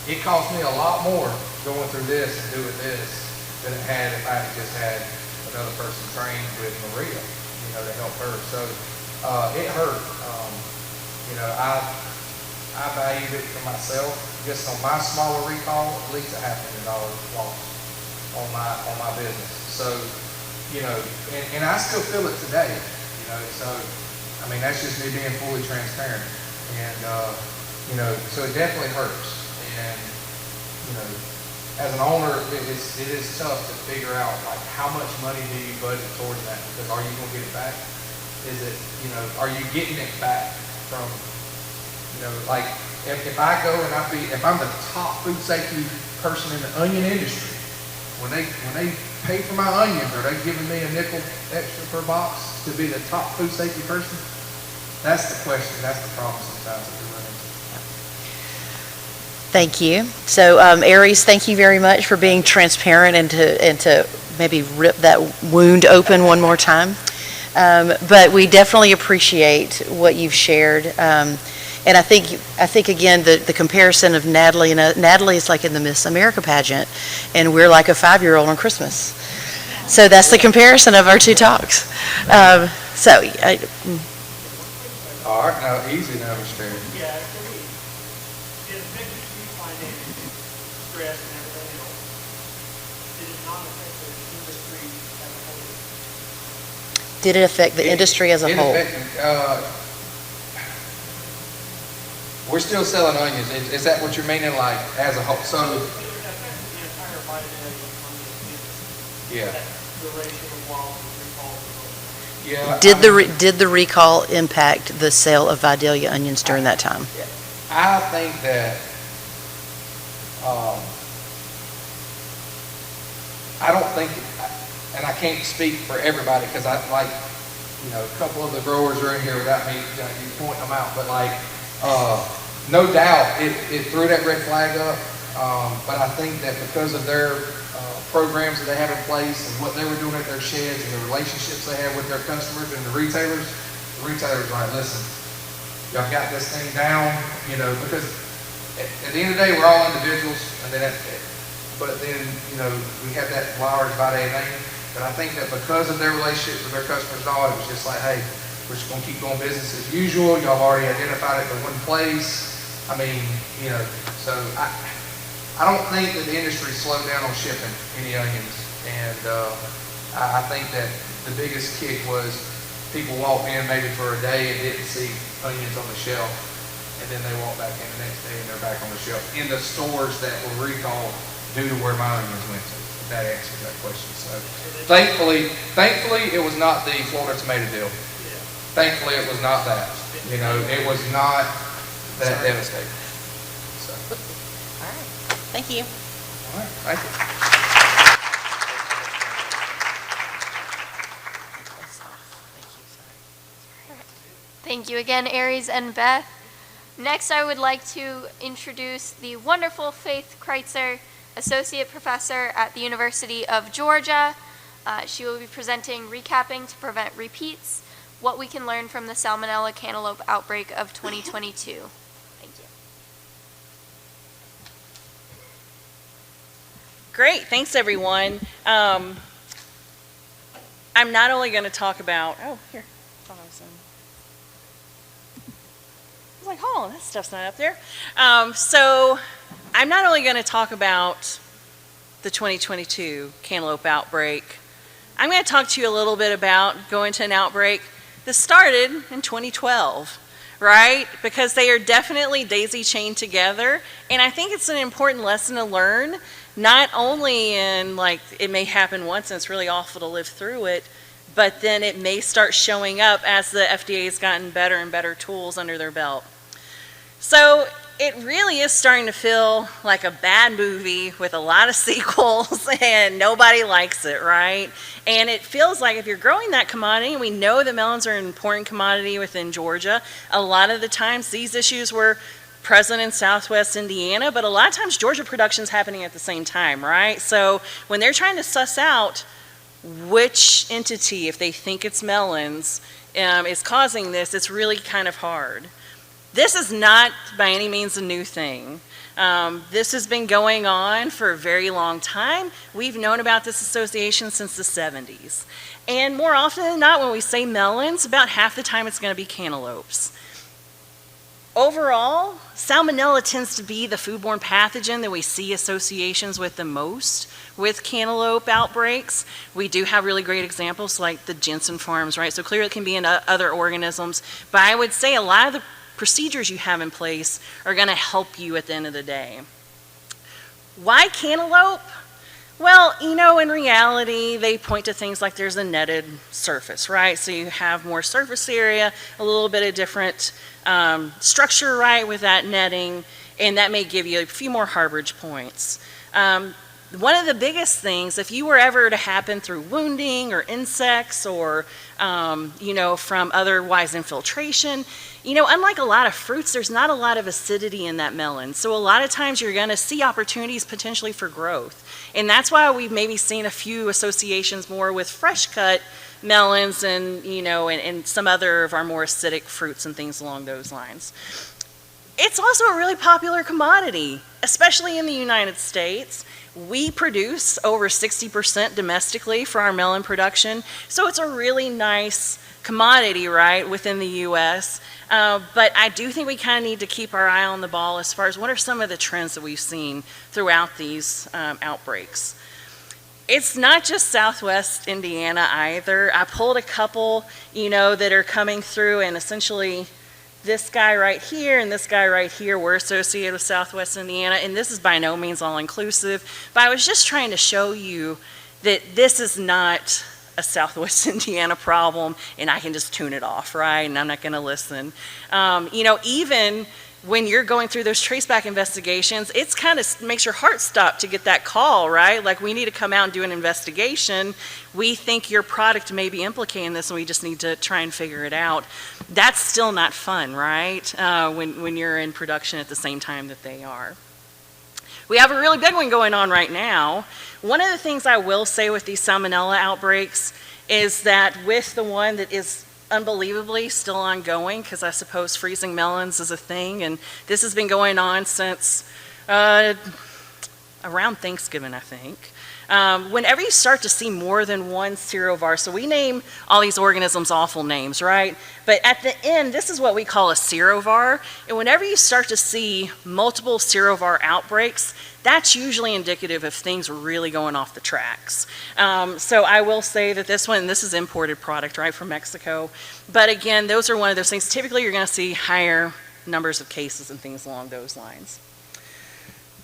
It cost me a lot more going through this and doing this than it had if I had just had another person trained with Maria, to help her. So it hurt. I valued it for myself. Just on my smaller recall, at least $500,000 loss on my business. So, and I still feel it today. So I mean that's just me being fully transparent. And so it definitely hurts. And as an owner, it is tough to figure out like how much money do you budget towards that? Because are you going to get it back? Is it, are you getting it back from, like if I go and if I'm the top food safety person in the onion industry, when they pay for my onions, are they giving me a nickel extra per box to be the top food safety person? That's the question. That's the problem sometimes that we run into. Thank you. So, Aries, thank you very much for being transparent and to maybe rip that wound open one more time. But we definitely appreciate what you've shared. And I think again, the comparison of Natalie and Natalie is like in the Miss America pageant, and we're like a 5-year-old on Christmas. So that's the comparison of our two talks. All right, now easy now, Mr. Yeah, for me, it affected you financially, stress and everything else. Did it not affect the industry as a whole? Did it affect the industry as a whole? We're still selling onions. Is that what you're meaning, like as a whole? So, It affected the entire vitamin industry. yeah. The ratio of wild and recalls. Yeah. Did the recall impact the sale of Vidalia onions during that time? I think that, I don't think, and I can't speak for everybody, because I, like, you know, a couple of the growers are in here without me, you pointing them out, but like, no doubt, it threw that red flag up, but I think that because of their programs that they have in place and what they were doing at their sheds and the relationships they have with their customers and the retailers are like, listen, y'all got this thing down, you know, because at the end of the day, we're all individuals, and then but then, you know, we have that flowers by day name. But I think that because of their relationships with their customers and all, it was just like, hey, we're just going to keep going business as usual. Y'all already identified it in one place. I mean, you know, so I don't think that the industry slowed down on shipping any onions. And I think that the biggest kick was people walked in maybe for a day and didn't see onions on the shelf. And then they walk back in the next day and they're back on the shelf in the stores that were recalled due to where my onions went to. If that answers that question. So thankfully it was not the Florida tomato deal. Thankfully it was not that. You know, it was not that devastating. So. All right. Thank you. All right. Thank you. Thank you again, Aries and Beth. Next, I would like to introduce the wonderful Faith Kreitzer, Associate Professor at the University of Georgia. She will be presenting Recapping to Prevent Repeats, What We Can Learn from the Salmonella Cantaloupe Outbreak of 2022. Thank you. Great, thanks everyone. I'm not only going to talk about, I was like, oh, that stuff's not up there. So I'm not only going to talk about the 2022 cantaloupe outbreak, I'm going to talk to you a little bit about going to an outbreak that started in 2012, right? Because they are definitely daisy chained together. And I think it's an important lesson to learn, not only in like, it may happen once and it's really awful to live through it, but then it may start showing up as the FDA has gotten better and better tools under their belt. So it really is starting to feel like a bad movie with a lot of sequels and nobody likes it, right? And it feels like if you're growing that commodity, and we know that melons are an important commodity within Georgia, a lot of the times these issues were present in Southwest Indiana, but a lot of times Georgia production is happening at the same time, right? So when they're trying to suss out which entity, if they think it's melons, is causing this, it's really kind of hard. This is not by any means a new thing. This has been going on for a very long time. We've known about this association since the 70s. And more often than not, when we say melons, about half the time it's going to be cantaloupes. Overall, salmonella tends to be the foodborne pathogen that we see associations with the most with cantaloupe outbreaks. We do have really great examples like the Jensen farms, right? So clearly it can be in other organisms, but I would say a lot of the procedures you have in place are going to help you at the end of the day. Why cantaloupe? Well, you know, in reality, they point to things like there's a netted surface, right? So you have more surface area, a little bit of different structure, right, with that netting, and that may give you a few more harborage points. One of the biggest things, if you were ever to happen through wounding or insects or, you know, from otherwise infiltration, you know, unlike a lot of fruits, there's not a lot of acidity in that melon. So a lot of times you're going to see opportunities potentially for growth. And that's why we've maybe seen a few associations more with fresh cut melons and, you know, and some other of our more acidic fruits and things along those lines. It's also a really popular commodity, especially in the United States. We produce over 60% domestically for our melon production. So it's a really nice commodity, right, within the U.S. But I do think we kind of need to keep our eye on the ball as far as what are some of the trends that we've seen throughout these outbreaks. It's not just Southwest Indiana either. I pulled a couple, you know, that are coming through, and essentially this guy right here and this guy right here were associated with Southwest Indiana, and this is by no means all inclusive, but I was just trying to show you that this is not a Southwest Indiana problem and I can just tune it off, right? And I'm not going to listen. You know, even when you're going through those traceback investigations, it's kind of makes your heart stop to get that call, right? Like, we need to come out and do an investigation. We think your product may be implicated in this, and we just need to try and figure it out. That's still not fun, right? When you're in production at the same time that they are. We have a really big one going on right now. One of the things I will say with these salmonella outbreaks is that with the one that is unbelievably still ongoing, because I suppose freezing melons is a thing, and this has been going on since around Thanksgiving, I think. Whenever you start to see more than one serovar, so we name all these organisms awful names, right? But at the end, this is what we call a serovar, and whenever you start to see multiple serovar outbreaks, that's usually indicative of things really going off the tracks. So I will say that this is imported product, right, from Mexico. But again, those are one of those things. Typically, you're going to see higher numbers of cases and things along those lines.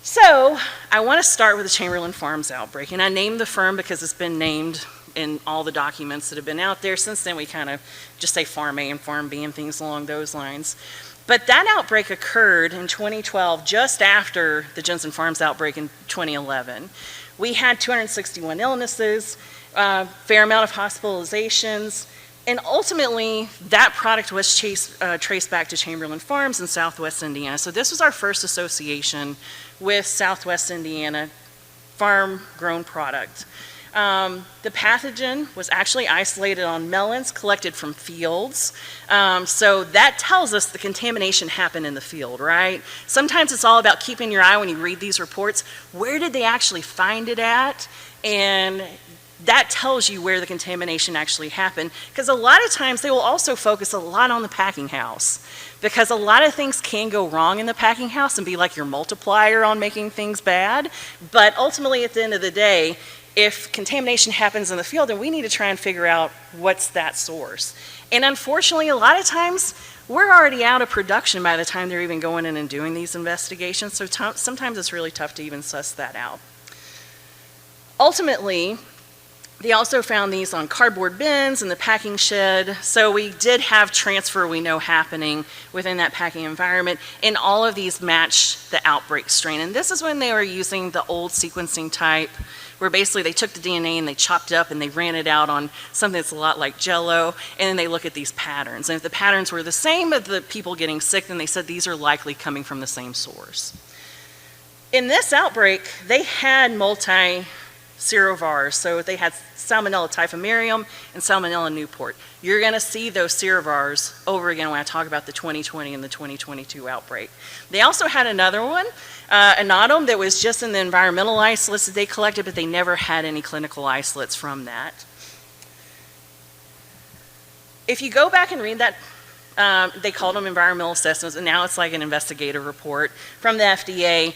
So I want to start with the Chamberlain Farms outbreak. And I named the firm because it's been named in all the documents that have been out there. Since then, we kind of just say Farm A and Farm B and things along those lines. But that outbreak occurred in 2012, just after the Jensen Farms outbreak in 2011. We had 261 illnesses, fair amount of hospitalizations, and ultimately that product was traced back to Chamberlain Farms in Southwest Indiana. So this was our first association with Southwest Indiana farm-grown product. The pathogen was actually isolated on melons collected from fields. So that tells us the contamination happened in the field, right? Sometimes it's all about keeping your eye when you read these reports. Where did they actually find it at? And that tells you where the contamination actually happened. Because a lot of times they will also focus a lot on the packing house. Because a lot of things can go wrong in the packing house and be like your multiplier on making things bad. But ultimately, at the end of the day, if contamination happens in the field, then we need to try and figure out what's that source. And unfortunately, a lot of times, we're already out of production by the time they're even going in and doing these investigations. So sometimes it's really tough to even suss that out. Ultimately, they also found these on cardboard bins in the packing shed. So we did have transfer, we know, happening within that packing environment. And all of these match the outbreak strain. And this is when they were using the old sequencing type, where basically they took the DNA and they chopped it up and they ran it out on something that's a lot like Jell-O, and then they look at these patterns. And if the patterns were the same as the people getting sick, then they said these are likely coming from the same source. In this outbreak, they had multi-serovars. So they had Salmonella typhimurium and Salmonella Newport. You're going to see those serovars over again when I talk about the 2020 and the 2022 outbreak. They also had another one, Anatum, that was just in the environmental isolates that they collected, but they never had any clinical isolates from that. If you go back and read that, they called them environmental assessments, and now it's like an investigative report from the FDA.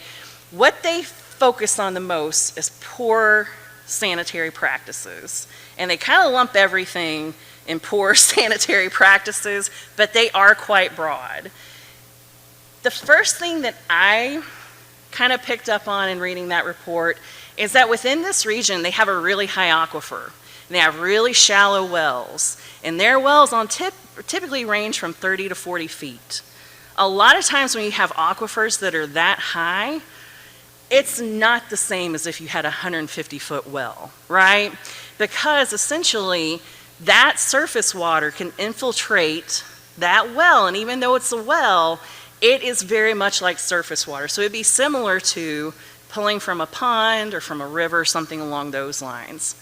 What they focus on the most is poor sanitary practices. And they kind of lump everything in poor sanitary practices, but they are quite broad. The first thing that I kind of picked up on in reading that report is that within this region, they have a really high aquifer. They have really shallow wells. And their wells typically range from 30 to 40 feet. A lot of times when you have aquifers that are that high, it's not the same as if you had a 150-foot well, right? Because essentially, that surface water can infiltrate that well, and even though it's a well, it is very much like surface water. So it'd be similar to pulling from a pond or from a river, something along those lines.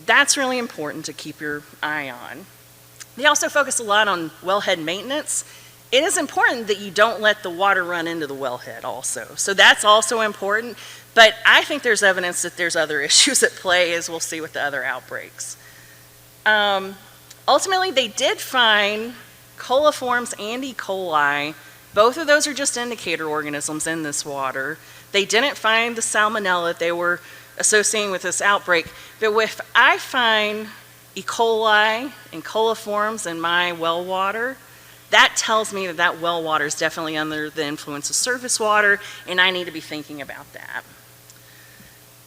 That's really important to keep your eye on. They also focus a lot on wellhead maintenance. It is important that you don't let the water run into the wellhead also. So that's also important, but I think there's evidence that there's other issues at play, as we'll see with the other outbreaks. Ultimately, they did find coliforms and E. coli. Both of those are just indicator organisms in this water. They didn't find the salmonella that they were associating with this outbreak, but if I find E. coli and coliforms in my well water, that tells me that that well water is definitely under the influence of surface water, and I need to be thinking about that.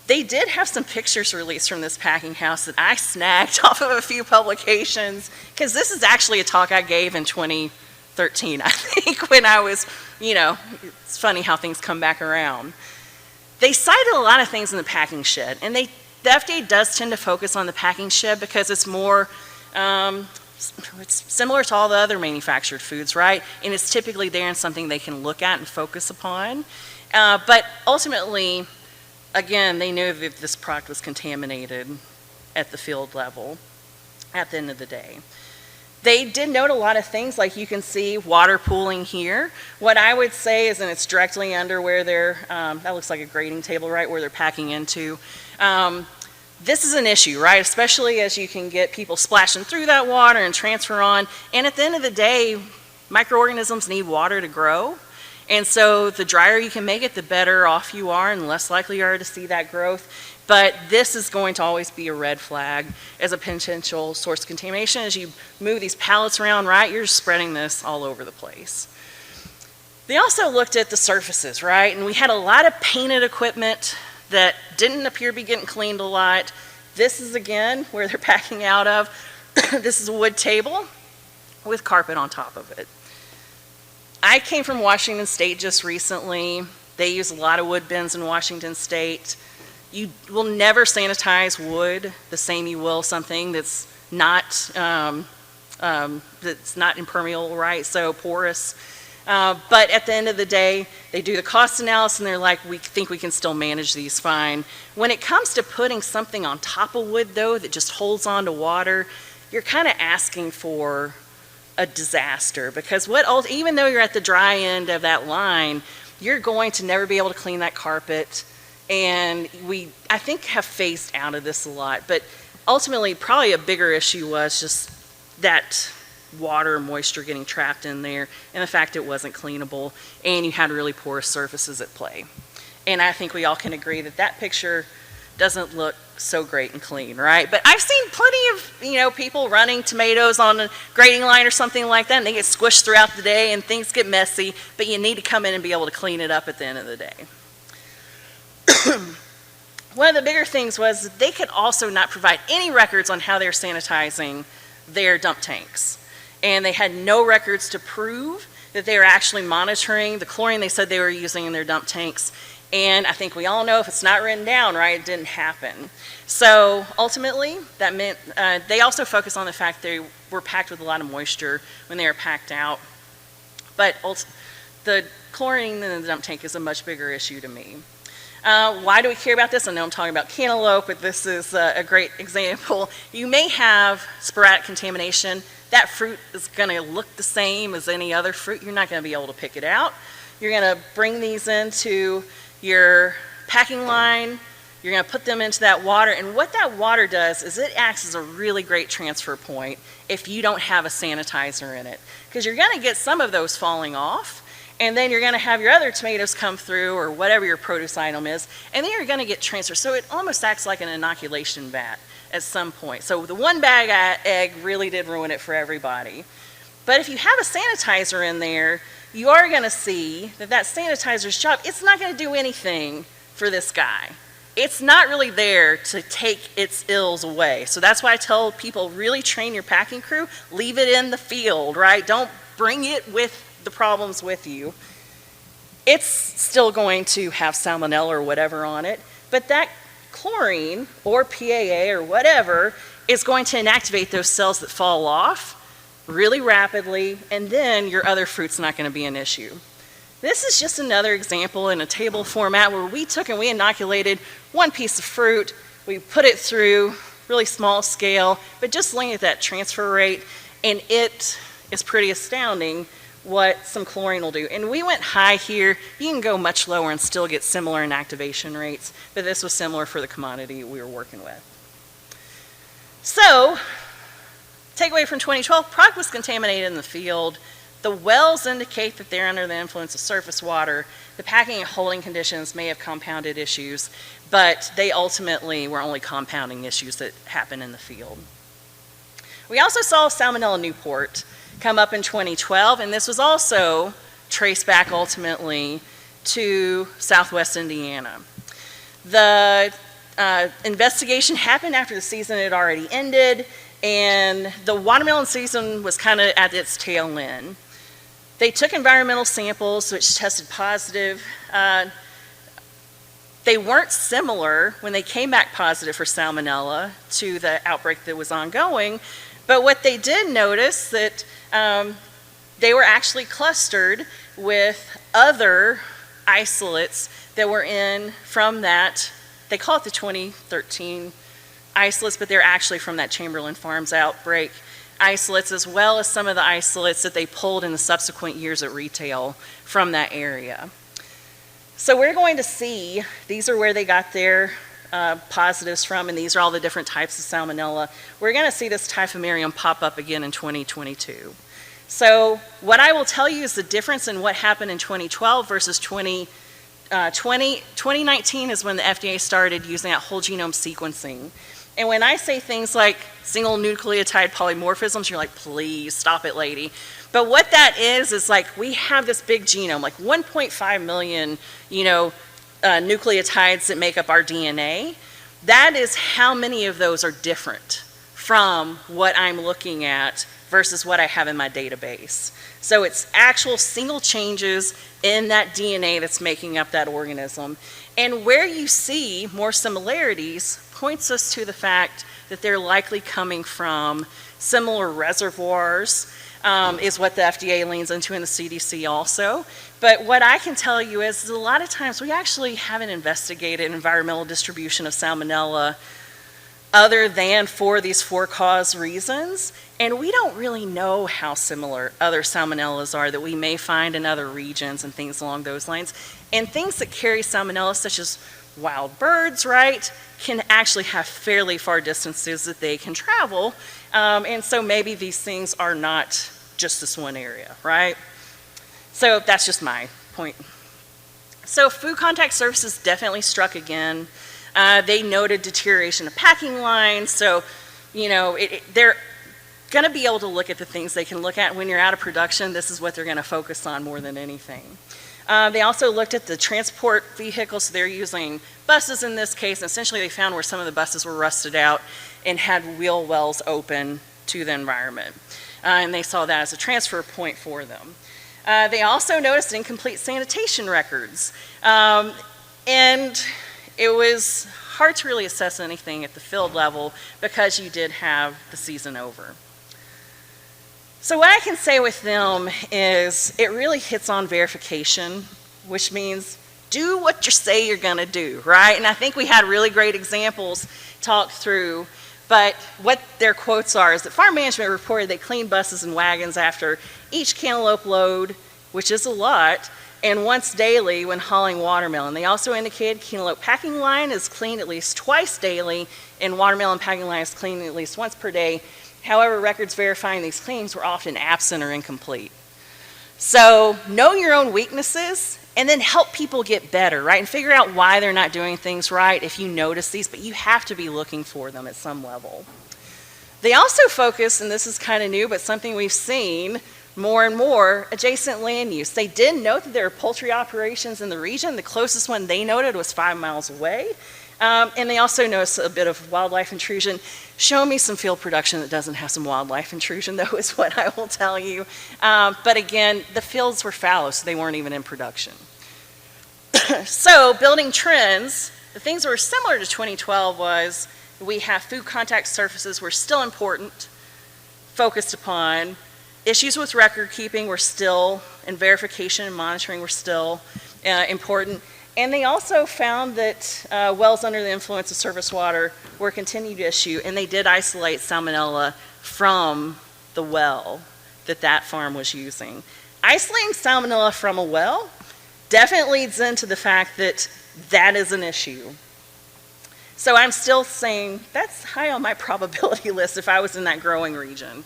They did have some pictures released from this packing house that I snagged off of a few publications, because this is actually a talk I gave in 2020 13, I think, when I was, it's funny how things come back around. They cited a lot of things in the packing shed, and the FDA does tend to focus on the packing shed because it's more, it's similar to all the other manufactured foods, right? And it's typically there and something they can look at and focus upon. But ultimately, again, they knew that this product was contaminated at the field level at the end of the day. They did note a lot of things, like you can see water pooling here. What I would say is, and it's directly under where they're, that looks like a grading table, right, where they're packing into. This is an issue, right, especially as you can get people splashing through that water and transfer on. And at the end of the day, microorganisms need water to grow. And so the drier you can make it, the better off you are and less likely you are to see that growth. But this is going to always be a red flag as a potential source of contamination. As you move these pallets around, right, you're spreading this all over the place. They also looked at the surfaces, right? And we had a lot of painted equipment that didn't appear to be getting cleaned a lot. This is, again, where they're packing out of. This is a wood table with carpet on top of it. I came from Washington State just recently. They use a lot of wood bins in Washington State. You will never sanitize wood the same you will something that's not impermeable, right? So porous. But at the end of the day, they do the cost analysis and they're like, we think we can still manage these fine. When it comes to putting something on top of wood, though, that just holds on to water, you're kind of asking for a disaster, because even though you're at the dry end of that line, you're going to never be able to clean that carpet. And we, I think, have phased out of this a lot. But ultimately, probably a bigger issue was just that water and moisture getting trapped in there, and the fact it wasn't cleanable, and you had really porous surfaces at play. And I think we all can agree that that picture doesn't look so great and clean, right? But I've seen plenty of, people running tomatoes on a grading line or something like that, and they get squished throughout the day and things get messy, but you need to come in and be able to clean it up at the end of the day. One of the bigger things was that they could also not provide any records on how they're sanitizing their dump tanks. And they had no records to prove that they were actually monitoring the chlorine they said they were using in their dump tanks. And I think we all know if it's not written down, right, it didn't happen. So ultimately, that meant they also focused on the fact they were packed with a lot of moisture when they were packed out. But the chlorine in the dump tank is a much bigger issue to me. Why do we care about this? I know I'm talking about cantaloupe, but this is a great example. You may have sporadic contamination. That fruit is going to look the same as any other fruit. You're not going to be able to pick it out. You're going to bring these into your packing line. You're going to put them into that water. And what that water does is it acts as a really great transfer point if you don't have a sanitizer in it. Because you're going to get some of those falling off. And then you're going to have your other tomatoes come through, or whatever your produce item is, and then you're going to get transferred. So it almost acts like an inoculation vat at some point. So the one bag egg really did ruin it for everybody. But if you have a sanitizer in there, you are going to see that that sanitizer's job, it's not going to do anything for this guy. It's not really there to take its ills away. So that's why I tell people, really train your packing crew, leave it in the field, right? Don't bring it with the problems with you. It's still going to have salmonella or whatever on it, but that chlorine or PAA or whatever is going to inactivate those cells that fall off really rapidly, and then your other fruit's not going to be an issue. This is just another example in a table format where we took and we inoculated one piece of fruit, we put it through really small scale, but just looking at that transfer rate, and it is pretty astounding what some chlorine will do. And we went high here. You can go much lower and still get similar inactivation rates, but this was similar for the commodity we were working with. So, takeaway from 2012, product was contaminated in the field. The wells indicate that they're under the influence of surface water. The packing and holding conditions may have compounded issues, but they ultimately were only compounding issues that happen in the field. We also saw Salmonella Newport come up in 2012, and this was also traced back ultimately to Southwest Indiana. The investigation happened after the season had already ended, and the watermelon season was kind of at its tail end. They took environmental samples, which tested positive. They weren't similar when they came back positive for salmonella to the outbreak that was ongoing, but what they did notice that they were actually clustered with other isolates that were in from that, they call it the 2013 isolates, but they're actually from that Chamberlain Farms outbreak isolates, as well as some of the isolates that they pulled in the subsequent years at retail from that area. So we're going to see, these are where they got their positives from, and these are all the different types of salmonella. We're going to see this typhimurium pop up again in 2022. So what I will tell you is the difference in what happened in 2012 versus 2020. 2019 is when the FDA started using that whole genome sequencing. And when I say things like single nucleotide polymorphisms, you're like, please stop it, lady. But what that is like we have this big genome, like 1.5 million, nucleotides that make up our DNA. That is how many of those are different from what I'm looking at versus what I have in my database. So it's actual single changes in that DNA that's making up that organism. And where you see more similarities points us to the fact that they're likely coming from similar reservoirs, is what the FDA leans into, and the CDC also. But what I can tell you is a lot of times we actually haven't investigated environmental distribution of salmonella other than for these for-cause reasons, and we don't really know how similar other salmonellas are that we may find in other regions and things along those lines. And things that carry salmonella, such as wild birds, right, can actually have fairly far distances that they can travel. And so maybe these things are not just this one area, right? So that's just my point. So food contact surfaces definitely struck again. They noted deterioration of packing lines. So, they're going to be able to look at the things they can look at. When you're out of production, this is what they're going to focus on more than anything. They also looked at the transport vehicles. So they're using buses in this case. And essentially, they found where some of the buses were rusted out and had wheel wells open to the environment. And they saw that as a transfer point for them. They also noticed incomplete sanitation records. And it was hard to really assess anything at the field level because you did have the season over. So what I can say with them is it really hits on verification, which means do what you say you're going to do, right? And I think we had really great examples talked through, but what their quotes are is that farm management reported they cleaned buses and wagons after each cantaloupe load, which is a lot, and once daily when hauling watermelon. They also indicated cantaloupe packing line is cleaned at least twice daily, and watermelon packing line is cleaned at least once per day. However, records verifying these claims were often absent or incomplete. So know your own weaknesses and then help people get better, right? And figure out why they're not doing things right if you notice these, but you have to be looking for them at some level. They also focus, and this is kind of new, but something we've seen more and more, adjacent land use. They did note that there are poultry operations in the region. The closest one they noted was 5 miles away. And they also noticed a bit of wildlife intrusion. Show me some field production that doesn't have some wildlife intrusion, though, is what I will tell you. But again, the fields were fallow, so they weren't even in production. So building trends, the things that were similar to 2012 was we have food contact surfaces were still important, focused upon. Issues with record keeping were still, and verification and monitoring were still important. And they also found that wells under the influence of surface water were a continued issue, and they did isolate salmonella from the well that farm was using. Isolating salmonella from a well definitely leads into the fact that that is an issue. So I'm still saying that's high on my probability list if I was in that growing region.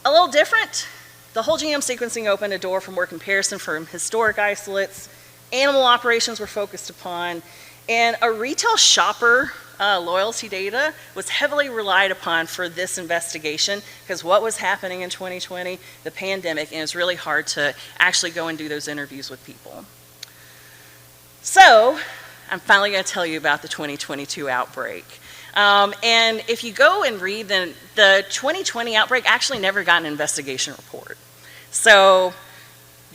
A little different, the whole genome sequencing opened a door for more comparison from historic isolates. Animal operations were focused upon, and a retail shopper loyalty data was heavily relied upon for this investigation because what was happening in 2020, the pandemic, and it was really hard to actually go and do those interviews with people. So I'm finally going to tell you about the 2022 outbreak. And if you go and read the 2020 outbreak actually never got an investigation report. So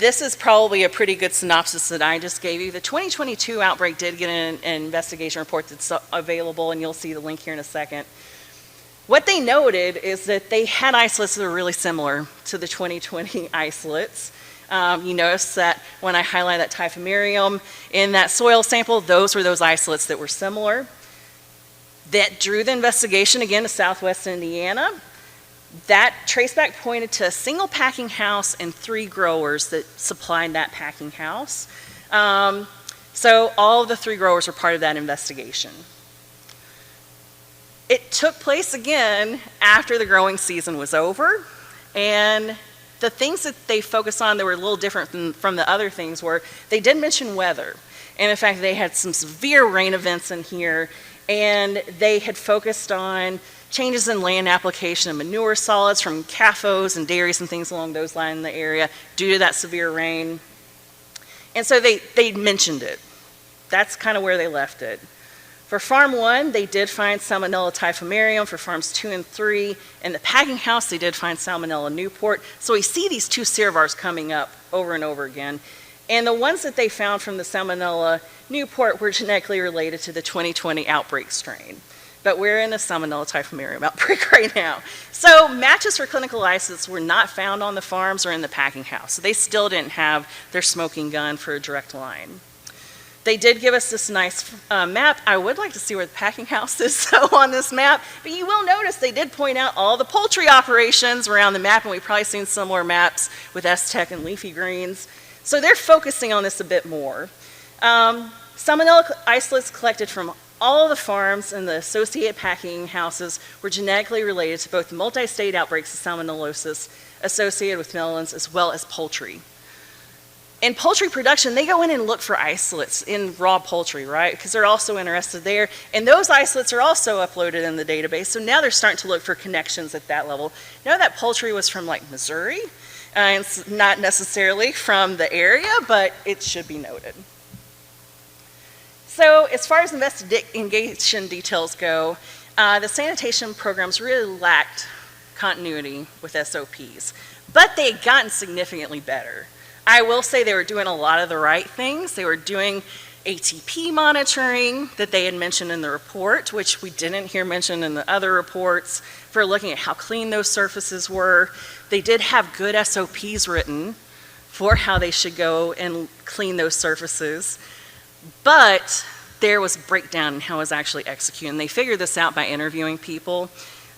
This is probably a pretty good synopsis that I just gave you. The 2022 outbreak did get an investigation report that's available, and you'll see the link here in a second. What they noted is that they had isolates that were really similar to the 2020 isolates. You notice that when I highlight that typhimurium in that soil sample, those were those isolates that were similar. That drew the investigation again to Southwest Indiana. That traceback pointed to a single packing house and 3 growers that supplied that packing house. So all of the 3 growers were part of that investigation. It took place again after the growing season was over, and the things that they focused on that were a little different from the other things were they did mention weather. And in fact, they had some severe rain events in here, and they had focused on changes in land application of manure solids from CAFOs and dairies and things along those lines in the area due to that severe rain. And so they mentioned it. That's kind of where they left it. For Farm 1, they did find Salmonella typhimurium. For Farms 2 and 3, in the packing house, they did find Salmonella Newport. So we see these 2 serivars coming up over and over again. And the ones that they found from the Salmonella Newport were genetically related to the 2020 outbreak strain. But we're in a Salmonella typhimurium outbreak right now. So matches for clinical isolates were not found on the farms or in the packing house. So they still didn't have their smoking gun for a direct line. They did give us this nice map. I would like to see where the packing house is on this map, but you will notice they did point out all the poultry operations around the map, and we've probably seen similar maps with S-Tech and leafy greens. So they're focusing on this a bit more. Salmonella isolates collected from all of the farms and the associated packing houses were genetically related to both the multi-state outbreaks of salmonellosis associated with melons as well as poultry. In poultry production, they go in and look for isolates in raw poultry, right? Because they're also interested there. And those isolates are also uploaded in the database. So now they're starting to look for connections at that level. Know that poultry was from like Missouri. It's not necessarily from the area, but it should be noted. So as far as investigation details go, the sanitation programs really lacked continuity with SOPs, but they had gotten significantly better. I will say they were doing a lot of the right things. They were doing ATP monitoring that they had mentioned in the report, which we didn't hear mentioned in the other reports, for looking at how clean those surfaces were. They did have good SOPs written for how they should go and clean those surfaces. But there was breakdown in how it was actually executed. And they figured this out by interviewing people.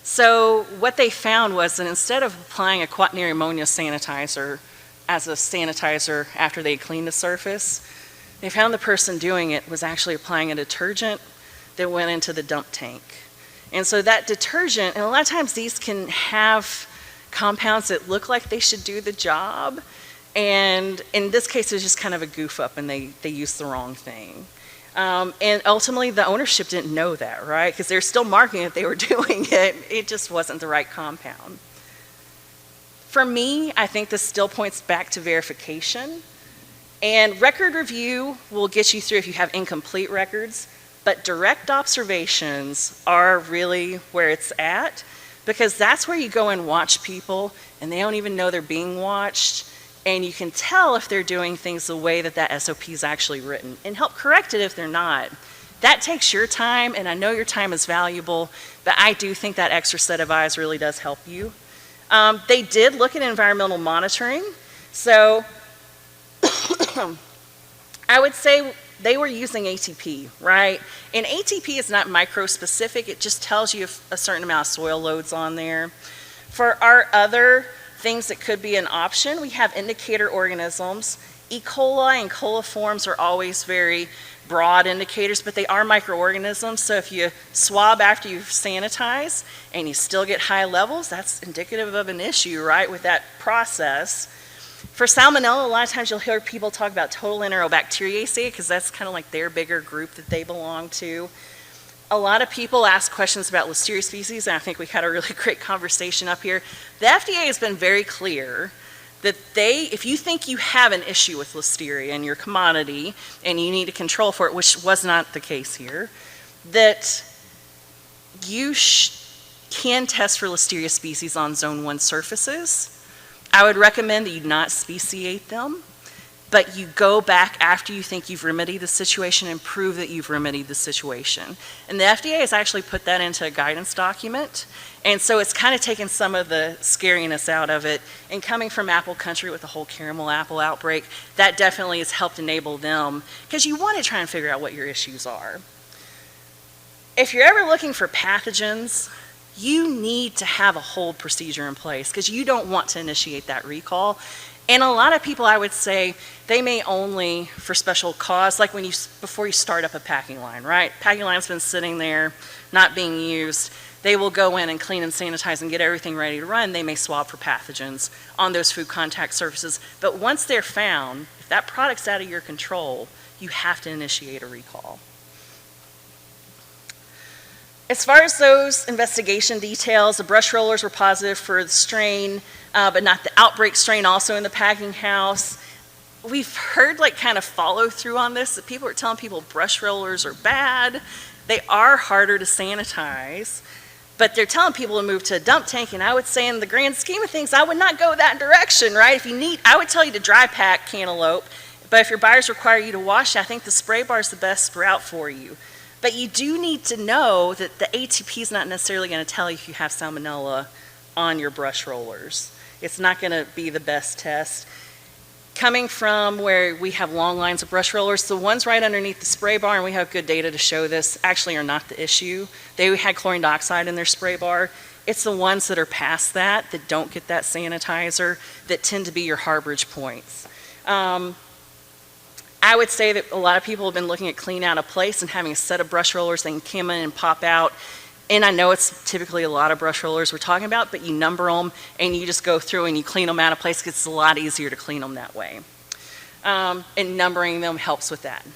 So what they found was that instead of applying a quaternary ammonia sanitizer as a sanitizer after they cleaned the surface, they found the person doing it was actually applying a detergent that went into the dump tank. And so that detergent, and a lot of times these can have compounds that look like they should do the job, and in this case, it was just kind of a goof up, and they used the wrong thing. And ultimately, the ownership didn't know that, right? Because they're still marketing that they were doing it. It just wasn't the right compound. For me, I think this still points back to verification. And record review will get you through if you have incomplete records, but direct observations are really where it's at, because that's where you go and watch people, and they don't even know they're being watched. And you can tell if they're doing things the way that that SOP is actually written, and help correct it if they're not. That takes your time, and I know your time is valuable, but I do think that extra set of eyes really does help you. They did look at environmental monitoring. So I would say they were using ATP, right? And ATP is not micro-specific. It just tells you a certain amount of soil loads on there. For our other things that could be an option, we have indicator organisms. E. coli and coliforms are always very broad indicators, but they are microorganisms. So if you swab after you've sanitized and you still get high levels, that's indicative of an issue, right, with that process. For salmonella, a lot of times you'll hear people talk about total enterobacteriaceae, because that's kind of like their bigger group that they belong to. A lot of people ask questions about Listeria species, and I think we had a really great conversation up here. The FDA has been very clear that if you think you have an issue with Listeria in your commodity and you need to control for it, which was not the case here, that you can test for Listeria species on Zone 1 surfaces. I would recommend that you not speciate them. but you go back after you think you've remedied the situation and prove that you've remedied the situation. And the FDA has actually put that into a guidance document. And so it's kind of taken some of the scariness out of it. And coming from apple country with the whole caramel apple outbreak, that definitely has helped enable them, because you want to try and figure out what your issues are. If you're ever looking for pathogens, you need to have a hold procedure in place, because you don't want to initiate that recall. And a lot of people, I would say, they may only for special cause, like when before you start up a packing line, right? Packing line's been sitting there, not being used. They will go in and clean and sanitize and get everything ready to run. They may swab for pathogens on those food contact surfaces. But once they're found, if that product's out of your control, you have to initiate a recall. As far as those investigation details, the brush rollers were positive for the strain, but not the outbreak strain, also in the packing house. We've heard like kind of follow through on this, that people are telling people brush rollers are bad. They are harder to sanitize, but they're telling people to move to a dump tank. And I would say in the grand scheme of things, I would not go that direction, right? If you need, I would tell you to dry pack cantaloupe, but if your buyers require you to wash it, I think the spray bar is the best route for you. But you do need to know that the ATP is not necessarily going to tell you if you have salmonella on your brush rollers. It's not going to be the best test. Coming from where we have long lines of brush rollers, the ones right underneath the spray bar, and we have good data to show this, actually are not the issue. They had chlorine dioxide in their spray bar. It's the ones that are past that don't get that sanitizer, that tend to be your harborage points. I would say that a lot of people have been looking at clean out a place and having a set of brush rollers that can come in and pop out. And I know it's typically a lot of brush rollers we're talking about, but you number them and you just go through and you clean them out of place, because it's a lot easier to clean them that way. And numbering them helps with that.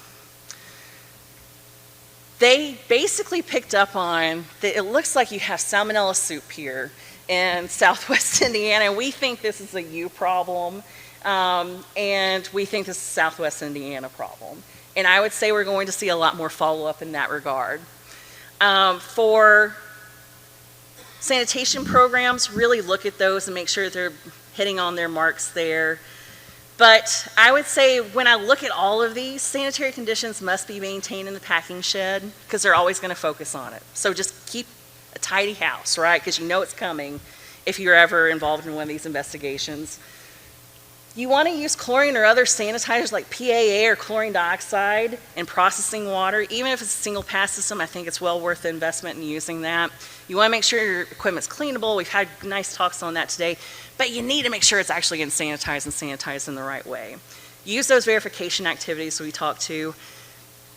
They basically picked up on that it looks like you have salmonella soup here in Southwest Indiana, and we think this is a you problem. And we think this is a Southwest Indiana problem. And I would say we're going to see a lot more follow-up in that regard. For sanitation programs, really look at those and make sure they're hitting on their marks there. But I would say when I look at all of these, sanitary conditions must be maintained in the packing shed, because they're always going to focus on it. So just keep a tidy house, right? Because you know it's coming if you're ever involved in one of these investigations. You want to use chlorine or other sanitizers like PAA or chlorine dioxide in processing water. Even if it's a single pass system, I think it's well worth the investment in using that. You want to make sure your equipment's cleanable. We've had nice talks on that today, but you need to make sure it's actually getting sanitized and sanitized in the right way. Use those verification activities we talked to.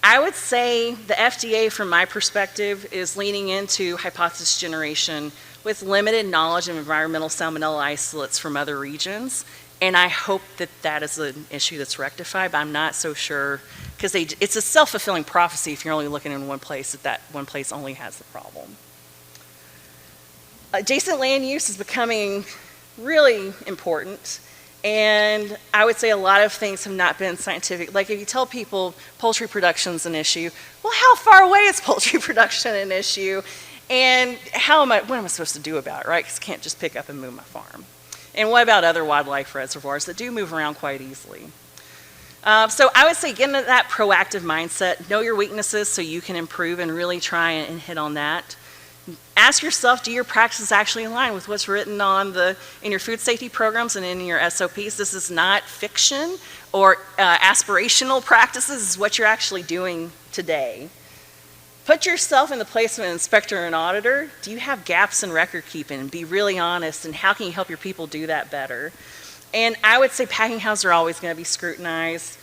I would say the FDA, from my perspective, is leaning into hypothesis generation with limited knowledge of environmental salmonella isolates from other regions. And I hope that that is an issue that's rectified, but I'm not so sure, because it's a self-fulfilling prophecy if you're only looking in one place, that one place only has the problem. Adjacent land use is becoming really important, and I would say a lot of things have not been scientific. Like if you tell people poultry production's an issue, well, how far away is poultry production an issue? And what am I supposed to do about it, right? Because I can't just pick up and move my farm. And what about other wildlife reservoirs that do move around quite easily? So I would say get into that proactive mindset, know your weaknesses so you can improve and really try and hit on that. Ask yourself, do your practices actually align with what's written in your food safety programs and in your SOPs? This is not fiction or aspirational practices, this is what you're actually doing today. Put yourself in the place of an inspector and auditor. Do you have gaps in record keeping? Be really honest, and how can you help your people do that better? And I would say packing houses are always going to be scrutinized.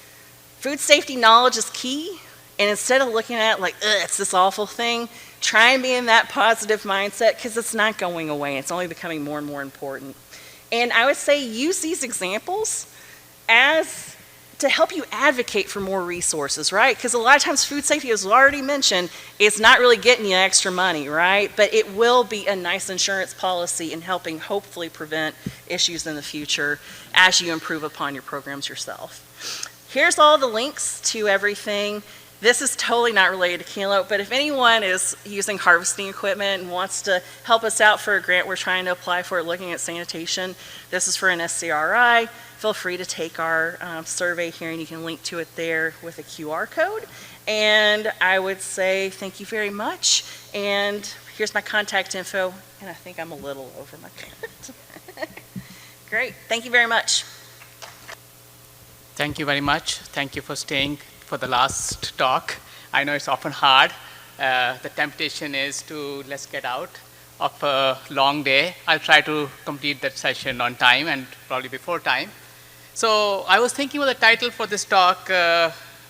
Food safety knowledge is key, and instead of looking at it like, ugh, it's this awful thing, try and be in that positive mindset, because it's not going away. It's only becoming more and more important. And I would say use these examples to help you advocate for more resources, right? Because a lot of times food safety, as already mentioned, is not really getting you extra money, right? But it will be a nice insurance policy in helping hopefully prevent issues in the future as you improve upon your programs yourself. Here's all the links to everything. This is totally not related to cantaloupe, but if anyone is using harvesting equipment and wants to help us out for a grant we're trying to apply for looking at sanitation, this is for an SCRI. feel free to take our survey here, and you can link to it there with a QR code. And I would say thank you very much. And here's my contact info, and I think I'm a little over my Great. Thank you very much. Thank you very much. Thank you for staying for the last talk. I know it's often hard. The temptation is to let's get out of a long day. I'll try to complete that session on time and probably before time. So I was thinking of the title for this talk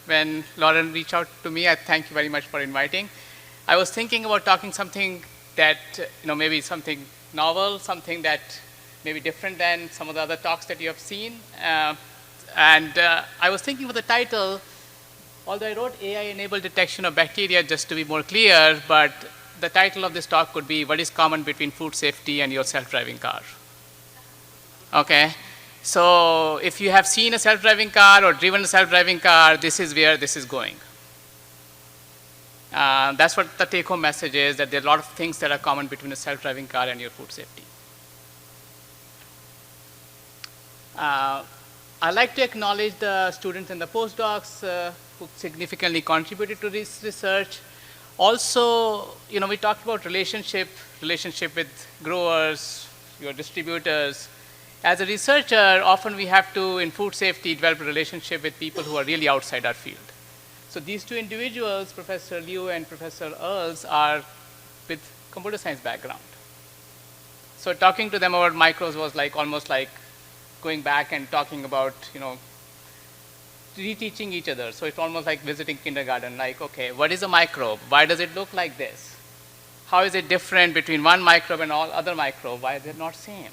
when Lauren reached out to me. I thank you very much for inviting. I was thinking about talking something that, maybe something novel, something that may be different than some of the other talks that you have seen. I was thinking of the title, although I wrote AI-enabled detection of bacteria just to be more clear, but the title of this talk could be what is common between food safety and your self-driving car. Okay, so if you have seen a self-driving car or driven a self-driving car, this is where this is going. That's what the take-home message is, that there are a lot of things that are common between a self-driving car and your food safety. I'd like to acknowledge the students and the postdocs who significantly contributed to this research. Also, we talked about relationship with growers, your distributors. As a researcher, often we have to, in food safety, develop a relationship with people who are really outside our field. So these two individuals, Professor Liu and Professor Earls, are with computer science background. So talking to them about microbes was almost like going back and talking about, reteaching each other. So it's almost like visiting kindergarten, like, okay, what is a microbe? Why does it look like this? How is it different between one microbe and all other microbes? Why are they not same?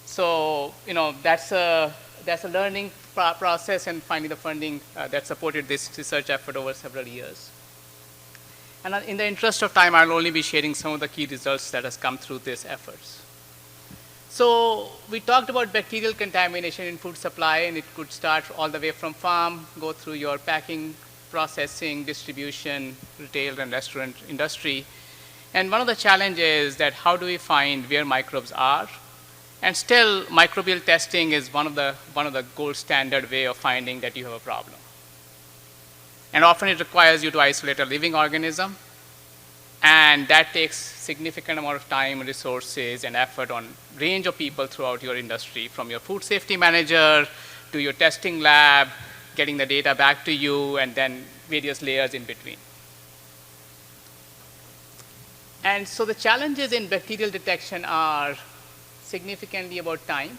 So, that's a learning process and finding the funding that supported this research effort over several years. And in the interest of time, I'll only be sharing some of the key results that has come through these efforts. So we talked about bacterial contamination in food supply, and it could start all the way from farm, go through your packing, processing, distribution, retail, and restaurant industry. And one of the challenges is that how do we find where microbes are? And still, microbial testing is one of the gold standard way of finding that you have a problem. And often it requires you to isolate a living organism, and that takes significant amount of time, resources, and effort on range of people throughout your industry, from your food safety manager to your testing lab, getting the data back to you, and then various layers in between. And so the challenges in bacterial detection are significantly about time.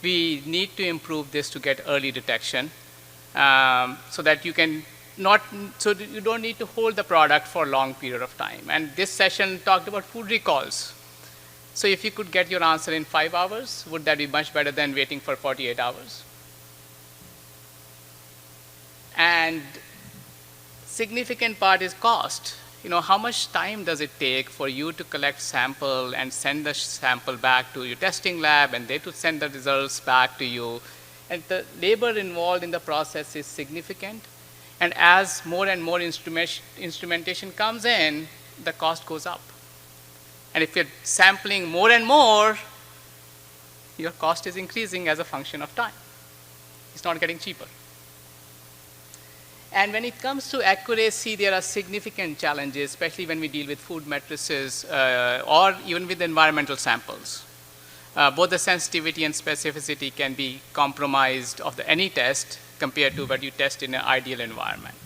We need to improve this to get early detection so that you can so you don't need to hold the product for a long period of time. And this session talked about food recalls. So if you could get your answer in 5 hours, would that be much better than waiting for 48 hours? And significant part is cost. How much time does it take for you to collect sample and send the sample back to your testing lab, and they to send the results back to you? And the labor involved in the process is significant. And as more and more instrumentation comes in, the cost goes up. And if you're sampling more and more, your cost is increasing as a function of time. It's not getting cheaper. And when it comes to accuracy, there are significant challenges, especially when we deal with food matrices or even with environmental samples. Both the sensitivity and specificity can be compromised of any test compared to what you test in an ideal environment.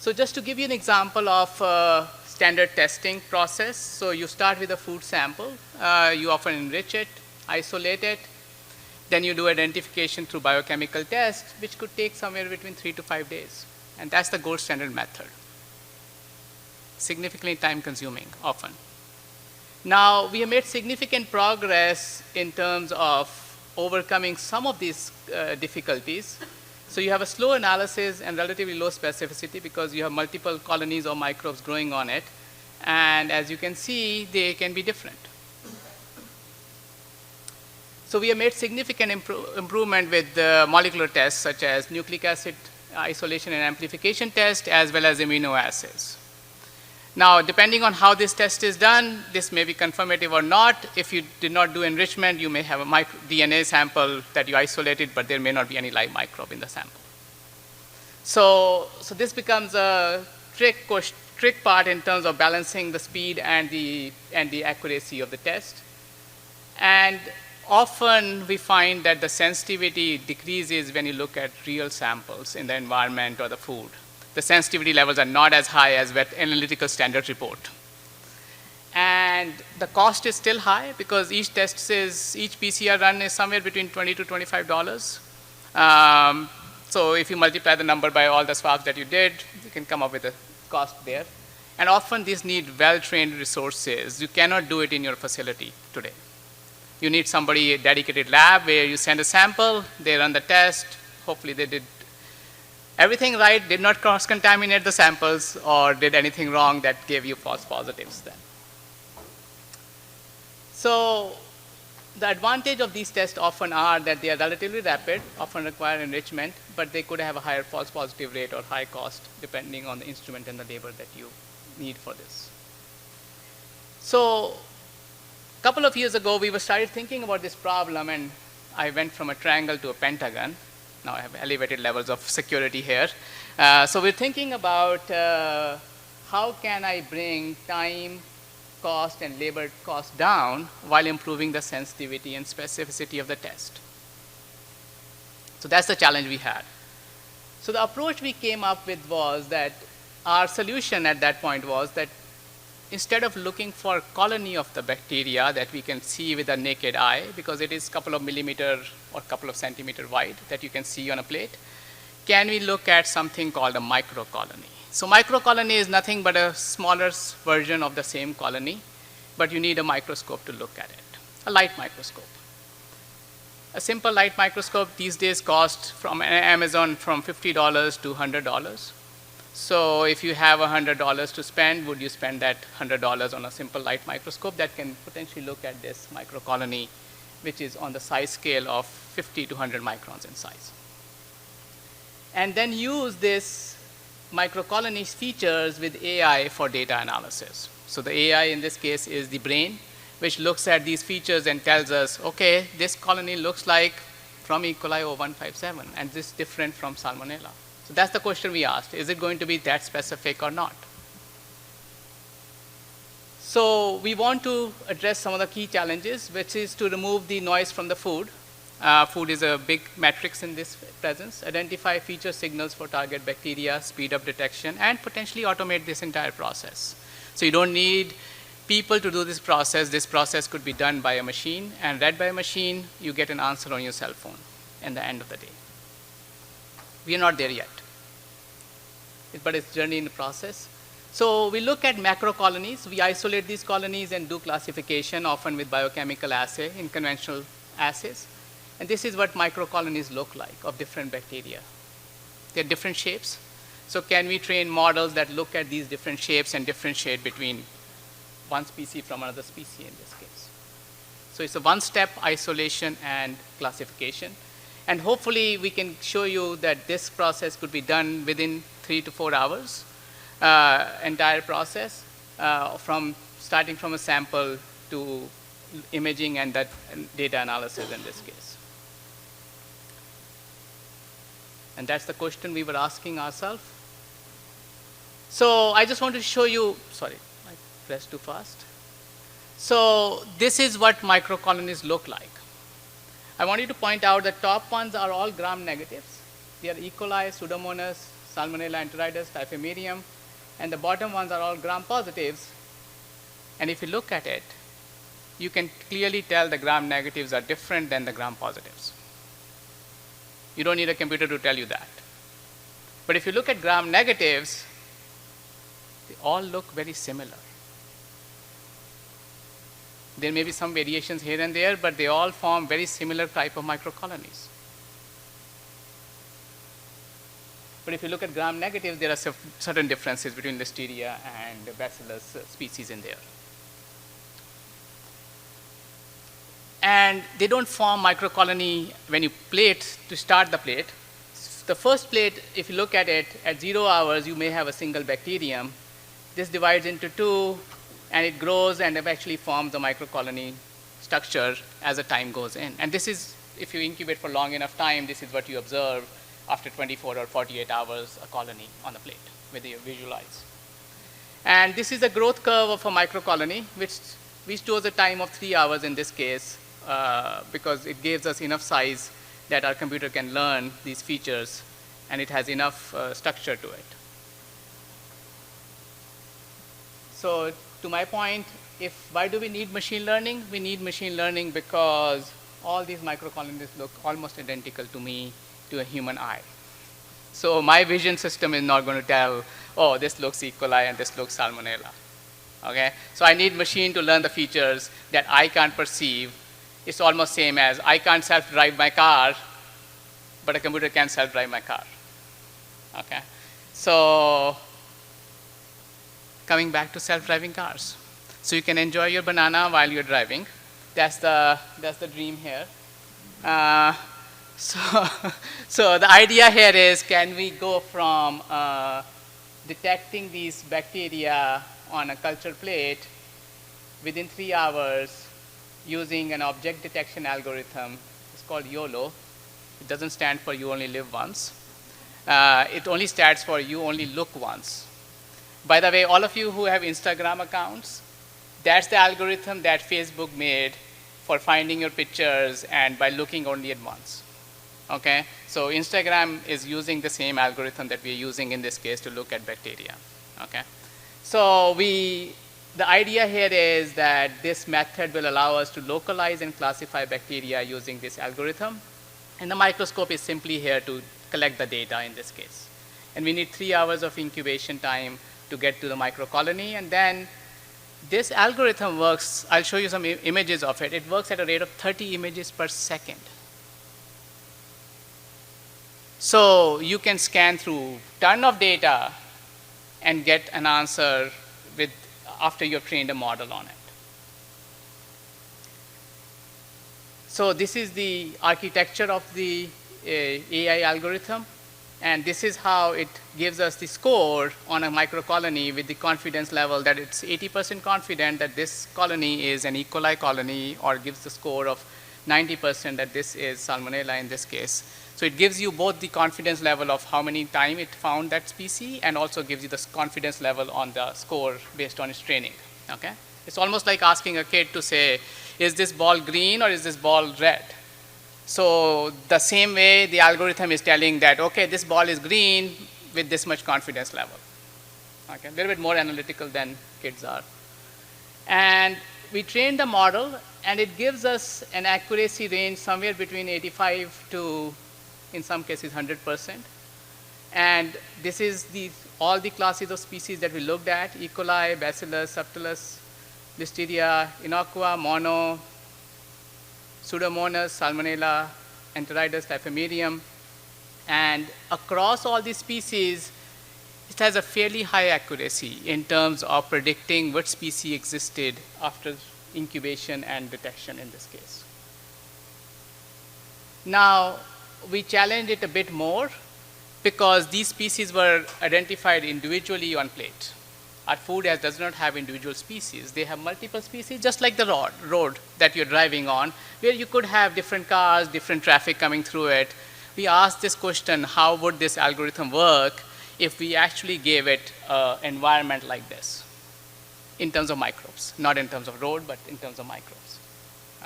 So just to give you an example of standard testing process, so you start with a food sample. You often enrich it, isolate it. Then you do identification through biochemical test, which could take somewhere between 3 to 5 days. And that's the gold standard method. Significantly time consuming, often. Now, we have made significant progress in terms of overcoming some of these difficulties. So you have a slow analysis and relatively low specificity because you have multiple colonies or microbes growing on it. And as you can see, they can be different. So we have made significant improvement with molecular tests such as nucleic acid isolation and amplification test, as well as amino acids. Now, depending on how this test is done, this may be confirmative or not. If you did not do enrichment, you may have a DNA sample that you isolated, but there may not be any live microbe in the sample. So this becomes a trick part in terms of balancing the speed and the accuracy of the test. And often we find that the sensitivity decreases when you look at real samples in the environment or the food. The sensitivity levels are not as high as what analytical standards report. And the cost is still high because each PCR run is somewhere between $20 to $25. So if you multiply the number by all the swabs that you did, you can come up with a cost there. And often these need well-trained resources. You cannot do it in your facility today. You need somebody, a dedicated lab where you send a sample, they run the test, hopefully they did everything right, did not cross-contaminate the samples, or did anything wrong that gave you false positives then. So the advantage of these tests often are that they are relatively rapid, often require enrichment, but they could have a higher false positive rate or high cost depending on the instrument and the labor that you need for this. So a couple of years ago, we started thinking about this problem, and I went from a triangle to a pentagon. Now I have elevated levels of security here. So we're thinking about how can I bring time, cost, and labor cost down while improving the sensitivity and specificity of the test. So that's the challenge we had. So the approach we came up with was that our solution at that point was that instead of looking for a colony of the bacteria that we can see with a naked eye, because it is a couple of millimeter or a couple of centimeter wide that you can see on a plate, can we look at something called a microcolony? So microcolony is nothing but a smaller version of the same colony, but you need a microscope to look at it, a light microscope. A simple light microscope these days costs from Amazon from $50 to $100. So if you have $100 to spend, would you spend that $100 on a simple light microscope that can potentially look at this microcolony, which is on the size scale of 50 to 100 microns in size? And then use this microcolony features with AI for data analysis. So the AI in this case is the brain, which looks at these features and tells us, okay, this colony looks like from E. coli 0157, and this is different from Salmonella. So that's the question we asked. Is it going to be that specific or not? So we want to address some of the key challenges, which is to remove the noise from the food. Food is a big matrix in this presence. Identify feature signals for target bacteria, speed up detection, and potentially automate this entire process. So you don't need people to do this process. This process could be done by a machine, and read by a machine, you get an answer on your cell phone at the end of the day. We are not there yet, but it's a journey in the process. So we look at macrocolonies. We isolate these colonies and do classification, often with biochemical assay in conventional assays. And this is what microcolonies look like of different bacteria. They're different shapes. So can we train models that look at these different shapes and differentiate between one species from another species in this case? So it's a one-step isolation and classification. And hopefully we can show you that this process could be done within 3 to 4 hours, entire process, from starting from a sample to imaging and that data analysis in this case. And that's the question we were asking ourselves. So I just want to show you, sorry, I pressed too fast. So this is what microcolonies look like. I want you to point out the top ones are all gram negatives. They are E. coli, Pseudomonas, Salmonella enteritidis, Typhimurium, and the bottom ones are all gram positives. And if you look at it, you can clearly tell the gram negatives are different than the gram positives. You don't need a computer to tell you that. But if you look at gram negatives, they all look very similar. There may be some variations here and there, but they all form very similar type of microcolonies. But if you look at gram negatives, there are certain differences between Listeria and Bacillus species in there. And they don't form microcolony when you plate to start the plate. The first plate, if you look at it, at 0 hours, you may have a single bacterium. this divides into two, and it grows and eventually forms the microcolony structure as the time goes in. And this is, if you incubate for long enough time, this is what you observe after 24 or 48 hours, a colony on the plate with your visual eyes. And this is the growth curve of a microcolony, which we chose a time of 3 hours in this case, because it gives us enough size that our computer can learn these features, and it has enough structure to it. So to my point, why do we need machine learning? We need machine learning because all these microcolonies look almost identical to me, to a human eye. So my vision system is not going to tell, oh, this looks E. coli and this looks Salmonella. Okay? So I need machine to learn the features that I can't perceive. It's almost same as I can't self-drive my car, but a computer can self-drive my car. Okay? So coming back to self-driving cars. So you can enjoy your banana while you're driving. That's the dream here. So the idea here is, can we go from detecting these bacteria on a culture plate within 3 hours using an object detection algorithm. It's called YOLO. It doesn't stand for you only live once. It only stands for you only look once. By the way, all of you who have Instagram accounts, that's the algorithm that Facebook made for finding your pictures and by looking only at once. Okay? So Instagram is using the same algorithm that we're using in this case to look at bacteria. Okay? So the idea here is that this method will allow us to localize and classify bacteria using this algorithm. And the microscope is simply here to collect the data in this case. And we need 3 hours of incubation time to get to the microcolony. And then this algorithm works, I'll show you some images of it. It works at a rate of 30 images per second. So you can scan through a ton of data and get an answer after you've trained a model on it. So this is the architecture of the AI algorithm. And this is how it gives us the score on a microcolony with the confidence level that it's 80% confident that this colony is an E. coli colony, or gives the score of 90% that this is Salmonella in this case. So it gives you both the confidence level of how many times it found that species, and also gives you the confidence level on the score based on its training. Okay? It's almost like asking a kid to say, is this ball green or is this ball red? So the same way the algorithm is telling that, okay, this ball is green with this much confidence level. Okay? A little bit more analytical than kids are. And we trained the model, and it gives us an accuracy range somewhere between 85 to, in some cases, 100%. And this is all the classes of species that we looked at: E. coli, Bacillus, Subtilis, Listeria, Innocua, Mono, Pseudomonas, Salmonella, Enteritidis, Typhimurium. And across all these species, it has a fairly high accuracy in terms of predicting what species existed after incubation and detection in this case. Now, we challenged it a bit more because these species were identified individually on plate. Our food does not have individual species. They have multiple species, just like the road that you're driving on, where you could have different cars, different traffic coming through it. We asked this question: how would this algorithm work if we actually gave it an environment like this, in terms of microbes, not in terms of road, but in terms of microbes.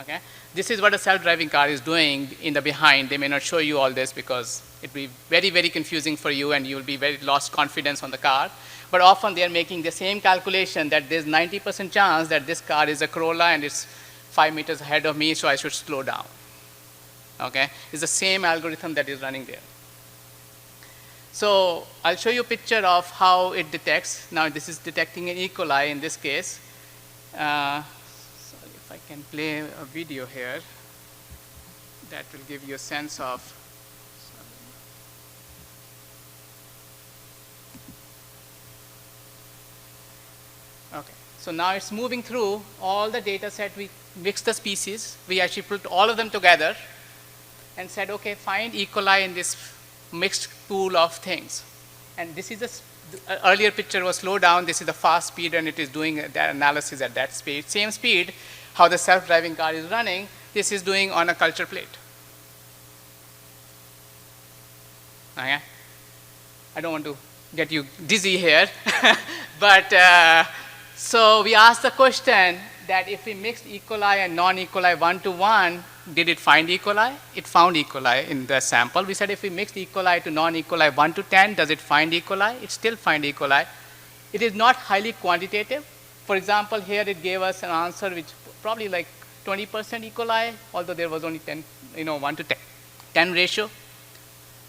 Okay? This is what a self-driving car is doing in the behind. They may not show you all this because it will be very, very confusing for you, and you will be very lost confidence on the car. But often they are making the same calculation that there's 90% chance that this car is a Corolla and it's 5 meters ahead of me, so I should slow down. Okay? It's the same algorithm that is running there. So I'll show you a picture of how it detects. Now this is detecting an E. coli in this case. Sorry, if I can play a video here, that will give you a sense of. Okay, so now it's moving through all the data set. We mixed the species. We actually put all of them together and said, okay, find E. coli in this mixed pool of things. And this is The earlier picture was slow down. This is the fast speed, and it is doing that analysis at that speed. Same speed, how the self-driving car is running, this is doing on a culture plate. Okay? I don't want to get you dizzy here, but so we asked the question that if we mixed E. coli and non-E. coli 1-to-1, did it find E. coli? It found E. coli in the sample. We said if we mixed E. coli to non-E. coli 1-to-10, does it find E. coli? It still finds E. coli. It is not highly quantitative. For example, here it gave us an answer which probably like 20% E. coli, although there was only 10, 1 to 10 ratio.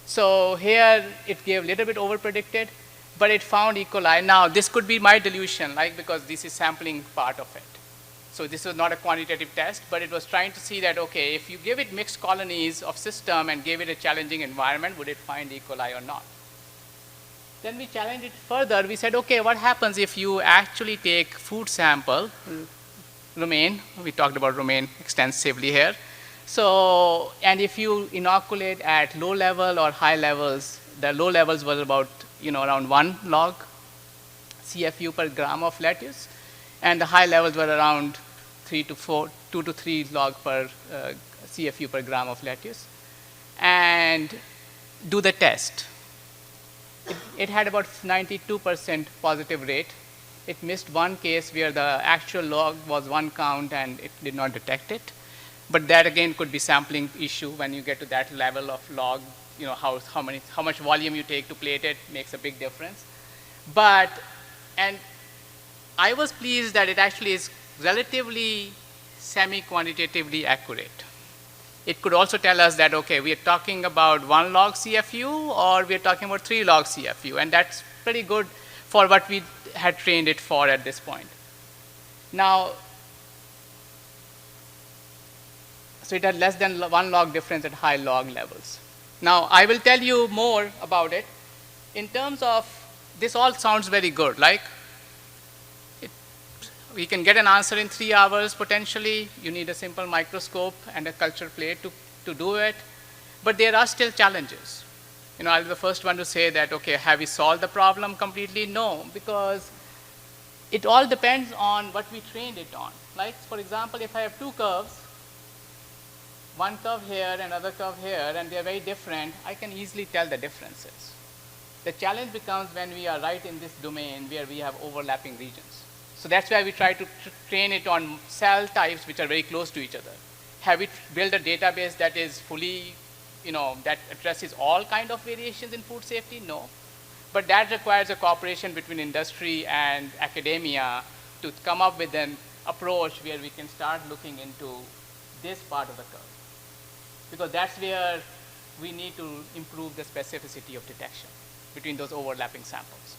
So here it gave a little bit over predicted, but it found E. coli. Now this could be my delusion, like because this is sampling part of it. So this was not a quantitative test, but it was trying to see that, okay, if you give it mixed colonies of system and gave it a challenging environment, would it find E. coli or not? Then we challenged it further. We said, okay, what happens if you actually take food sample, romaine, we talked about romaine extensively here. So, and if you inoculate at low level or high levels, the low levels was about, around 1 log CFU per gram of lettuce, and the high levels were around 2 to 3 log per CFU per gram of lettuce, and do the test. It had about 92% positive rate. It missed one case where the actual log was 1 count and it did not detect it. But that again could be sampling issue. When you get to that level of log, how much volume you take to plate it makes a big difference. And I was pleased that it actually is relatively semi-quantitatively accurate. It could also tell us that, okay, we are talking about 1 log CFU or we are talking about 3 log CFU, and that's pretty good for what we had trained it for at this point. Now, so it had less than 1 log difference at high log levels. Now, I will tell you more about it. In terms of, this all sounds very good, like we can get an answer in 3 hours potentially. You need a simple microscope and a culture plate to do it. But there are still challenges. I'll be the first one to say that, okay, have we solved the problem completely? No, because it all depends on what we trained it on. Like, for example, if I have 2 curves, one curve here, another curve here, and they're very different, I can easily tell the differences. The challenge becomes when we are right in this domain where we have overlapping regions. So that's why we try to train it on cell types which are very close to each other. Have we built a database that is fully, that addresses all kind of variations in food safety? No. But that requires a cooperation between industry and academia to come up with an approach where we can start looking into this part of the curve. Because that's where we need to improve the specificity of detection between those overlapping samples.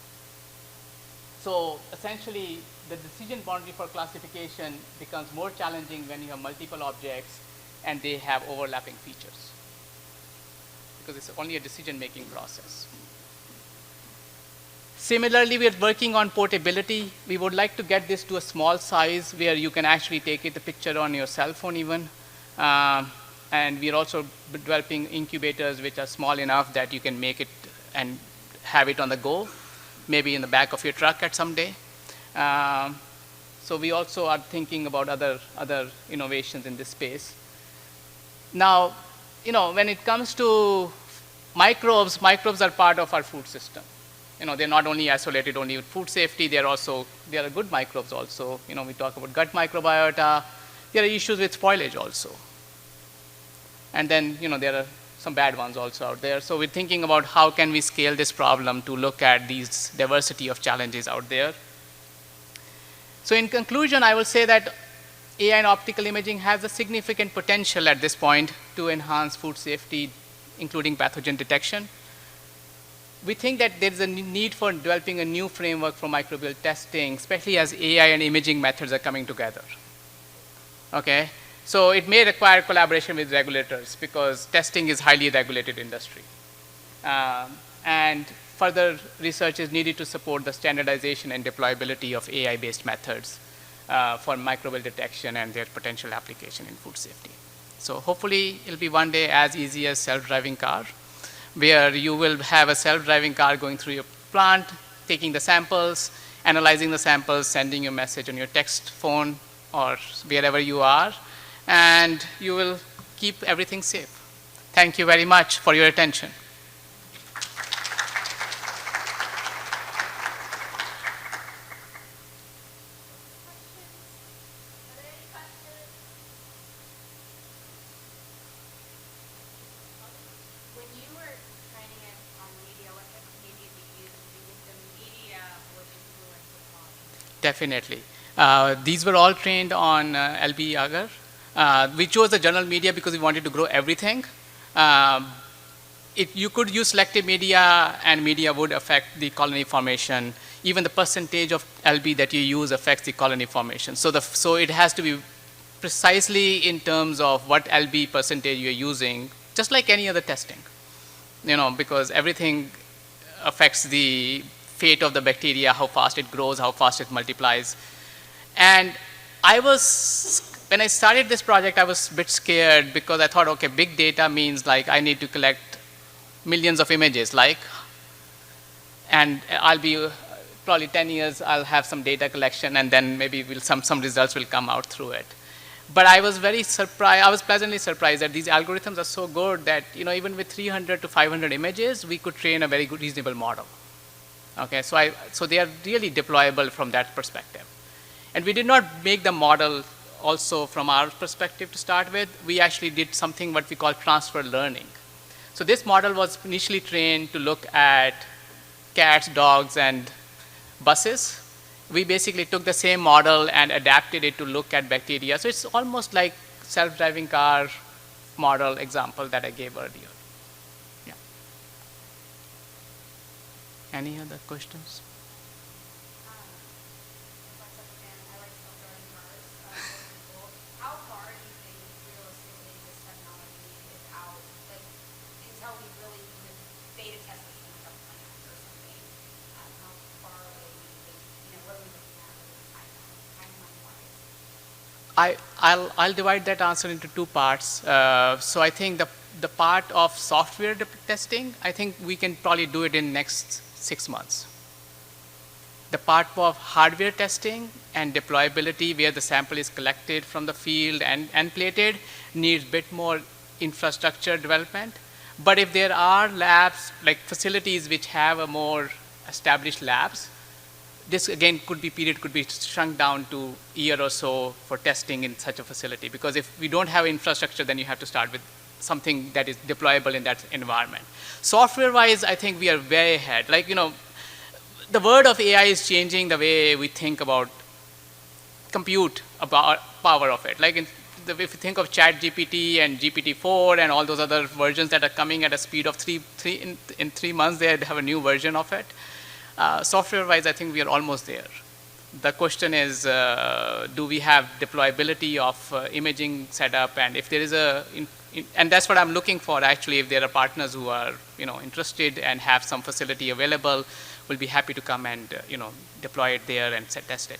So essentially, the decision boundary for classification becomes more challenging when you have multiple objects and they have overlapping features, because it's only a decision-making process. Similarly, we are working on portability. We would like to get this to a small size where you can actually take it, the picture on your cell phone even. And we are also developing incubators which are small enough that you can make it and have it on the go, maybe in the back of your truck at some day. So we also are thinking about other innovations in this space. Now, when it comes to microbes are part of our food system. They're not only isolated only with food safety, they are good microbes also. We talk about gut microbiota. There are issues with spoilage also. And then, there are some bad ones also out there. So we're thinking about how can we scale this problem to look at these diversity of challenges out there. So in conclusion, I will say that AI and optical imaging has a significant potential at this point to enhance food safety, including pathogen detection. We think that there is a need for developing a new framework for microbial testing, especially as AI and imaging methods are coming together. Okay? So it may require collaboration with regulators because testing is highly regulated industry. And further research is needed to support the standardization and deployability of AI-based methods for microbial detection and their potential application in food safety. So hopefully it'll be one day as easy as self-driving car, where you will have a self-driving car going through your plant, taking the samples, analyzing the samples, sending you a message on your text phone or wherever you are, and you will keep everything safe. Thank you very much for your attention. When you were training it on media, what type of media do you use? Do you think the media would influence the quality? Definitely. These were all trained on LB Agar. We chose the journal media because we wanted to grow everything. You could use selective media, and media would affect the colony formation. Even the percentage of LB that you use affects the colony formation. So it has to be precisely in terms of what LB percentage you're using, just like any other testing. Because everything affects the fate of the bacteria, how fast it grows, how fast it multiplies. And when I started this project, I was a bit scared because I thought, okay, big data means like I need to collect millions of images, and I'll be probably 10 years, I'll have some data collection, and then maybe some results will come out through it. But I was very surprised, I was pleasantly surprised that these algorithms are so good that, even with 300 to 500 images, we could train a very good, reasonable model. Okay, so they are really deployable from that perspective. And we did not make the model also from our perspective to start with. We actually did something what we call transfer learning. So this model was initially trained to look at cats, dogs, and buses. We basically took the same model and adapted it to look at bacteria. So it's almost like self-driving car model example that I gave earlier. Yeah. Any other questions? How far do you think realistically this technology is out, like, until we really even beta test this in like a plant or something? How far away do you think, what are we looking at with timeline-wise? I'll divide that answer into two parts. So I think the part of software testing, I think we can probably do it in next 6 months. The part of hardware testing and deployability, where the sample is collected from the field and plated, needs a bit more infrastructure development. But if there are labs, like facilities which have a more established labs, this again could be shrunk down to a year or so for testing in such a facility. Because if we don't have infrastructure, then you have to start with something that is deployable in that environment. Software-wise, I think we are way ahead. The word of AI is changing the way we think about compute, about power of it. If you think of ChatGPT and GPT-4 and all those other versions that are coming at a speed of in 3 months, they have a new version of it. Software-wise, I think we are almost there. The question is, do we have deployability of imaging setup? And if there is and that's what I'm looking for, actually. If there are partners who are interested and have some facility available, we'll be happy to come and deploy it there and test it.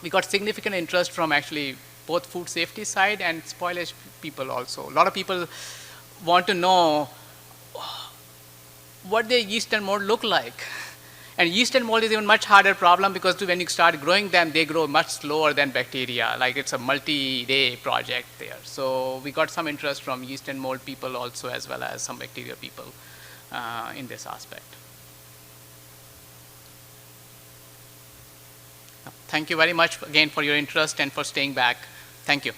We got significant interest from actually both food safety side and spoilage people also. A lot of people want to know what their yeast and mold look like. And yeast and mold is even much harder problem because when you start growing them, they grow much slower than bacteria. It's a multi-day project there. So we got some interest from yeast and mold people also, as well as some bacteria people in this aspect. Thank you very much again for your interest and for staying back. Thank you.